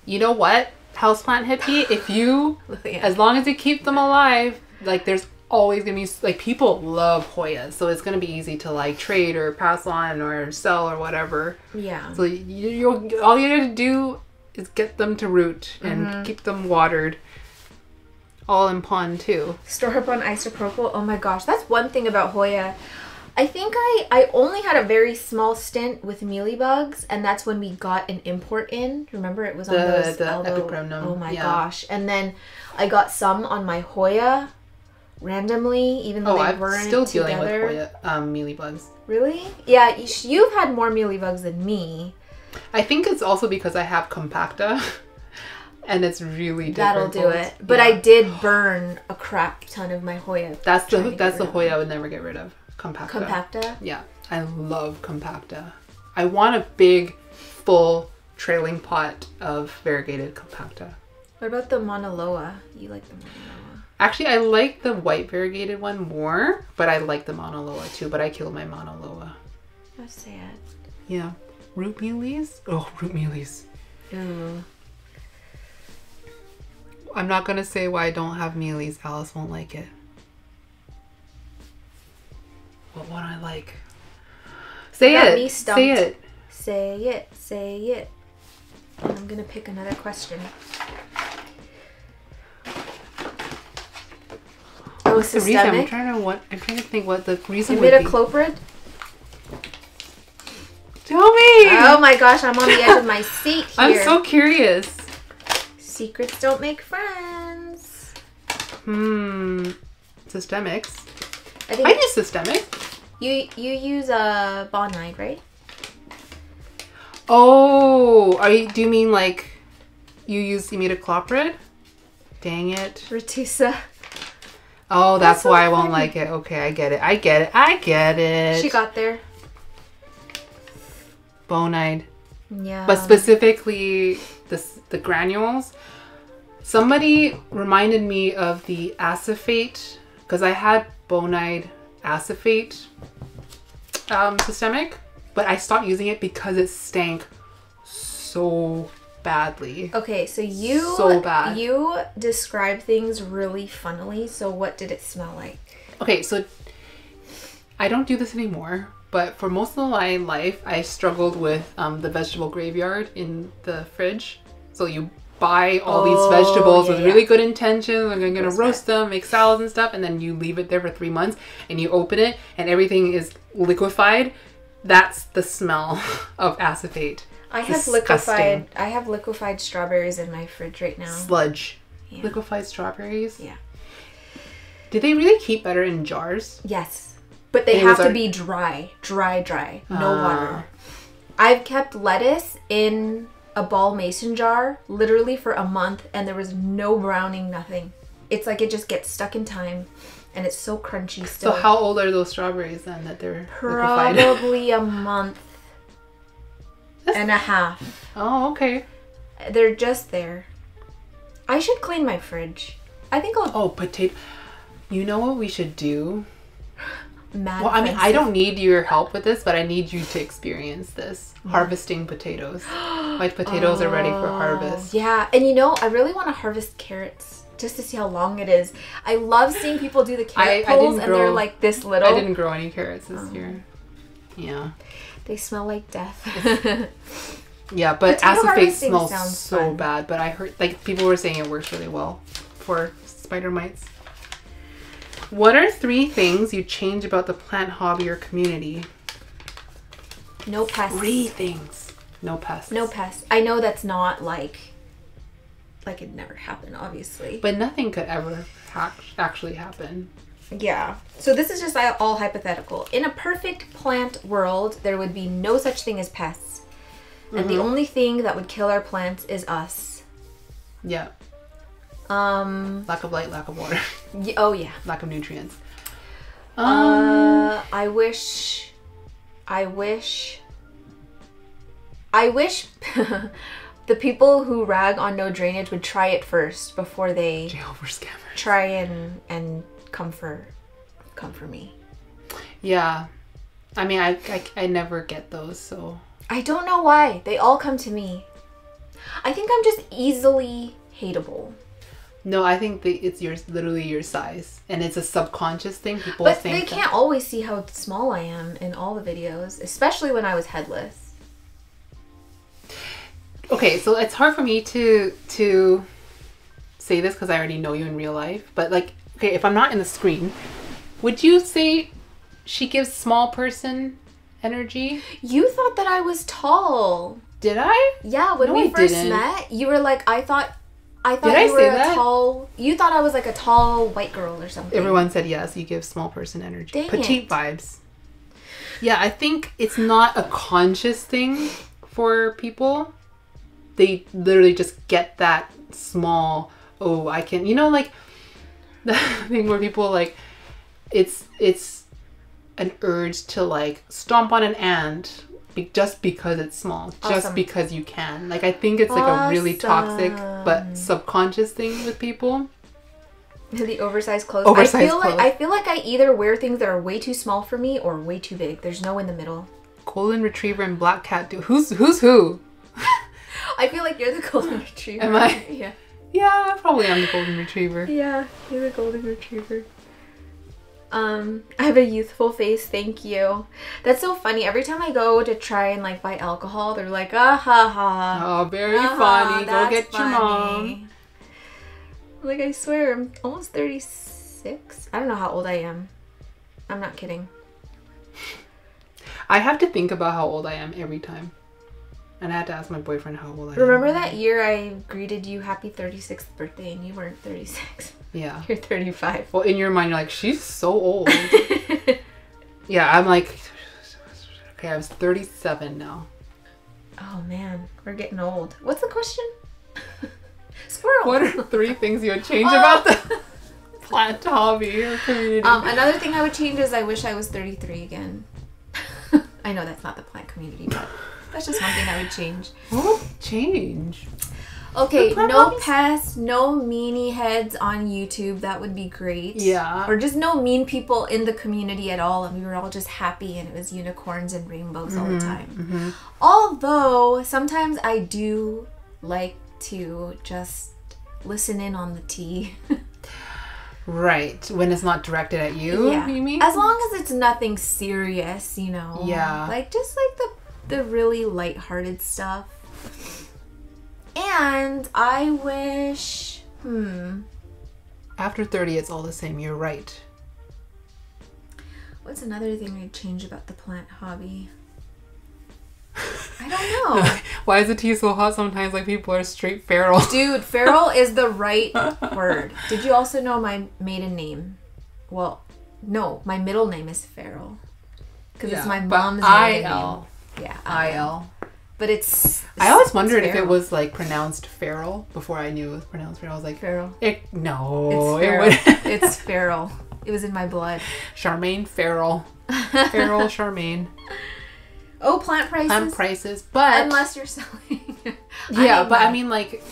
You know what, houseplant hippie? If you, as long as you keep them alive, like there's always gonna be like people love Hoyas, so it's gonna be easy to like trade or pass on or sell or whatever. Yeah. So you all you gotta do is get them to root and keep them watered. All in pond too. Store up on isopropyl. Oh my gosh, that's one thing about Hoya. I think I only had a very small stint with mealybugs, and that's when we got an import in. Remember, it was on those epiprenum. Oh my gosh! And then I got some on my Hoya randomly, even though they weren't still together. dealing with Hoya mealybugs. Really? Yeah, you've had more mealybugs than me. I think it's also because I have compacta. And it's really difficult. That'll do it. But I did burn a crap ton of my Hoya. That's the Hoya I would never get rid of. Compacta. Compacta? Yeah. I love compacta. I want a big, full trailing pot of variegated compacta. What about the Monaloa? You like the Monaloa? Actually, I like the white variegated one more, but I like the Monaloa too, but I killed my Monaloa. That's sad. Yeah. Root mealies? Oh, root mealies. Ooh. I'm not going to say why I don't have mealies. Alice won't like it. What one I like? Say it. Say it. Say it. Say it. And I'm going to pick another question. Oh, what's the reason? I'm trying to think what the reason would be. Imidacloprid? Tell me! Oh my gosh, I'm on the edge of my seat here. I'm so curious. Secrets don't make friends. Systemics. I use systemic. You use a bonide, right? Oh, do you mean like you use imidacloprid? Dang it. Retusa. Oh, that's why I won't like it. Okay, I get it. She got there. Bonide. Yeah. But specifically the granules. Somebody reminded me of the acephate because I had bonide acephate systemic, but I stopped using it because it stank so badly. Okay, so bad. You describe things really funnily. So what did it smell like? Okay, so I don't do this anymore. But for most of my life, I struggled with the vegetable graveyard in the fridge. So you buy all these vegetables with really good intentions. I'm going to roast them, make salads and stuff. And then you leave it there for 3 months and you open it and everything is liquefied. That's the smell of acephate. I have liquefied strawberries in my fridge right now. Sludge. Yeah. Liquefied strawberries? Yeah. Do they really keep better in jars? Yes. But they have to be dry. No water. I've kept lettuce in a ball mason jar literally for a month and there was no browning, nothing. It's like it just gets stuck in time and it's so crunchy still. So how old are those strawberries then that they're liquefied? Probably a month and a half. Oh, okay. They're just there. I should clean my fridge. I think I'll... Oh, potato. You know what we should do? Mad well, I mean, I don't need your help with this, but I need you to experience this. Harvesting potatoes. My potatoes are ready for harvest. Yeah, and you know, I really want to harvest carrots just to see how long it is. I love seeing people do the carrot pulls, and they're like this little. I didn't grow any carrots this year. Yeah. They smell like death. Yeah, but acephate smells so fun. bad. But I heard, like, people were saying it works really well for spider mites. What are 3 things you change about the plant hobby or community? No pests. 3 things. No pests. No pests. I know that's not like it never happened, obviously. But nothing could ever actually happen. Yeah. So this is just all hypothetical. In a perfect plant world, there would be no such thing as pests. And the only thing that would kill our plants is us. Yeah. Lack of light, lack of water. Oh yeah. Lack of nutrients. I wish the people who rag on no drainage would try it first before they Jail for scammers. Try and come for me. Yeah. I mean, I never get those, so. I don't know why. They all come to me. I think I'm just easily hateable. No, I think it's literally your size. And it's a subconscious thing. People but think they can't always see how small I am in all the videos, especially when I was headless. Okay, so it's hard for me to say this because I already know you in real life. But like, okay, if I'm not in the screen, would you say she gives small person energy? You thought that I was tall. Did I? Yeah, when we first met, you were like, I thought you were a tall. You thought I was like a tall white girl or something. Everyone said yes. You give small person energy. Dang Petite it. vibes. Yeah, I think it's not a conscious thing for people. They literally just get that small. Oh, I can. You know, like the thing where people like, it's an urge to like stomp on an ant just because it's small, just because you can. Like, I think it's like a really toxic but subconscious thing with people. The oversized clothes. Oversized clothes. I feel like I either wear things that are way too small for me or way too big. There's no in the middle. Golden Retriever and Black Cat do. Who's who? I feel like you're the Golden Retriever. Am I? Yeah. Yeah, probably I'm the Golden Retriever. Yeah, you're the Golden Retriever. I have a youthful face, thank you. That's so funny. Every time I go to try and like buy alcohol, they're like, ah ha ha. Oh, very funny. Go get your mom. Like, I swear, I'm almost 36. I don't know how old I am. I'm not kidding. I have to think about how old I am every time. And I had to ask my boyfriend how old I am. Remember that year I greeted you happy 36th birthday and you weren't 36? Yeah. You're 35. Well, in your mind, you're like, she's so old. Yeah, I'm like, okay, I was 37 now. Oh man, we're getting old. What's the question? Squirrel. What are 3 things you would change about the plant hobby or community? Another thing I would change is I wish I was 33 again. I know that's not the plant community, but that's just one thing I would change. What would change? Okay, no pests, no meanie heads on YouTube. That would be great. Yeah. Or just no mean people in the community at all, and we were all just happy, and it was unicorns and rainbows all the time. Although sometimes I do like to just listen in on the tea. Right, when it's not directed at you, Yeah. you mean? As long as it's nothing serious, you know. Yeah. Like, just like the really lighthearted stuff. And I wish, After 30, it's all the same. You're right. what's another thing I'd change about the plant hobby? I don't know. Why is the tea so hot sometimes? Like, people are straight feral. Dude, feral is the right word. Did you also know my maiden name? Well, no, my middle name is Feral. Because it's my mom's maiden name. Yeah, I-L. But it's I always wondered if it was like pronounced feral before I knew it was pronounced feral. I was like, Feral. No. It's feral. It's feral. It was in my blood. Charmaine Feral. Feral Charmaine. Oh, plant prices. Plant prices, but unless you're selling. Yeah, but I mean, like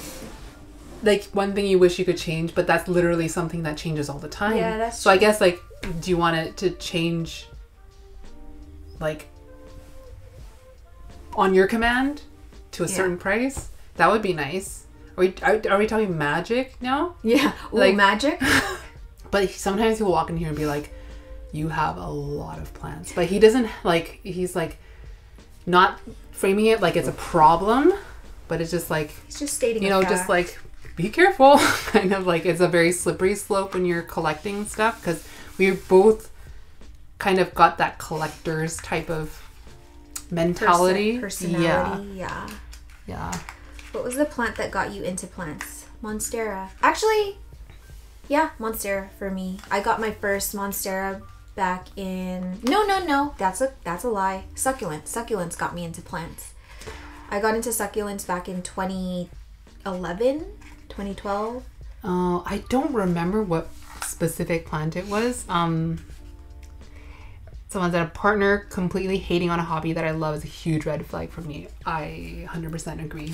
one thing you wish you could change, but that's literally something that changes all the time. Yeah, that's so. True. I guess, like, do you want it to change, like, on your command? to a certain price. That would be nice. Are we talking magic now? Yeah. Ooh, like magic. But sometimes he'll walk in here and be like, you have a lot of plants. But he doesn't like, he's like not framing it like it's a problem, but it's just like, he's just stating you know, just like, be careful. Kind of like, it's a very slippery slope when you're collecting stuff, because we both kind of got that collector's type of mentality. Personality. Yeah. What was the plant that got you into plants? Monstera. Actually, yeah, Monstera for me. I got my first Monstera back in... No. That's a lie. Succulents got me into plants. I got into succulents back in 2011, 2012. I don't remember what specific plant it was. Someone said a partner completely hating on a hobby that I love is a huge red flag for me. I 100% agree.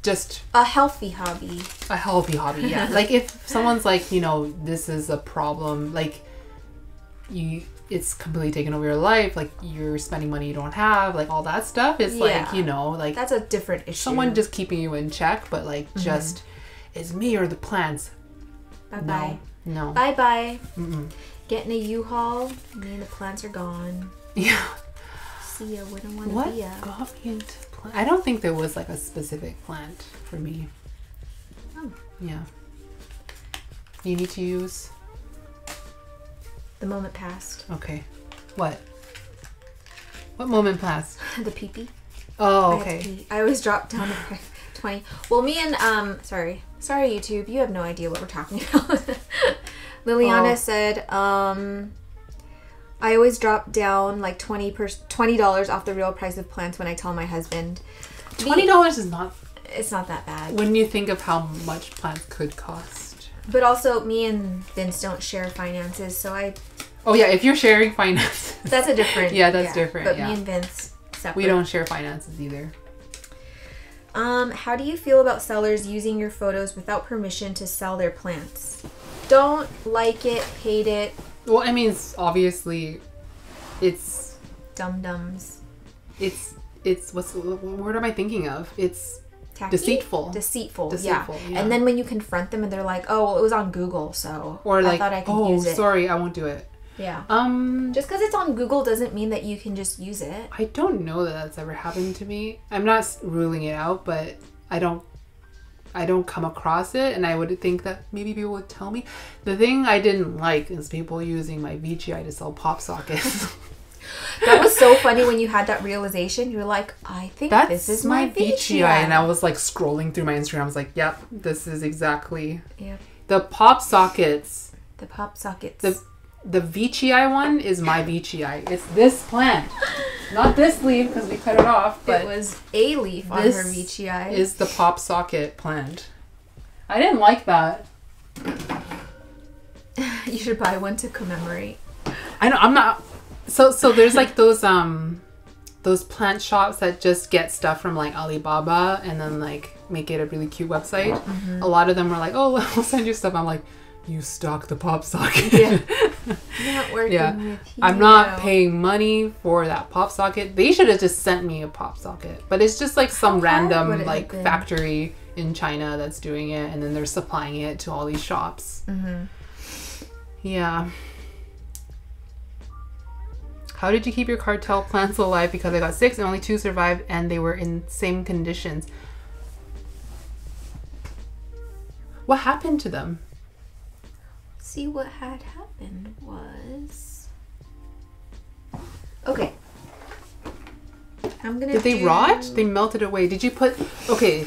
Just a healthy hobby. Yeah. Like if someone's like, you know, this is a problem, like it's completely taken over your life, like you're spending money you don't have, like all that stuff is like, you know, like that's a different issue. Someone just keeping you in check, but like just it's me or the plants. Bye. No. Bye. Getting a U-Haul, me and the plants are gone. Yeah. See ya, wouldn't want to be ya. What got me into plant? I don't think there was like a specific plant for me. Oh. Yeah. You need to use... The moment passed. Okay. What moment passed? The pee-pee. Oh, okay. I always drop down to 20. Well, me and, sorry YouTube, you have no idea what we're talking about. Liliana said, I always drop down like $20 off the real price of plants when I tell my husband. $20 is not... It's not that bad. When you think of how much plants could cost. But also, me and Vince don't share finances, so I... Oh yeah, if you're sharing finances... That's a different... Yeah, that's different, But me and Vince, separate. We don't share finances either. How do you feel about sellers using your photos without permission to sell their plants? Don't like it, hate it. Well, I mean, obviously, it's... Dum-dums. It's what word am I thinking of? It's Tacky? Deceitful, yeah. And then when you confront them and they're like, oh, well, it was on Google, so or like, I thought I could use it. Sorry, I won't do it. Yeah. Just because it's on Google doesn't mean that you can just use it. I don't know that that's ever happened to me. I'm not ruling it out, but I don't come across it, and I would think that maybe people would tell me. The thing I didn't like is people using my VGI to sell pop sockets. That was so funny when you had that realization. You were like, I think this is my VGI. And I was like scrolling through my Instagram. I was like, yep, this is exactly. Yep. The pop sockets. The pop sockets. The VGI one is my VGI. It's this plant. Not this leaf because we cut it off. But it was a leaf on her VGI. Is the pop socket plant. I didn't like that. You should buy one to commemorate. I know, I'm not... So there's like those plant shops that just get stuff from like Alibaba and then like make it a really cute website. A lot of them were like, oh, we'll send you stuff. I'm like, you stock the pop socket. Yeah. Not working with you. I'm not paying money for that pop socket. They should have just sent me a pop socket. But it's just like some random like factory in China that's doing it, and then they're supplying it to all these shops. Yeah. How did you keep your cartel plants alive? Because I got 6 and only 2 survived, and they were in same conditions. What happened to them? See, what had happened was... Okay. Did they rot? They melted away. Did you put... Okay.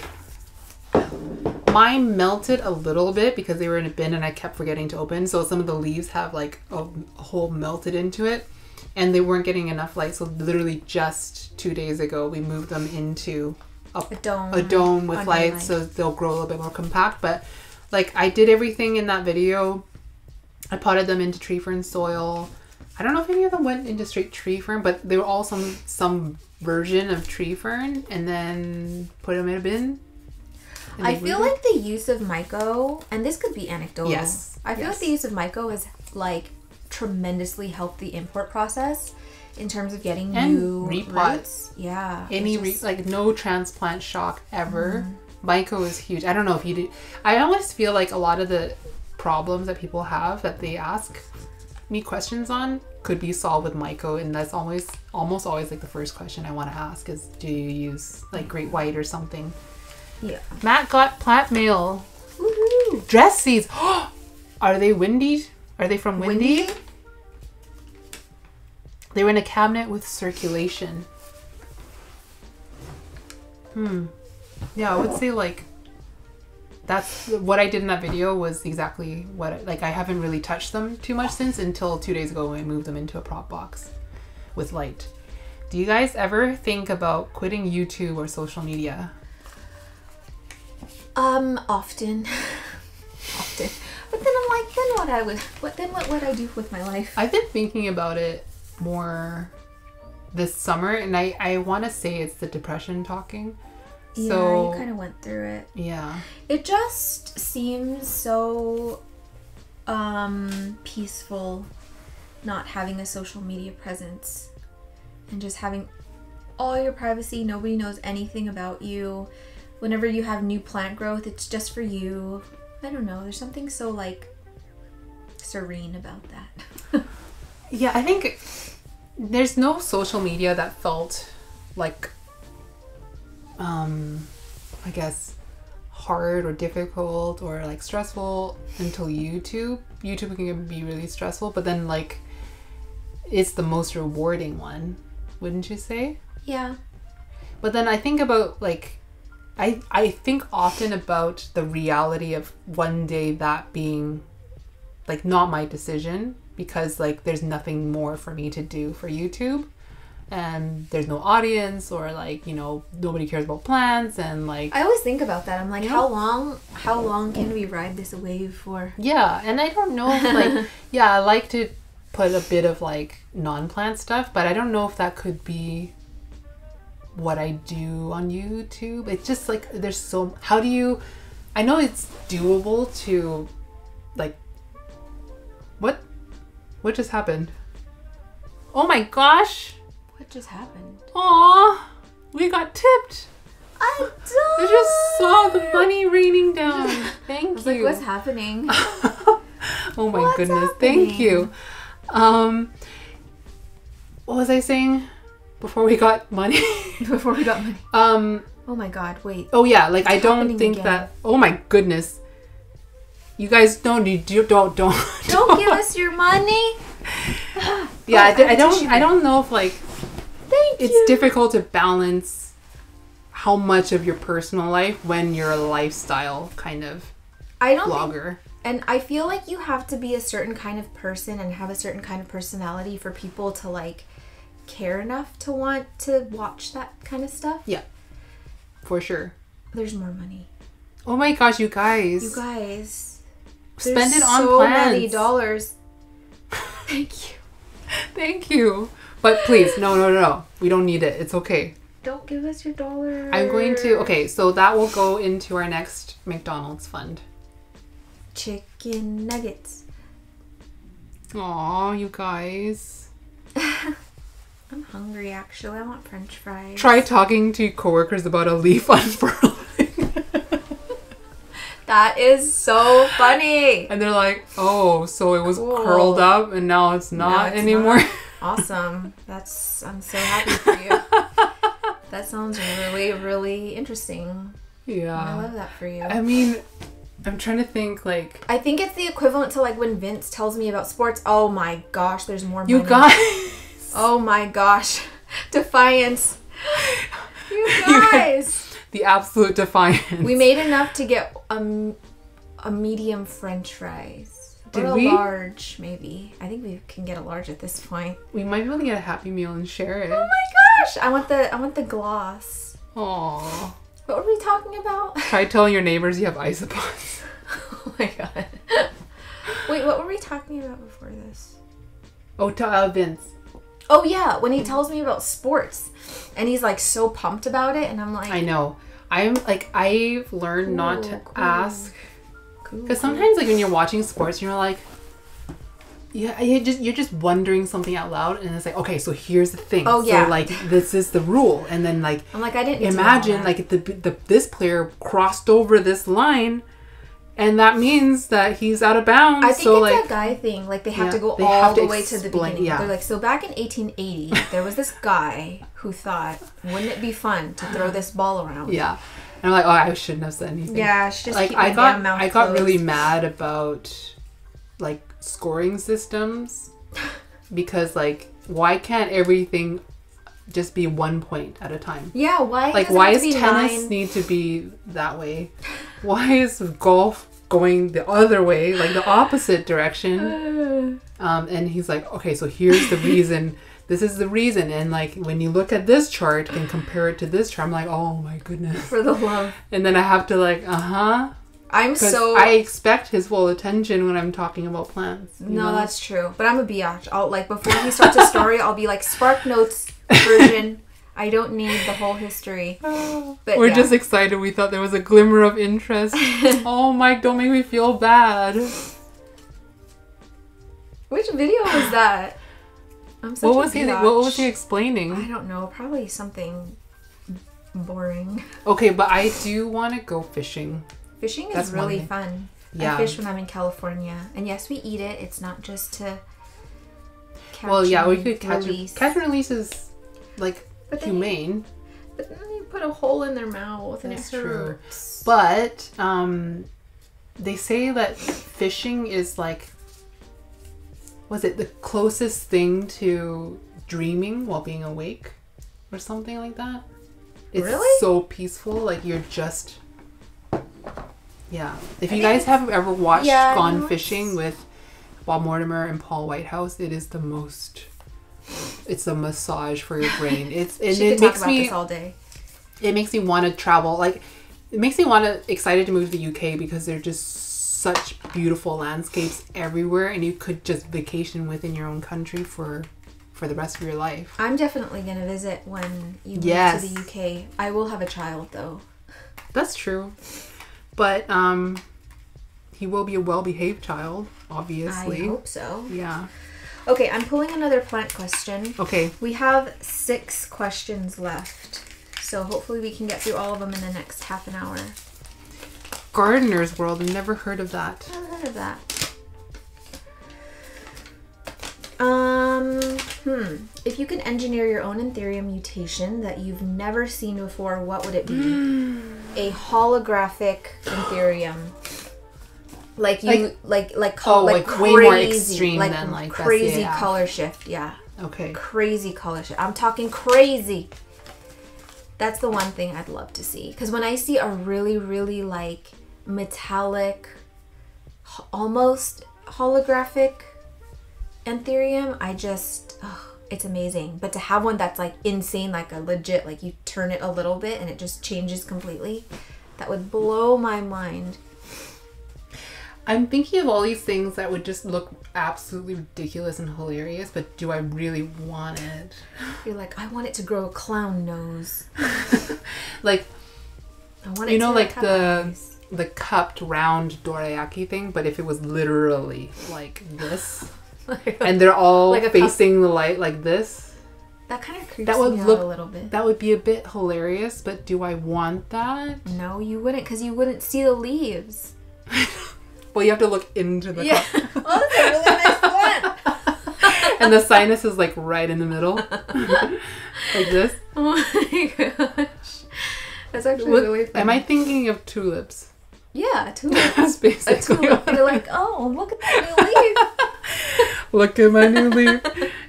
Mine melted a little bit because they were in a bin and I kept forgetting to open. So some of the leaves have like a hole melted into it. And they weren't getting enough light. So literally just 2 days ago, we moved them into a dome with light. So they'll grow a little bit more compact. But like I did everything in that video. I potted them into tree fern soil. I don't know if any of them went into straight tree fern, but they were all some version of tree fern, and then put them in a bin. I feel like the use of myco, and this could be anecdotal. Yes. I feel like the use of myco has like tremendously helped the import process in terms of getting and new repot. roots. Yeah. Like no transplant shock ever. Myco is huge. I don't know if you do. I always feel like a lot of the problems that people have that they ask me questions on could be solved with Myco, and that's almost always like the first question I want to ask is, do you use like Great White or something? Yeah. Matt got plant mail. Woohoo! Dress seeds. Are they windy? Are they from Windy? They were in a cabinet with circulation. Yeah, I would say like that's what I did in that video was exactly what I haven't really touched them too much since until 2 days ago when I moved them into a prop box with light. Do you guys ever think about quitting YouTube or social media? Often. But then I'm like, what would I do with my life? I've been thinking about it more this summer, and I want to say it's the depression talking. Yeah, So you kind of went through it. yeah, It just seems so peaceful not having a social media presence and just having all your privacy. Nobody knows anything about you. Whenever you have new plant growth, it's just for you. I don't know. There's something so like serene about that. yeah. I think there's no social media that felt like I guess hard or difficult or like stressful until YouTube. YouTube can be really stressful, but then like it's the most rewarding one, wouldn't you say? Yeah. But then I think about like I think often about the reality of one day that being like not my decision, because like there's nothing more for me to do for YouTube. And there's no audience, or like, you know, nobody cares about plants, and like I always think about that. I'm like, Yeah. how long can we ride this wave for? yeah. And I don't know if like yeah, I like to put a bit of like non-plant stuff, but I don't know if that could be what I do on YouTube. It's just like there's so how do you I know it's doable to like what just happened? Oh my gosh. What just happened? Aw, we got tipped. I I just saw the money raining down. Thank I was you. like, what's happening? Oh my What's goodness. happening? Thank you. What was I saying before we got money? Before we got money. Oh my god, wait. Oh yeah, like I don't happening think again. that. Oh my goodness. You guys don't Don't give us your money. Yeah, Oh, I don't know if like Thank it's you. difficult to balance how much of your personal life when you're a lifestyle kind of I don't think, blogger. and I feel like you have to be a certain kind of person and have a certain kind of personality for people to like care enough to want to watch that kind of stuff. Yeah, for sure. There's more money. Oh my gosh, you guys. You guys. Spend there's it on so plants. many dollars. Thank you. Thank you. But please, no. We don't need it. It's okay. Don't give us your dollar. I'm going to... Okay, so that will go into our next McDonald's fund. Chicken nuggets. Aw, you guys. I'm hungry, actually. I want french fries. Try talking to coworkers about a leaf unfurling. That is so funny. And they're like, oh, so it was Cool. curled up and now it's not it's anymore. not. Awesome. I'm so happy for you. That sounds really, really interesting. Yeah. I love that for you. I mean, I'm trying to think like... I think it's the equivalent to like when Vince tells me about sports. Oh my gosh, there's more money. You guys... Oh my gosh. Defiance. You guys. The absolute defiance. We made enough to get a medium french fries. Did or a we? large, maybe. I think we can get a large at this point. We might be able to get a Happy Meal and share it. Oh my gosh! I want the gloss. Aww. What were we talking about? Try telling your neighbors you have isopods. Oh my god. Wait, what were we talking about before this? Oh, Vince. Oh yeah, when he tells me about sports and he's like so pumped about it and I'm like, I know. I'm like, I've learned not to Cool. ask. Cool, Because sometimes like when you're watching sports, you're like, Yeah, you're just wondering something out loud, and it's like, okay, so here's the thing. Oh yeah. So like this is the rule, and then like I'm like, I didn't imagine like this player crossed over this line, and that means that he's out of bounds. I think so, it's like, a guy thing. Like they have to go they all have the to way to the explain, beginning. yeah. They're like, so back in 1880, there was this guy who thought, wouldn't it be fun to throw this ball around? Yeah. And I'm like, oh, I shouldn't have said anything. Yeah, I should just like keep my damn mouth I got closed. really mad about like scoring systems because like why can't everything just be 1 point at a time? Yeah, why? Like does it why have does to be tennis 9? need to be that way? Why is golf going the other way, like the opposite direction? And he's like, okay, so here's the reason. This is the reason. And like when you look at this chart and compare it to this chart, I'm like, oh my goodness. For the love. And then I have to like, I'm so. I expect his full attention when I'm talking about plants. No, know? that's true. But I'm a biatch. I'll like before he starts a story, I'll be like Spark Notes version. I don't need the whole history. But we're just excited. We thought there was a glimmer of interest. Oh, Mike, don't make me feel bad. Which video was that? I'm such What a was he? biatch. What was he explaining? I don't know. Probably something boring. Okay, but I do want to go fishing. Fishing is That's really one thing. fun. Yeah. I fish when I'm in California, and yes, we eat it. It's not just to catch. Well, yeah, we and could catch release. catch and release is like But then humane. But then you put a hole in their mouth, and That's it true. hurts. But they say that fishing is like, was it the closest thing to dreaming while being awake, or something like that? It's Really? so peaceful. Like you're just. Yeah. If you guys have ever watched Gone Fishing with Bob Mortimer and Paul Whitehouse, it is the most. It's a massage for your brain. It makes me this all day. It makes me want to travel. Like it makes me excited to move to the UK because they're just such beautiful landscapes everywhere, and you could just vacation within your own country for the rest of your life. I'm definitely gonna visit when you move to the UK. I will have a child though. That's true. But he will be a well-behaved child, obviously. I hope so. Yeah. Okay, I'm pulling another plant question. Okay. We have 6 questions left. So hopefully we can get through all of them in the next half an hour. Gardener's World. I've never heard of that. I haven't heard of that. If you can engineer your own Anthurium mutation that you've never seen before, what would it be? A holographic Anthurium. Like way more extreme than like crazy SAF. color shift. Yeah. Okay. Crazy color shift. I'm talking crazy. That's the one thing I'd love to see. Because when I see a really, really like metallic, almost holographic Anthurium, it's amazing. But to have one that's like insane, like a legit, like you turn it a little bit and it just changes completely, that would blow my mind. I'm thinking of all these things that would just look absolutely ridiculous and hilarious, but do I really want it? You're like, I want it to grow a clown nose. Like, I want it to like have the eyes. the cupped round dorayaki thing, but if it was literally like this, and they're all like facing the light like this, that kind of creeps that would me look out a little bit. That would be a bit hilarious, but do I want that? No, you wouldn't, because you wouldn't see the leaves. Well, you have to look into the cup. Oh, that's a really nice plant. And the sinus is like right in the middle. Like this. Oh my gosh. That's actually really funny. Am I thinking of tulips? Yeah, a tulip. That's basically a tulip. You're like, oh, look at that new leaf. Look at my new leaf.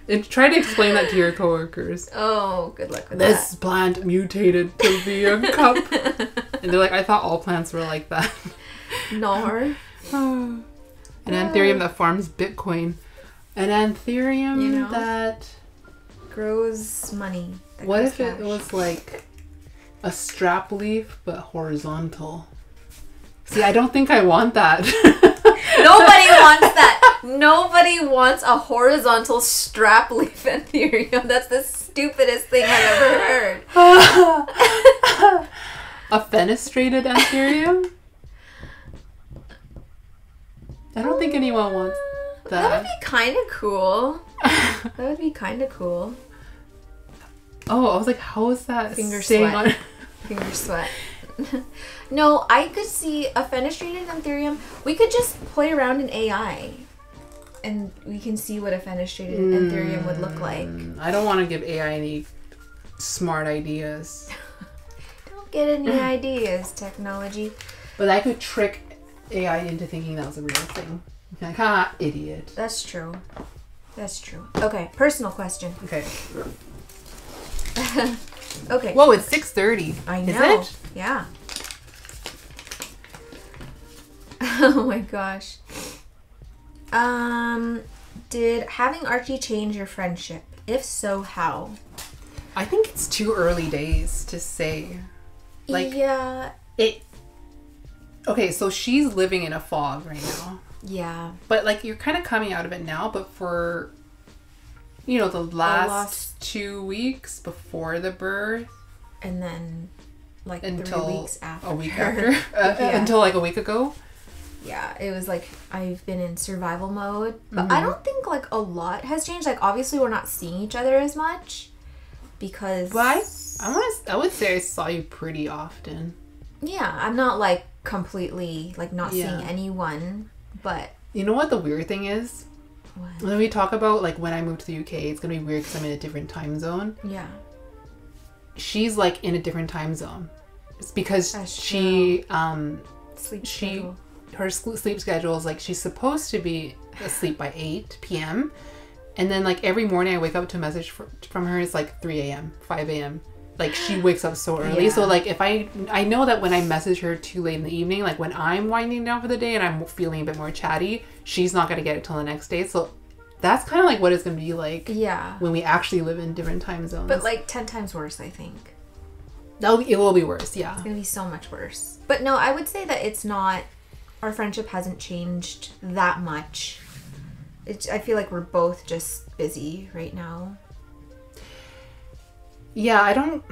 And try to explain that to your coworkers. Oh, good luck with that. This plant mutated to be a cup. And they're like, I thought all plants were like that. No. An Anthurium that farms Bitcoin. An Anthurium that grows money. What if it was like a strap leaf but horizontal? See, I don't think I want that. Nobody wants that. Nobody wants a horizontal strap leaf Anthurium. That's the stupidest thing I've ever heard. A fenestrated Anthurium? I don't think anyone wants that. That would be kind of cool. That would be kind of cool. Oh, I was like, how is that Finger staying sweat. on? Finger sweat. No, I could see a fenestrated anthurium. We could just play around in AI. And we can see what a fenestrated anthurium would look like. I don't want to give AI any smart ideas. Don't get any ideas, technology. But I could trick AI into thinking that was a real thing. Like, idiot. That's true. That's true. Okay, personal question. Okay. Okay. Whoa, it's 6:30. I know. Is it? Yeah. Oh my gosh. Did having Archie change your friendship? If so, how? I think it's too early days to say. Like, yeah. Okay, so she's living in a fog right now. Yeah. But like, you're kind of coming out of it now, but for, you know, the last 2 weeks before the birth. And then like until 3 weeks after. A week after. Until like a week ago. Yeah, it was like I've been in survival mode. But I don't think like a lot has changed. Like obviously we're not seeing each other as much because But I would say I saw you pretty often. Yeah, I'm not like completely like not Yeah. seeing anyone, but You know what the weird thing is? what? When we talk about like when I moved to the UK, it's gonna be weird because I'm in a different time zone. Yeah. She's like in a different time zone. It's because That's she Sleep she schedule. her sleep schedule is like she's supposed to be asleep by 8 p.m. and then like every morning I wake up to a message from her. It's like 3 a.m. 5 a.m. Like she wakes up so early. Yeah. So like if I know that when I message her too late in the evening, like when I'm winding down for the day and I'm feeling a bit more chatty, she's not gonna get it till the next day. So that's kind of like what it's gonna be like Yeah. when we actually live in different time zones. But like 10 times worse, I think. it will be worse. Yeah. It's gonna be so much worse. But no, I would say that it's not. Our friendship hasn't changed that much. I feel like we're both just busy right now. Yeah, I don't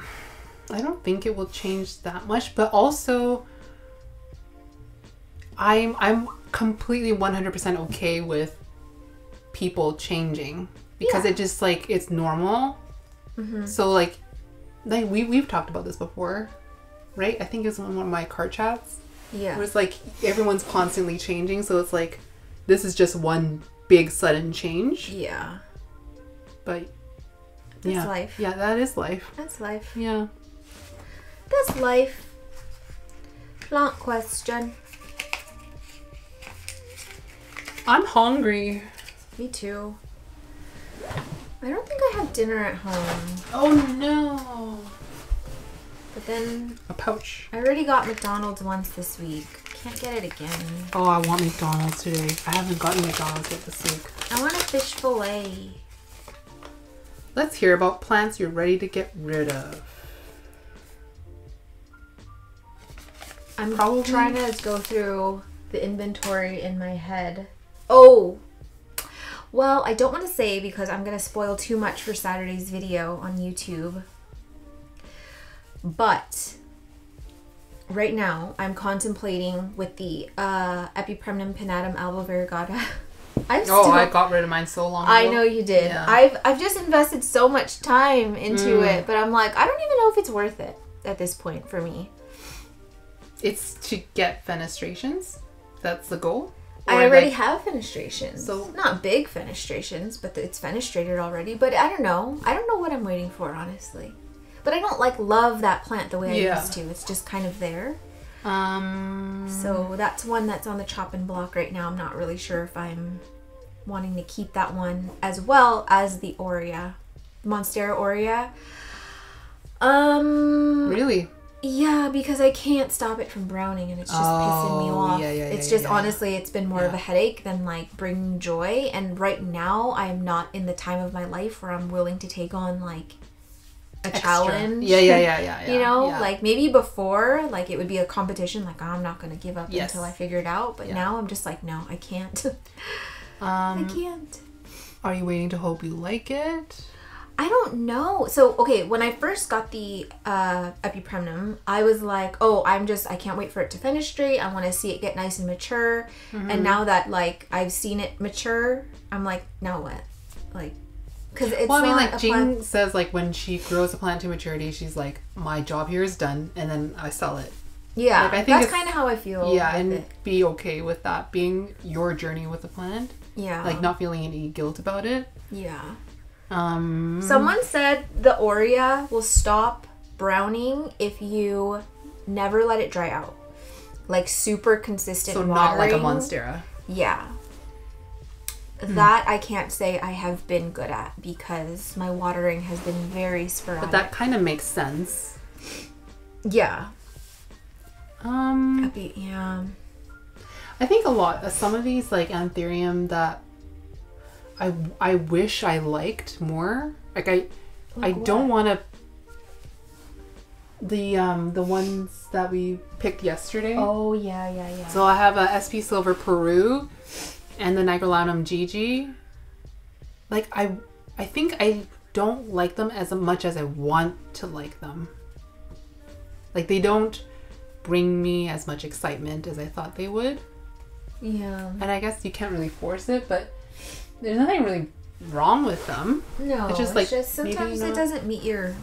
think it will change that much, but also I'm completely 100% okay with people changing because it just like it's normal. So like we've talked about this before, right? I think it was in one of my car chats. Yeah. It was like everyone's constantly changing, so it's like this is just one big sudden change. Yeah. But That's life. Yeah, that is life. That's life. Yeah. That's life. Plant question. I'm hungry. Me too. I don't think I have dinner at home. Oh no. But then A pouch. I already got McDonald's once this week. Can't get it again. Oh, I want McDonald's today. I haven't gotten McDonald's yet this week. I want a fish fillet. Let's hear about plants you're ready to get rid of. I'm Probably- trying to go through the inventory in my head. Oh! Well, I don't want to say because I'm going to spoil too much for Saturday's video on YouTube. But right now, I'm contemplating with the Epipremnum pinnatum alba variegata. I got rid of mine so long ago. I know you did. Yeah. I've just invested so much time into it, but I'm like, I don't even know if it's worth it at this point for me. It's to get fenestrations. That's the goal. I Or, already like- have fenestrations. So- Not big fenestrations, but it's fenestrated already. But I don't know. I don't know what I'm waiting for, honestly. But I don't like love that plant the way I used to. It's just kind of there. So that's one that's on the chopping block right now. I'm not really sure if I'm wanting to keep that one as well as the Aurea, Monstera Aurea. Really? Yeah, because I can't stop it from browning and it's just pissing me off. It's just honestly, it's been more of a headache than like bringing joy. And right now, I'm not in the time of my life where I'm willing to take on like a challenge. Yeah. You know, Yeah. like maybe before, like it would be a competition. Like, oh, I'm not going to give up until I figure it out. But now I'm just like, no, I can't. I can't. Are you waiting to hope you like it? I don't know. So, okay, when I first got the epipremnum, I was like, oh, I can't wait for it to finish straight. I want to see it get nice and mature. And now that, like, I've seen it mature, I'm like, now what? Like, because it's well, I mean, not like, Jing says, like, when she grows a plant to maturity, she's like, my job here is done, and then I sell it. Yeah, like, I think that's kind of how I feel. Yeah, and be okay with that being your journey with the plant. Yeah. Like, not feeling any guilt about it. Yeah. Someone said the Aurea will stop browning if you never let it dry out. Like, super consistent watering. So not like a Monstera. Yeah. That I can't say I have been good at because my watering has been very sporadic. But that kind of makes sense. Yeah. Yeah. I think some of these, like, Anthurium that I wish I liked more. Like, I don't want to. The ones that we picked yesterday. Oh, yeah. So I have a SP Silver Peru and the Nigrilanum Gigi. Like, I think I don't like them as much as I want to like them. Like, they don't bring me as much excitement as I thought they would. Yeah. And I guess you can't really force it, but there's nothing really wrong with them. No, it's just like sometimes it doesn't meet your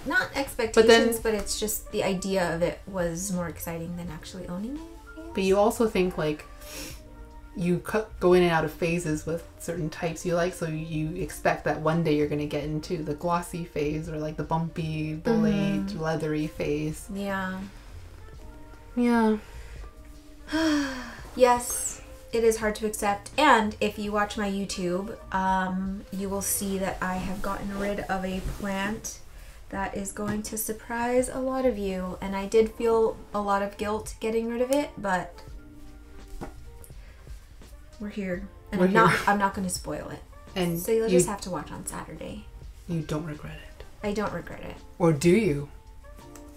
not expectations, but it's just the idea of it was more exciting than actually owning it. But you also think, like, you go in and out of phases with certain types you like, so you expect that one day you're going to get into the glossy phase or like the bumpy, blade, leathery phase. Yeah. Yes, it is hard to accept. And if you watch my YouTube, you will see that I have gotten rid of a plant that is going to surprise a lot of you. And I did feel a lot of guilt getting rid of it, but we're here. And I'm not going to spoil it. And so you'll just have to watch on Saturday. You don't regret it. I don't regret it. Or do you?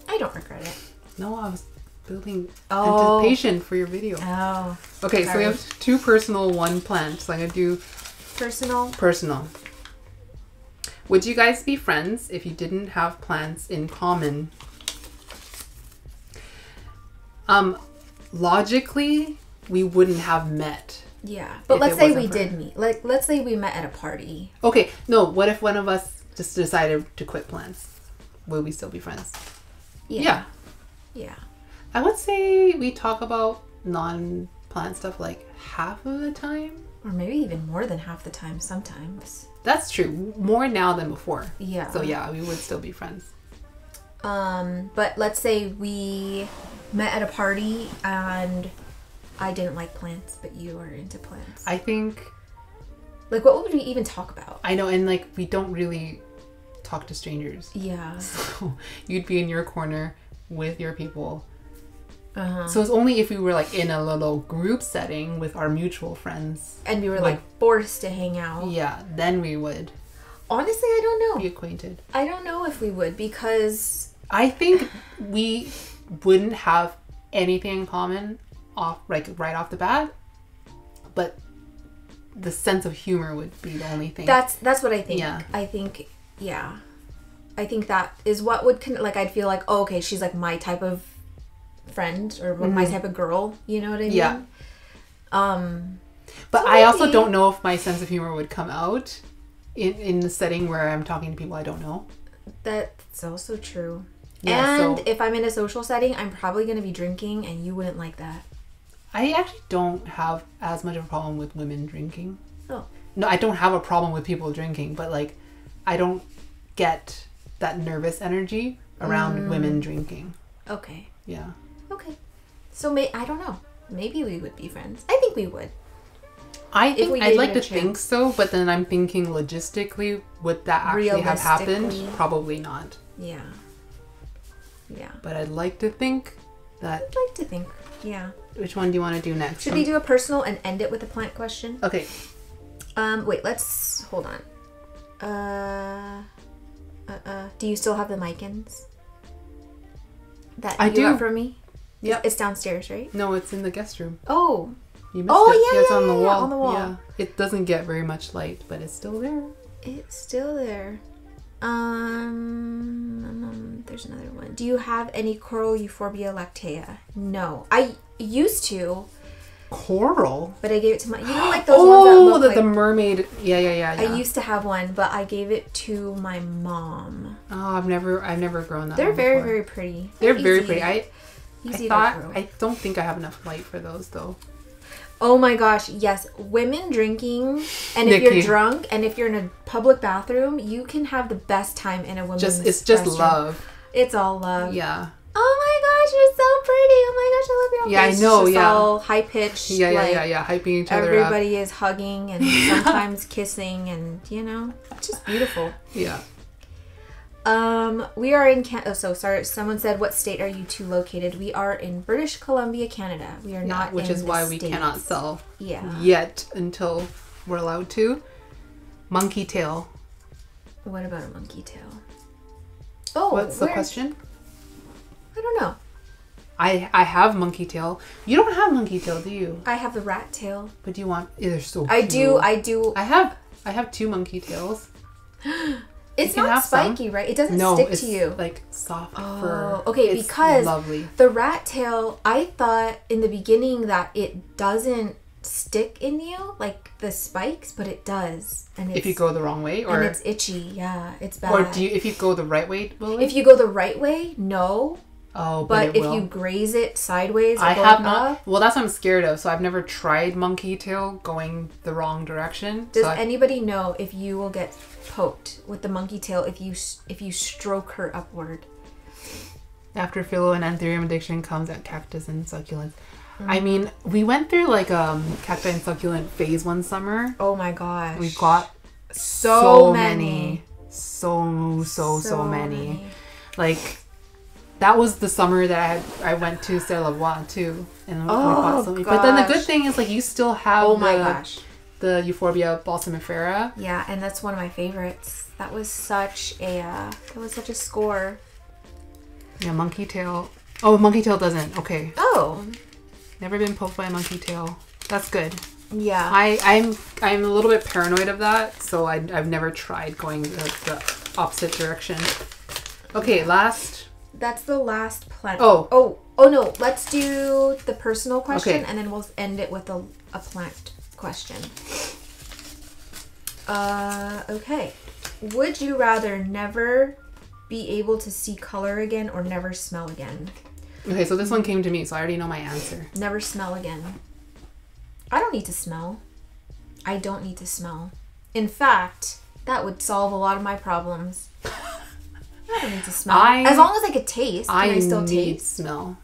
I don't regret it. No, I was building anticipation for your video. Oh. Okay, sorry. So we have 2 personal, 1 plant. So I'm going to do personal. Would you guys be friends if you didn't have plants in common? Logically, we wouldn't have met. Yeah, but let's say we did meet. Like, let's say we met at a party. Okay, no, what if one of us just decided to quit plants? Will we still be friends? Yeah. I would say we talk about non-plant stuff like half of the time. Or maybe even more than half the time sometimes. That's true. More now than before. Yeah. So yeah, we would still be friends. But let's say we met at a party and I didn't like plants, but you are into plants. I think... Like, what would we even talk about? I know, and like, we don't really talk to strangers. Yeah. So you'd be in your corner with your people. Uh-huh. So it's only if we were like in a little group setting with our mutual friends. And we were like forced to hang out. Yeah, then we would. Honestly, I don't know. Be acquainted. I don't know if we would, because... I think we wouldn't have anything in common right off the bat, but the sense of humor would be the only thing. That's what I think. Yeah. I think that is what would like, I'd feel like, oh, okay, she's like my type of friend or my type of girl, you know what I mean? Yeah. But so I also don't know if my sense of humor would come out in the setting where I'm talking to people I don't know. That's also true. Yeah, and if I'm in a social setting, I'm probably going to be drinking, and you wouldn't like that. I actually don't have as much of a problem with women drinking. Oh. No, I don't have a problem with people drinking, but like, I don't get that nervous energy around women drinking. Okay. Yeah. Okay. So I don't know. Maybe we would be friends. I think we would. I think I'd like to think so, but then I'm thinking logistically, would that actually have happened? Probably not. Yeah. Yeah. But I'd like to think that... I'd like to think, yeah. Which one do you want to do next? Should we do a personal and end it with a plant question? Okay. Wait, let's... Hold on. Do you still have the Mycans? That you got from me? Yep. It's downstairs, right? No, it's in the guest room. Oh. You missed it. Yeah, it's on the wall. On the wall. Yeah. It doesn't get very much light, but it's still there. It's still there. There's another one. Do you have any coral euphorbia lactea? No. I used to. Coral? But I gave it to my... You know, like those ones that look like... the mermaid... Yeah. I used to have one, but I gave it to my mom. Oh, I've never grown that. They're one very, before. very pretty. They're very pretty. I don't think I have enough light for those, though. Oh my gosh, yes. Women drinking, and if you're drunk, and if you're in a public bathroom, you can have the best time in a women's It's just restroom. Love. It's all love. Yeah. Oh my gosh, you're so pretty. Oh my gosh, I love your face. Yeah, I know, it's just all high-pitched. Yeah. Hyping each other up. Everybody is hugging and sometimes kissing and, you know, it's just beautiful. Yeah. We are in someone said, what state are you two located? We are in British Columbia, Canada. We are not which in is why we States. cannot sell yet until we're allowed to. Monkey tail. What about a monkey tail? Oh, what's the question? I don't know. I have monkey tail. You don't have monkey tail, do you? I have the rat tail. But do you want? They're so I cute. I do. I have 2 monkey tails. It's not spiky, right? It doesn't stick to you. Like soft fur. Okay, it's because lovely. The rat tail, I thought in the beginning that it doesn't stick in you, like the spikes, but it does. And if you go the wrong way, or and it's itchy. Yeah, it's bad. Or if you go the right way, will it? If you go the right way, no. Oh, but if you graze it sideways, I have not. Well, that's what I'm scared of. So I've never tried monkey tail going the wrong direction. Does anybody know if you will get poked with the monkey tail if you stroke her upward? After philo and anthurium addiction comes at cactus and succulents. I mean, we went through like cacti and succulent phase one summer. Oh my gosh. We got so many. So many. Like, that was the summer that I went to Stella Lavoie too. And we bought some. But then the good thing is, like, you still have the Euphorbia balsamifera. Yeah, and that's one of my favorites. That was such a score. Yeah, monkey tail. Oh, monkey tail doesn't. Okay. Oh. Never been poked by a monkey tail. That's good. Yeah. I'm a little bit paranoid of that, so I've never tried going the opposite direction. Okay, That's the last plant. Oh no. Let's do the personal question, okay. And then we'll end it with a plant question. Okay. Would you rather never be able to see color again or never smell again? Okay, so this one came to me, so I already know my answer. Never smell again. I don't need to smell. I don't need to smell. In fact, that would solve a lot of my problems. I don't need to smell. As long as I could taste. Can I still need taste? Smell.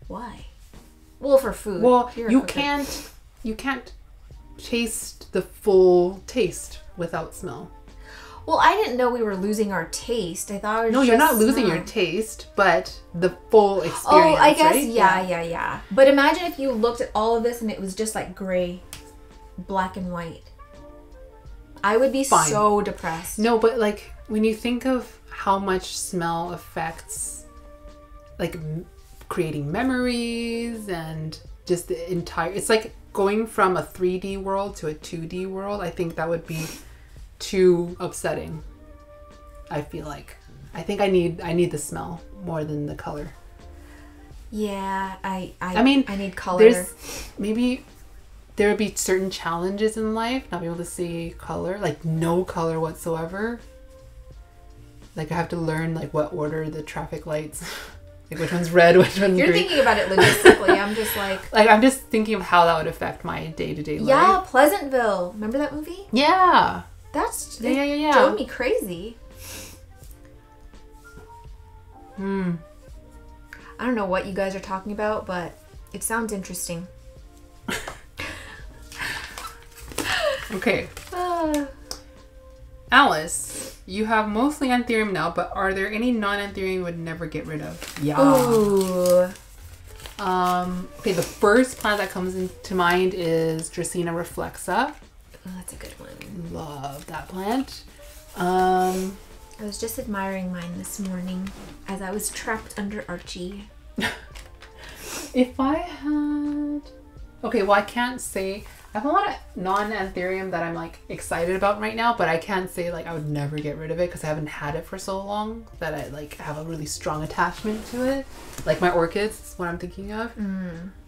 Why? Well, for food. Well, you can't taste the full taste without smell. Well, I didn't know we were losing our taste. I thought it was No, you're not losing your taste, but the full experience. Oh, I guess, right? Yeah. But imagine if you looked at all of this and it was just like gray, black and white. I would be so depressed. No, but like when you think of how much smell affects, like creating memories and just the entire, it's like going from a 3D world to a 2D world. I think that would be too upsetting. I feel like I need the smell more than the color. Yeah, I mean, I need color. Maybe there would be certain challenges in life not being able to see color, like no color whatsoever. Like I have to learn like what order the traffic lights, like which one's red, which one's green. You're thinking about it logistically. I'm just like I'm just thinking of how that would affect my day-to-day life. Yeah, Pleasantville. Remember that movie? Yeah. That's yeah. Drove me crazy. I don't know what you guys are talking about, but it sounds interesting. Okay. Alice, you have mostly anthurium now, but are there any non-anthurium you would never get rid of? Yeah. Ooh. Okay, the first plant that comes into mind is Dracaena reflexa. Oh, that's a good one. Love that plant. I was just admiring mine this morning as I was trapped under Archie. If I had... Okay, well, I can't say... I have a lot of non-anthurium that I'm like excited about right now, but I can't say like I would never get rid of it because I haven't had it for so long that I like have a really strong attachment to it. Like my orchids is what I'm thinking of.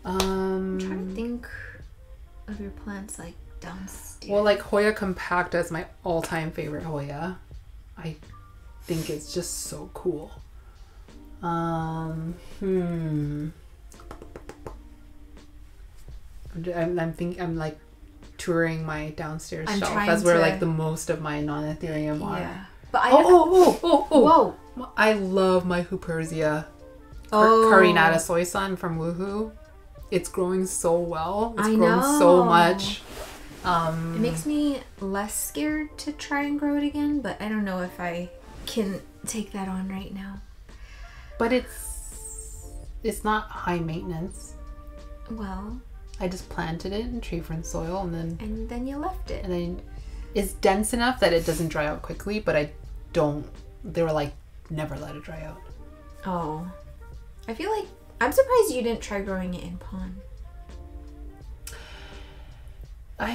I'm trying to think of your plants like downstairs. Well, like Hoya compacta is my all-time favorite Hoya. I think it's just so cool. I'm like touring my downstairs shelf. That's where like the most of my non-anthurium are. Yeah. But Whoa! I love my Hupersia carinata soy sun from Woohoo. It's growing so well. It's grown so much. It makes me less scared to try and grow it again, but I don't know if I can take that on right now. But it's not high maintenance. Well, I just planted it in tree fern soil and then you left it. And then it's dense enough that it doesn't dry out quickly, but they were like, never let it dry out. Oh. I feel like, I'm surprised you didn't try growing it in pond.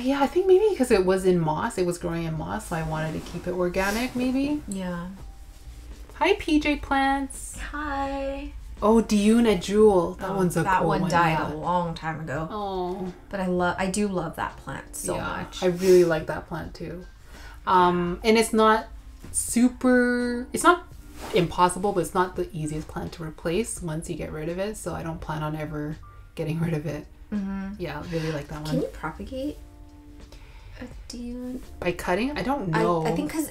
Yeah, I think maybe because it was in moss. It was growing in moss, so I wanted to keep it organic, maybe. Yeah. Hi, PJ Plants. Hi. Oh, Diuna Jewel. That one's a cool one. That one died a long time ago. Oh. But I do love that plant so much. I really like that plant too. And it's not impossible, but it's not the easiest plant to replace once you get rid of it. So I don't plan on ever getting rid of it. Yeah, I really like that one. Can you propagate a Diuna? By cutting? I don't know.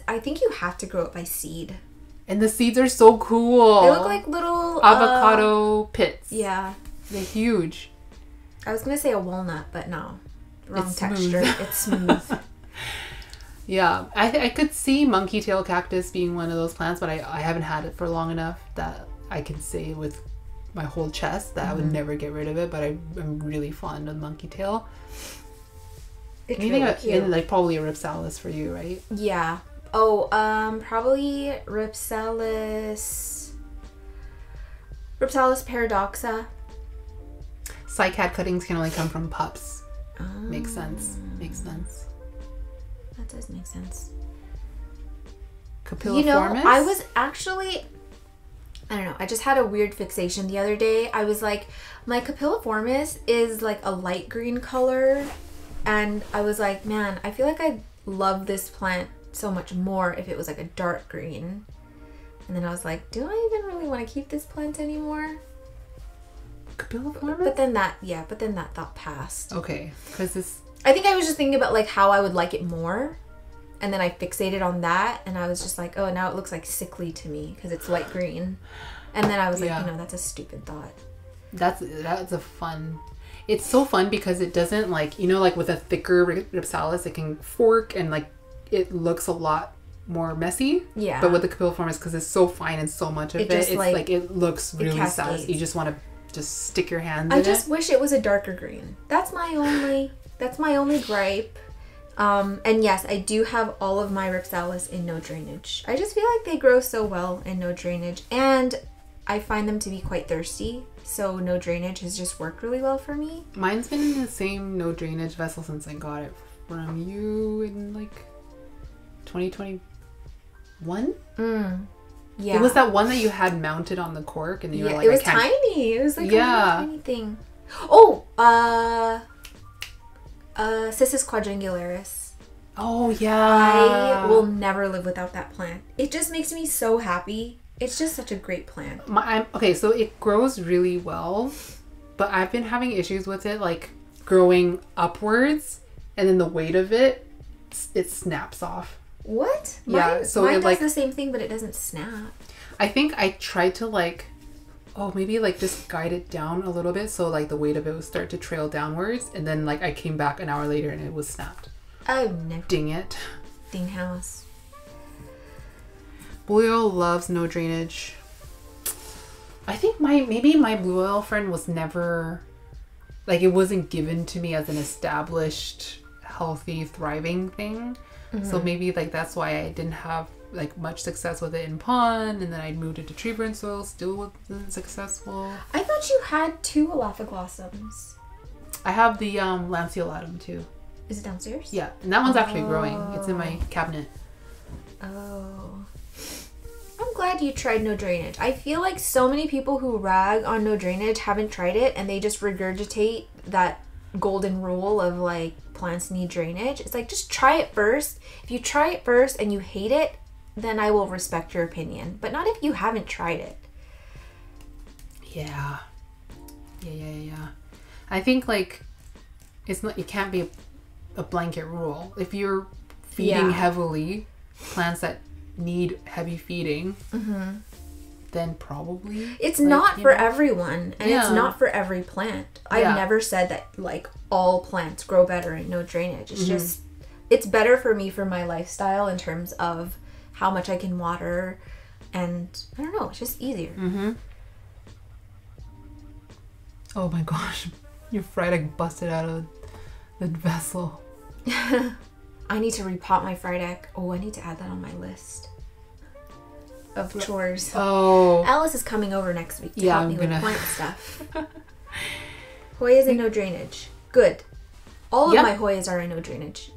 I think you have to grow it by seed. And the seeds are so cool. They look like little avocado pits. Yeah. They're huge. I was going to say a walnut, but no. Wrong it's texture. Smooth. It's smooth. Yeah. I could see monkey tail cactus being one of those plants, but I haven't had it for long enough that I can say with my whole chest that I would never get rid of it, but I'm really fond of monkey tail. It's really cute. Like probably a Ripsalis for you, right? Yeah. Oh, probably Ripsalis paradoxa. Cycad cuttings can only come from pups. Oh. Makes sense. That does make sense. Capilliformis? You know, I was actually, I don't know, I just had a weird fixation the other day. I was like, my Capilliformis is like a light green color, and I was like, man, I feel like I'd love this plant so much more if it was like a dark green. And then I was like, do I even really want to keep this plant anymore? Capilliformis? But then that thought passed. Okay, because I think I was just thinking about like how I would like it more, and then I fixated on that, and I was just like, oh, now it looks like sickly to me because it's light green. And then I was like, that's a stupid thought. That's a fun. It's so fun because it doesn't like, like with a thicker Ripsalis, it can fork and like it looks a lot more messy. Yeah. But with the Capilliformis, because it's so fine and so much of it's like it looks really satisfying. You just want to just stick your hands in it. I just wish it was a darker green. That's my only gripe. And yes, I do have all of my Ripsalis in no drainage. I just feel like they grow so well in no drainage, and I find them to be quite thirsty, so no drainage has just worked really well for me. Mine's been in the same no drainage vessel since I got it from you in like 2021. Yeah, it was that one that you had mounted on the cork, and you were like, it was tiny. It was like a tiny thing. Oh, Cissus quadrangularis. Oh yeah. I will never live without that plant. It just makes me so happy. It's just such a great plant. Okay, so it grows really well, but I've been having issues with it, like growing upwards, and then the weight of it snaps off. What? Yeah, so mine it does like the same thing, but it doesn't snap. I think I tried to maybe like just guide it down a little bit so like the weight of it would start to trail downwards, and then like I came back an hour later and it was snapped. Oh no. Ding it. Ding house. Blue oil loves no drainage. I think maybe my blue oil friend was never, like, it wasn't given to me as an established, healthy, thriving thing. So maybe like that's why I didn't have like much success with it in pond, and then I moved it to tree fern soil, still wasn't successful. I thought you had 2 elaphoglossums. I have the lanceolatum too. Is it downstairs? Yeah, and that one's actually growing. It's in my cabinet. Oh. I'm glad you tried no drainage. I feel like so many people who rag on no drainage haven't tried it, and they just regurgitate that golden rule of like plants need drainage. It's like, just try it first. If you try it first and you hate it, then I will respect your opinion. But not if you haven't tried it. Yeah. I think like it can't be a blanket rule. If you're feeding heavily plants that need heavy feeding, then probably it's like, not for everyone, and it's not for every plant. I've never said that like all plants grow better in no drainage. It's just, it's better for me for my lifestyle in terms of how much I can water, and I don't know, it's just easier. Oh my gosh, your fried egg busted out of the vessel. I need to repot my fried egg. Oh, I need to add that on my list of chores. Oh. Alice is coming over next week to help me with plant stuff. Hoya's in no drainage. Good. All of my Hoyas are in no drainage.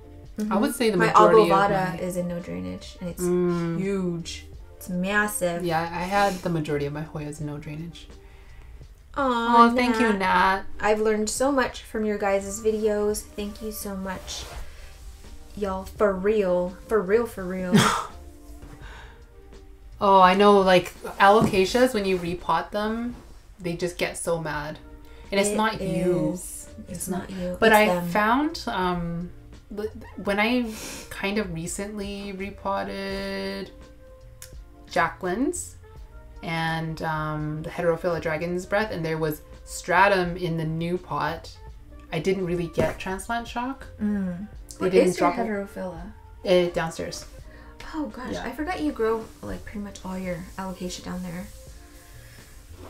I would say the majority my Agavada is in no drainage, and it's huge. It's massive. Yeah, I had the majority of my Hoyas in no drainage. Aww, thank you, Nat. I've learned so much from your guys' videos. Thank you so much. Y'all, for real. For real. Oh, I know, like, alocasias, when you repot them, they just get so mad. And it's not you. It's not you. But I found, when I kind of recently repotted Jacqueline's and the Heterophila Dragon's Breath, and there was stratum in the new pot, I didn't really get transplant shock. What is your Heterophila? Downstairs. Oh gosh, I forgot you grow like pretty much all your alocasia down there.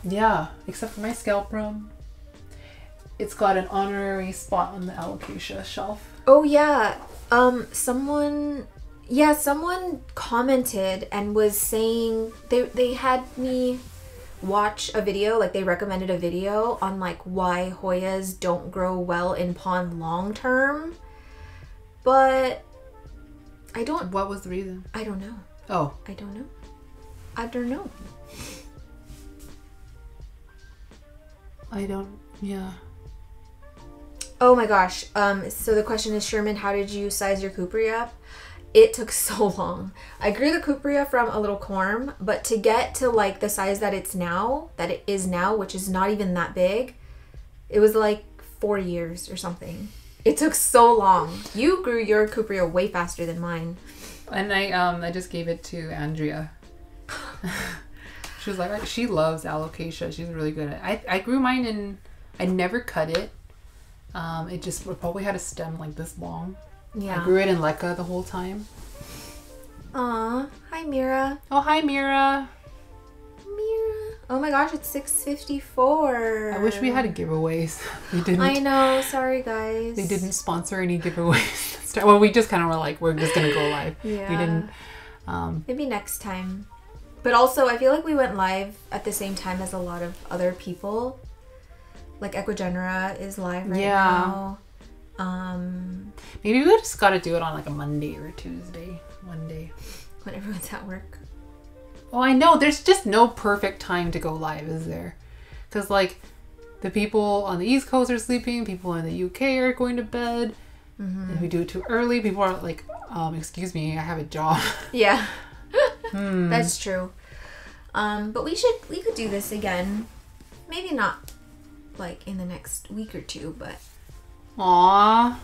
Yeah, except for my scalprum. It's got an honorary spot on the alocasia shelf. Oh yeah, someone commented and was saying they had me watch a video, like they recommended a video on like why Hoyas don't grow well in pond long term, but I don't. What was the reason? I don't know. Oh. I don't know. I don't know. Yeah. Oh my gosh. So the question is, Sherman, how did you size your cupria up? It took so long. I grew the cupria from a little corm, but to get to like the size that it is now, which is not even that big, it was like 4 years or something. It took so long. You grew your cupria way faster than mine. And I just gave it to Andrea. She was like, she loves alocasia. She's really good at it. I grew mine and I never cut it. It probably had a stem like this long. Yeah. I grew it in LECA the whole time. Aw, hi Mira. Oh, hi Mira. Mira. Oh my gosh, it's 6:54. I wish we had giveaways. We didn't. I know. Sorry, guys. They didn't sponsor any giveaways. Well, we just kind of were like, we're just gonna go live. Yeah. We didn't. Maybe next time. But also, I feel like we went live at the same time as a lot of other people. Like ecuageneraCA is live right now. Maybe we just got to do it on like a Monday or Tuesday. One day. When everyone's at work. Oh, I know. There's just no perfect time to go live, is there? Because like the people on the East Coast are sleeping. People in the UK are going to bed. If we do it too early, people are like, excuse me, I have a job. Yeah. That's true. But we could do this again. Maybe not like in the next week or two, but Aww.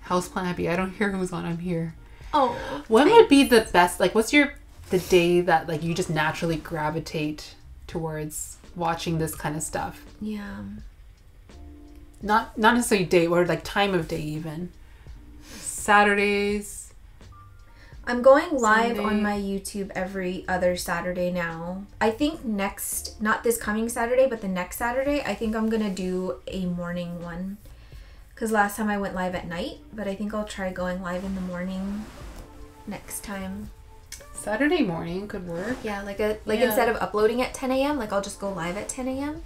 Houseplant happy. I don't hear who's on. I'm here. Oh. When would be the best, like what's the day that like you just naturally gravitate towards watching this kind of stuff? Yeah. Not necessarily day, or like time of day even. Saturdays. I'm going live on my YouTube every other Saturday now. I think not this coming Saturday, but the next Saturday, I think I'm going to do a morning one. Because last time I went live at night, but I think I'll try going live in the morning next time. Saturday morning could work. Yeah, instead of uploading at 10 a.m., like I'll just go live at 10 a.m.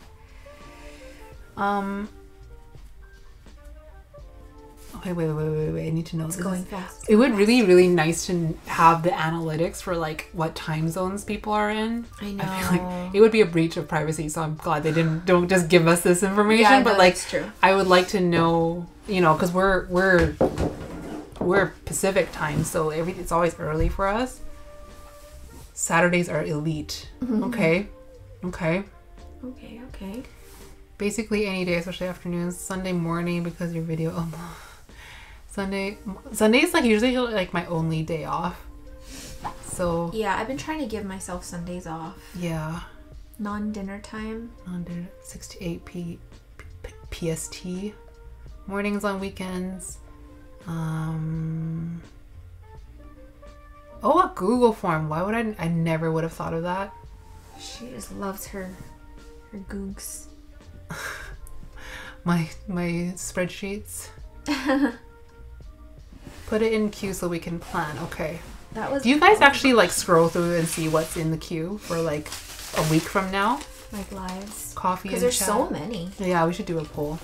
Okay, wait. I need to know. It's going fast. It would really, really nice to have the analytics for like what time zones people are in. I know. I feel like it would be a breach of privacy, so I'm glad they don't just give us this information. Yeah, but no, like, that's true. I would like to know, you know, because we're Pacific time, so it's always early for us. Saturdays are elite. Mm-hmm. Okay. Basically any day, especially afternoons. Sunday morning because your video. Sunday's like usually like my only day off. So yeah, I've been trying to give myself Sundays off. Yeah. Non-dinner time. 6 to 8 PST. Mornings on weekends. A Google form. Why would I never would have thought of that. She just loves her googs. my spreadsheets. Put it in queue so we can plan. Okay. Do you guys actually like scroll through and see what's in the queue for like a week from now? Like lives? Coffee and because there's chat? so many. Yeah, we should do a poll.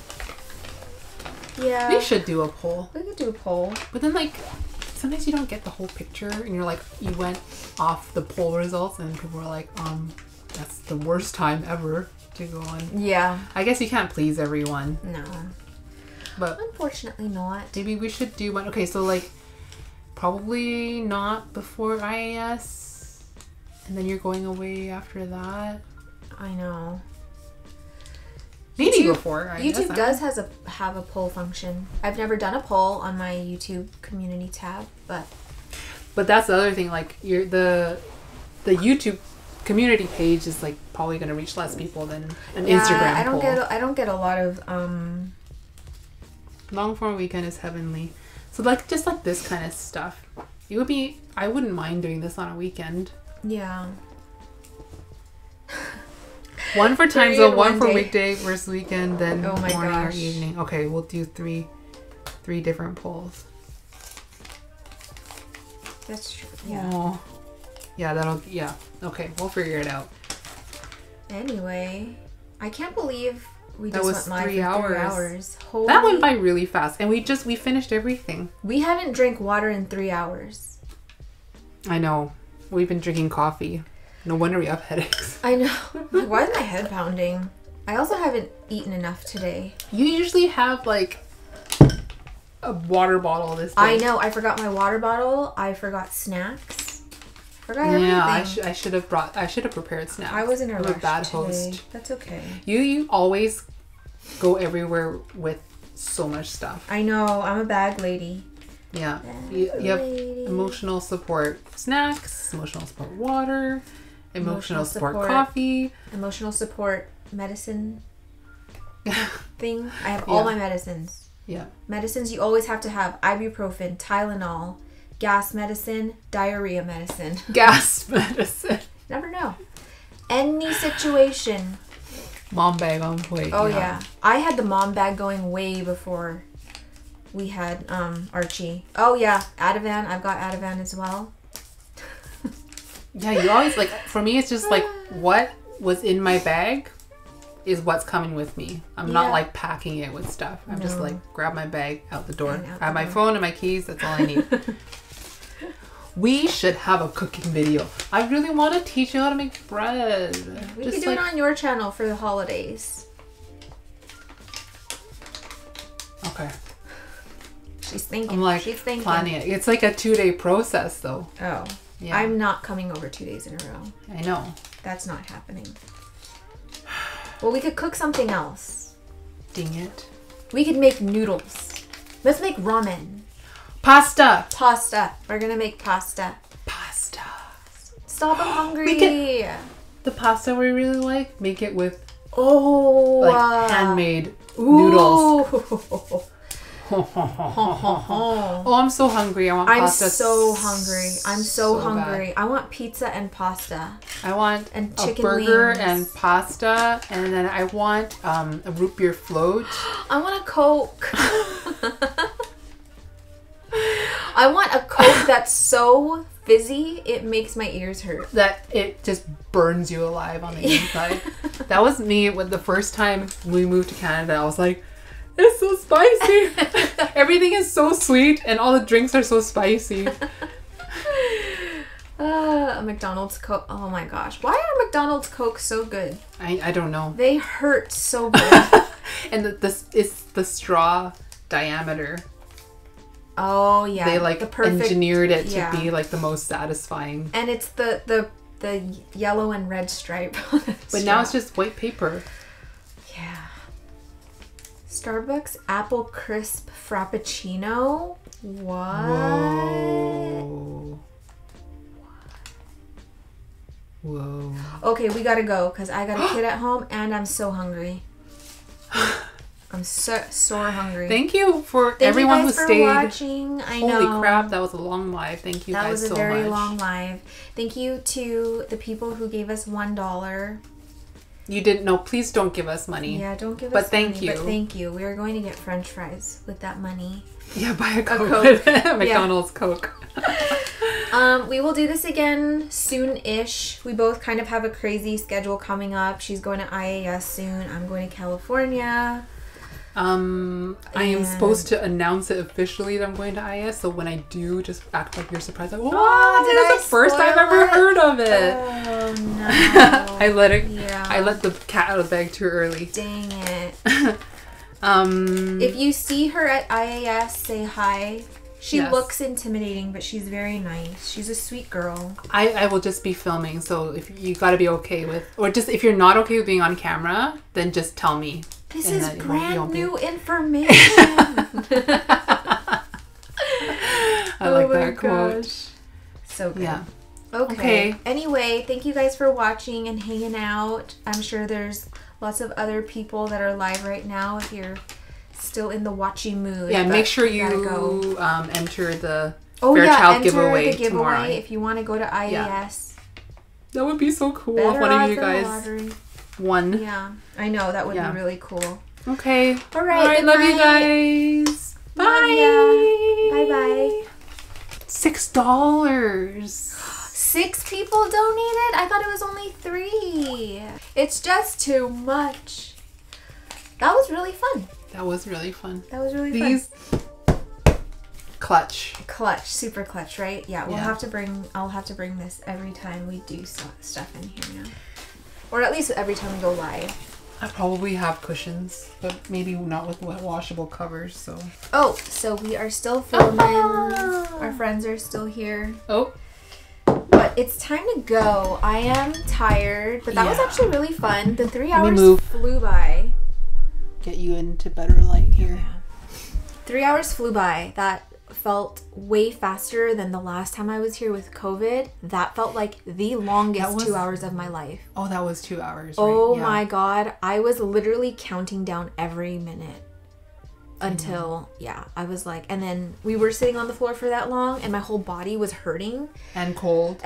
Yeah. We should do a poll. We could do a poll. But then like sometimes you don't get the whole picture and you're like, you went off the poll results and people are like, that's the worst time ever to go on. Yeah. I guess you can't please everyone. No. But unfortunately not. Maybe we should do one. Okay, so like probably not before IAS. And then you're going away after that. I know. Maybe before IAS. YouTube does have a poll function. I've never done a poll on my YouTube community tab, but that's the other thing. Like the YouTube community page is like probably going to reach less people than an Instagram poll. I don't get a lot of long form weekend is heavenly. So like just like this kind of stuff. I wouldn't mind doing this on a weekend. Yeah. One for time zone, one for weekday versus weekend, then morning gosh. or evening. Okay, we'll do three different polls. That's true. Yeah. Oh. Yeah, okay, we'll figure it out. Anyway, I can't believe we just was went live 3 for 3 hours. hours. That went by really fast, and we finished everything. We haven't drank water in 3 hours. I know. We've been drinking coffee. No wonder we have headaches. I know. Why is my head pounding? I also haven't eaten enough today. You usually have like a water bottle this day. I know. I forgot my water bottle. I forgot snacks. Forgot everything. Yeah, I should have prepared snacks. I was in a rush. I'm a bad today. host. That's okay. You always go everywhere with so much stuff. I know. I'm a bag lady. Yeah. You have emotional support snacks, emotional support water, emotional support coffee, emotional support medicine thing. I have all my medicines. Yeah. Medicines you always have to have: ibuprofen, Tylenol, gas medicine, diarrhea medicine. Gas medicine. Never know. Any situation. Mom bag on point. Oh yeah. I had the mom bag going way before we had Archie. Oh yeah, Ativan. I've got Ativan as well. Yeah, you always like, for me it's just like what was in my bag is what's coming with me. I'm not like packing it with stuff. I'm just like grab my bag out the door. I have my phone and my keys. That's all I need. We should have a cooking video. I really want to teach you how to make bread. We could do it on your channel for the holidays. Okay. She's thinking. I'm like She's thinking. planning it. It's like a 2-day process though. Oh. Yeah. I'm not coming over 2 days in a row. I know. That's not happening. Well, we could cook something else. Dang it. We could make noodles. Let's make ramen. Pasta. We're gonna make pasta. Stop, I'm hungry. The pasta we really like, make it with handmade noodles. Oh, I'm so hungry. I want pasta. I'm so hungry. Bad. I want pizza and pasta. I want and a chicken burger wings. And pasta, and then I want a root beer float. I want a Coke. I want a Coke that's so fizzy it makes my ears hurt. That it just burns you alive on the inside. That was me when the first time we moved to Canada. I was like, It's so spicy. Everything is so sweet and all the drinks are so spicy. A McDonald's Coke. Oh my gosh. Why are McDonald's Coke so good? I don't know. They hurt so good. And it's the straw diameter. Oh yeah. They like the perfect, engineered it to be like the most satisfying. And it's the yellow and red stripe. But now it's just white paper. Yeah. Starbucks Apple Crisp Frappuccino. What? Whoa. Whoa. Okay, we gotta go because I got a kid at home and I'm so hungry. I'm sore hungry. Thank you for everyone who stayed. Watching. I know. Holy crap, that was a long live. Thank you guys so much. That was a very long live. Thank you to the people who gave us $1. You didn't know. Please don't give us money. Yeah, don't give us money. But thank you. We are going to get French fries with that money. Yeah, buy a Coke. McDonald's Coke. We will do this again soon-ish. We both kind of have a crazy schedule coming up. She's going to IAS soon. I'm going to California. I am supposed to announce it officially that I'm going to IS, so when I do, just act like you're surprised. Like, oh, this is the first I've ever heard of it. Oh no! I let the cat out of the bag too early. Dang it! If you see her at IAS, say hi. She looks intimidating, but she's very nice. She's a sweet girl. I will just be filming, so if you got to be okay with, or just if you're not okay with being on camera, then just tell me. This is brand new information. I like that quote. So good. Yeah. Okay. Anyway, thank you guys for watching and hanging out. I'm sure there's lots of other people that are live right now if you're still in the watching mood. Yeah, make sure you enter the Fairchild giveaway tomorrow. If you want to go to IAS. Yeah. That would be so cool if one of you guys won. Yeah, I know. That would be really cool. Okay. All right. Love you guys. Bye. Bye-bye. $6. 6 people donated? I thought it was only 3. It's just too much. That was really fun. That was really fun. These clutch. Super clutch, right? Yeah, I'll have to bring this every time we do stuff in here now. Or at least every time we go live. I probably have cushions, but maybe not with washable covers, so. Oh, so we are still filming. Our friends are still here. Oh. But it's time to go. I am tired, but that was actually really fun. The 3 hours flew by. Get you into better light here. Yeah. 3 hours flew by. That felt way faster than the last time I was here with COVID. That felt like the longest 2 hours of my life. Oh, that was 2 hours. Right? Oh my God. I was literally counting down every minute until, I was like, and then we were sitting on the floor for that long and my whole body was hurting. And cold.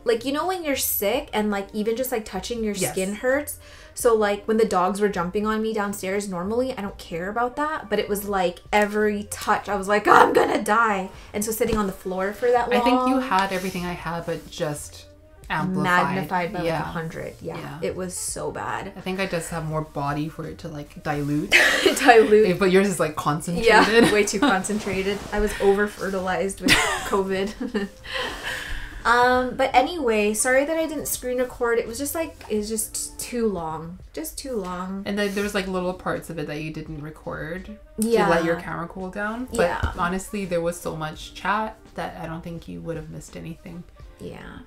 Like, you know when you're sick and like even just like touching your skin hurts? So like when the dogs were jumping on me downstairs, normally I don't care about that, but it was like every touch I was like, oh, I'm gonna die. And so sitting on the floor for that long. I think you had everything I had, but just magnified by like 100. Yeah, it was so bad. I think I just have more body for it to like dilute. But yours is like concentrated. Yeah, way too concentrated. I was over fertilized with COVID. But anyway, sorry that I didn't screen record. It was just too long. Just too long. And then there was like little parts of it that you didn't record to let your camera cool down. But honestly, there was so much chat that I don't think you would have missed anything. Yeah.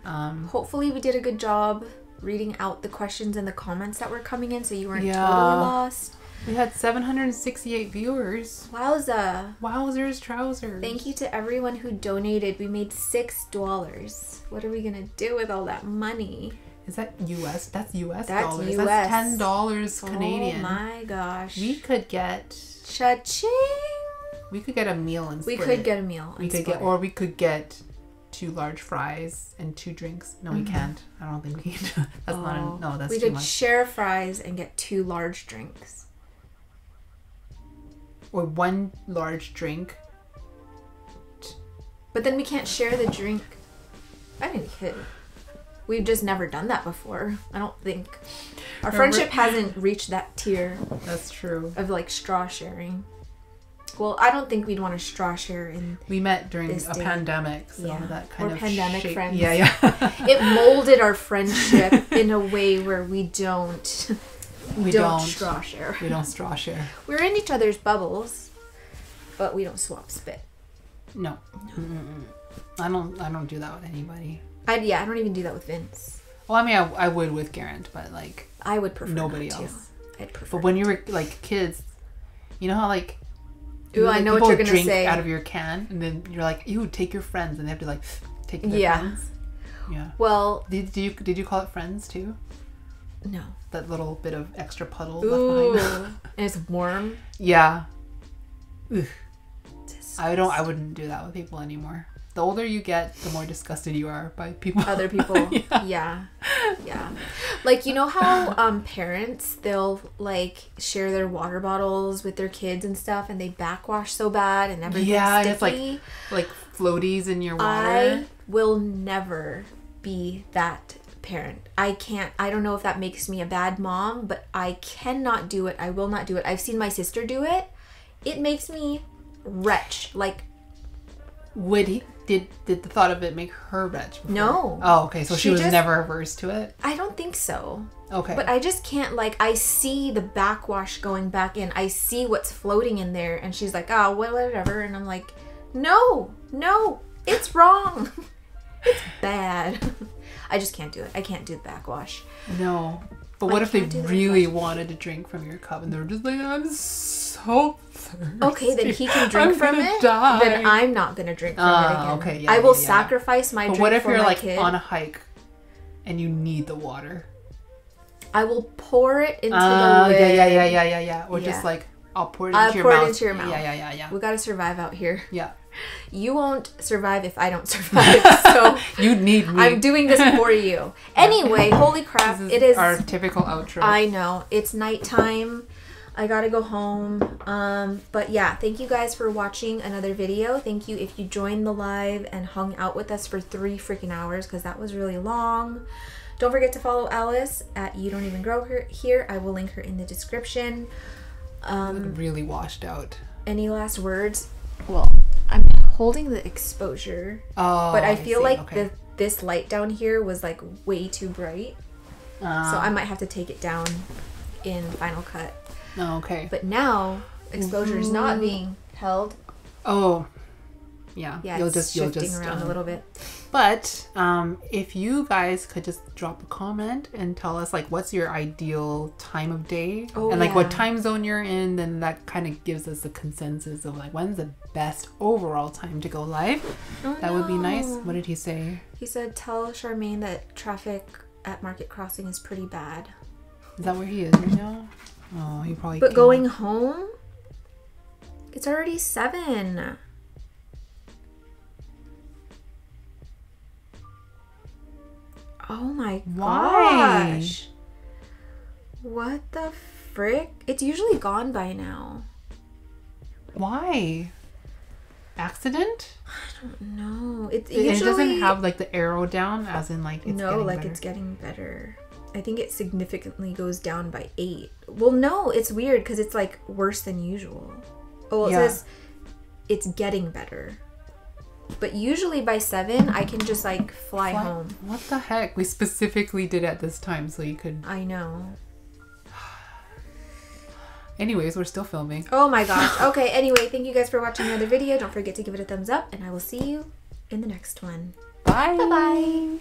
Hopefully we did a good job reading out the questions and the comments that were coming in so you weren't totally lost. We had 768 viewers. Wowza. Wowzers trousers. Thank you to everyone who donated. We made $6. What are we going to do with all that money? Is that US? That's US dollars. US. That's $10 Canadian. Oh my gosh. We could get... Cha-ching! We could get a meal and split We could get a meal and split. Or we could get 2 large fries and 2 drinks. No, we can't. I don't think we can. That's not... No, that's too much. We could share fries and get 2 large drinks. Or 1 large drink. But then we can't share the drink. I didn't kid. We've just never done that before. I don't think. Our friendship hasn't reached that tier. That's true. Of like straw sharing. Well, I don't think we'd want to straw share in. We met during a pandemic, so that kind of pandemic friends. Yeah. It molded our friendship in a way where we don't straw share. We don't straw share. We're in each other's bubbles, but we don't swap spit. No. I don't do that with anybody. I don't even do that with Vince. Well, I mean, I would with Garrett, but like I would prefer nobody not to. else. I'd prefer. But when you were like kids, you know how like. Ooh, I know what you're gonna drink say. Out of your can, and then you're like, "Ew, take your friends," and they have to like take their friends. Yeah. Well, did you call it friends too? No. That little bit of extra puddle left behind. And it's warm. Yeah. Ugh. I wouldn't do that with people anymore. The older you get, the more disgusted you are by people. Other people. Yeah. Like, you know how parents, they'll like share their water bottles with their kids and stuff, and they backwash so bad and everything's sticky. And it's like floaties in your water. I will never be that parent. I don't know if that makes me a bad mom, but I cannot do it. I will not do it. I've seen my sister do it. It makes me wretch. Like, did the thought of it make her wretch before? No. Oh, okay. So she was never averse to it? I don't think so. Okay. But I just can't, like, I see the backwash going back in. I see what's floating in there, and she's like, oh, whatever. And I'm like, no, it's wrong. It's bad. I just can't do it. I can't do the backwash. No. But what if they really wanted to drink from your cup and they were just like, I'm so thirsty. Okay, then he can drink from it. Die. Then I'm not going to drink from it again. Okay, yeah, I will sacrifice my drink for my kid. But what if you're like on a hike and you need the water? I will pour it into the lid. Yeah. Or just like, I'll pour it into your mouth. Yeah. We got to survive out here. Yeah. You won't survive if I don't survive. So you need me. I'm doing this for you. Anyway, holy crap. It is our typical outro. I know. It's nighttime. I gotta go home. But yeah, thank you guys for watching another video. Thank you if you joined the live and hung out with us for 3 freaking hours, because that was really long. Don't forget to follow Alice at You Don't Even Grow Here. I will link her in the description. Really washed out. Any last words? Well, I'm holding the exposure, but I feel like this light down here was like way too bright, so I might have to take it down in Final Cut. Okay. But now exposure is not being held. Oh, yeah. You'll just shifting around a little bit. But if you guys could just drop a comment and tell us like what's your ideal time of day and like what time zone you're in, then that kind of gives us a consensus of like when's the best overall time to go live. That would be nice. What did he say? He said tell Charmaine that traffic at Market Crossing is pretty bad. Is that where he is right now? Oh, he probably. But going home, it's already 7. Oh my gosh. What the frick? It's usually gone by now. Why? Accident? I don't know. It doesn't have like the arrow down as in like it's getting better. It's getting better. I think it significantly goes down by 8. Well, no, it's weird because it's like worse than usual. Oh, it says it's getting better. But usually by 7, I can just like fly home. What the heck? We specifically did at this time so you could... I know. Anyways, we're still filming. Oh my gosh. Okay, anyway, thank you guys for watching another video. Don't forget to give it a thumbs up, and I will see you in the next one. Bye. Bye-bye.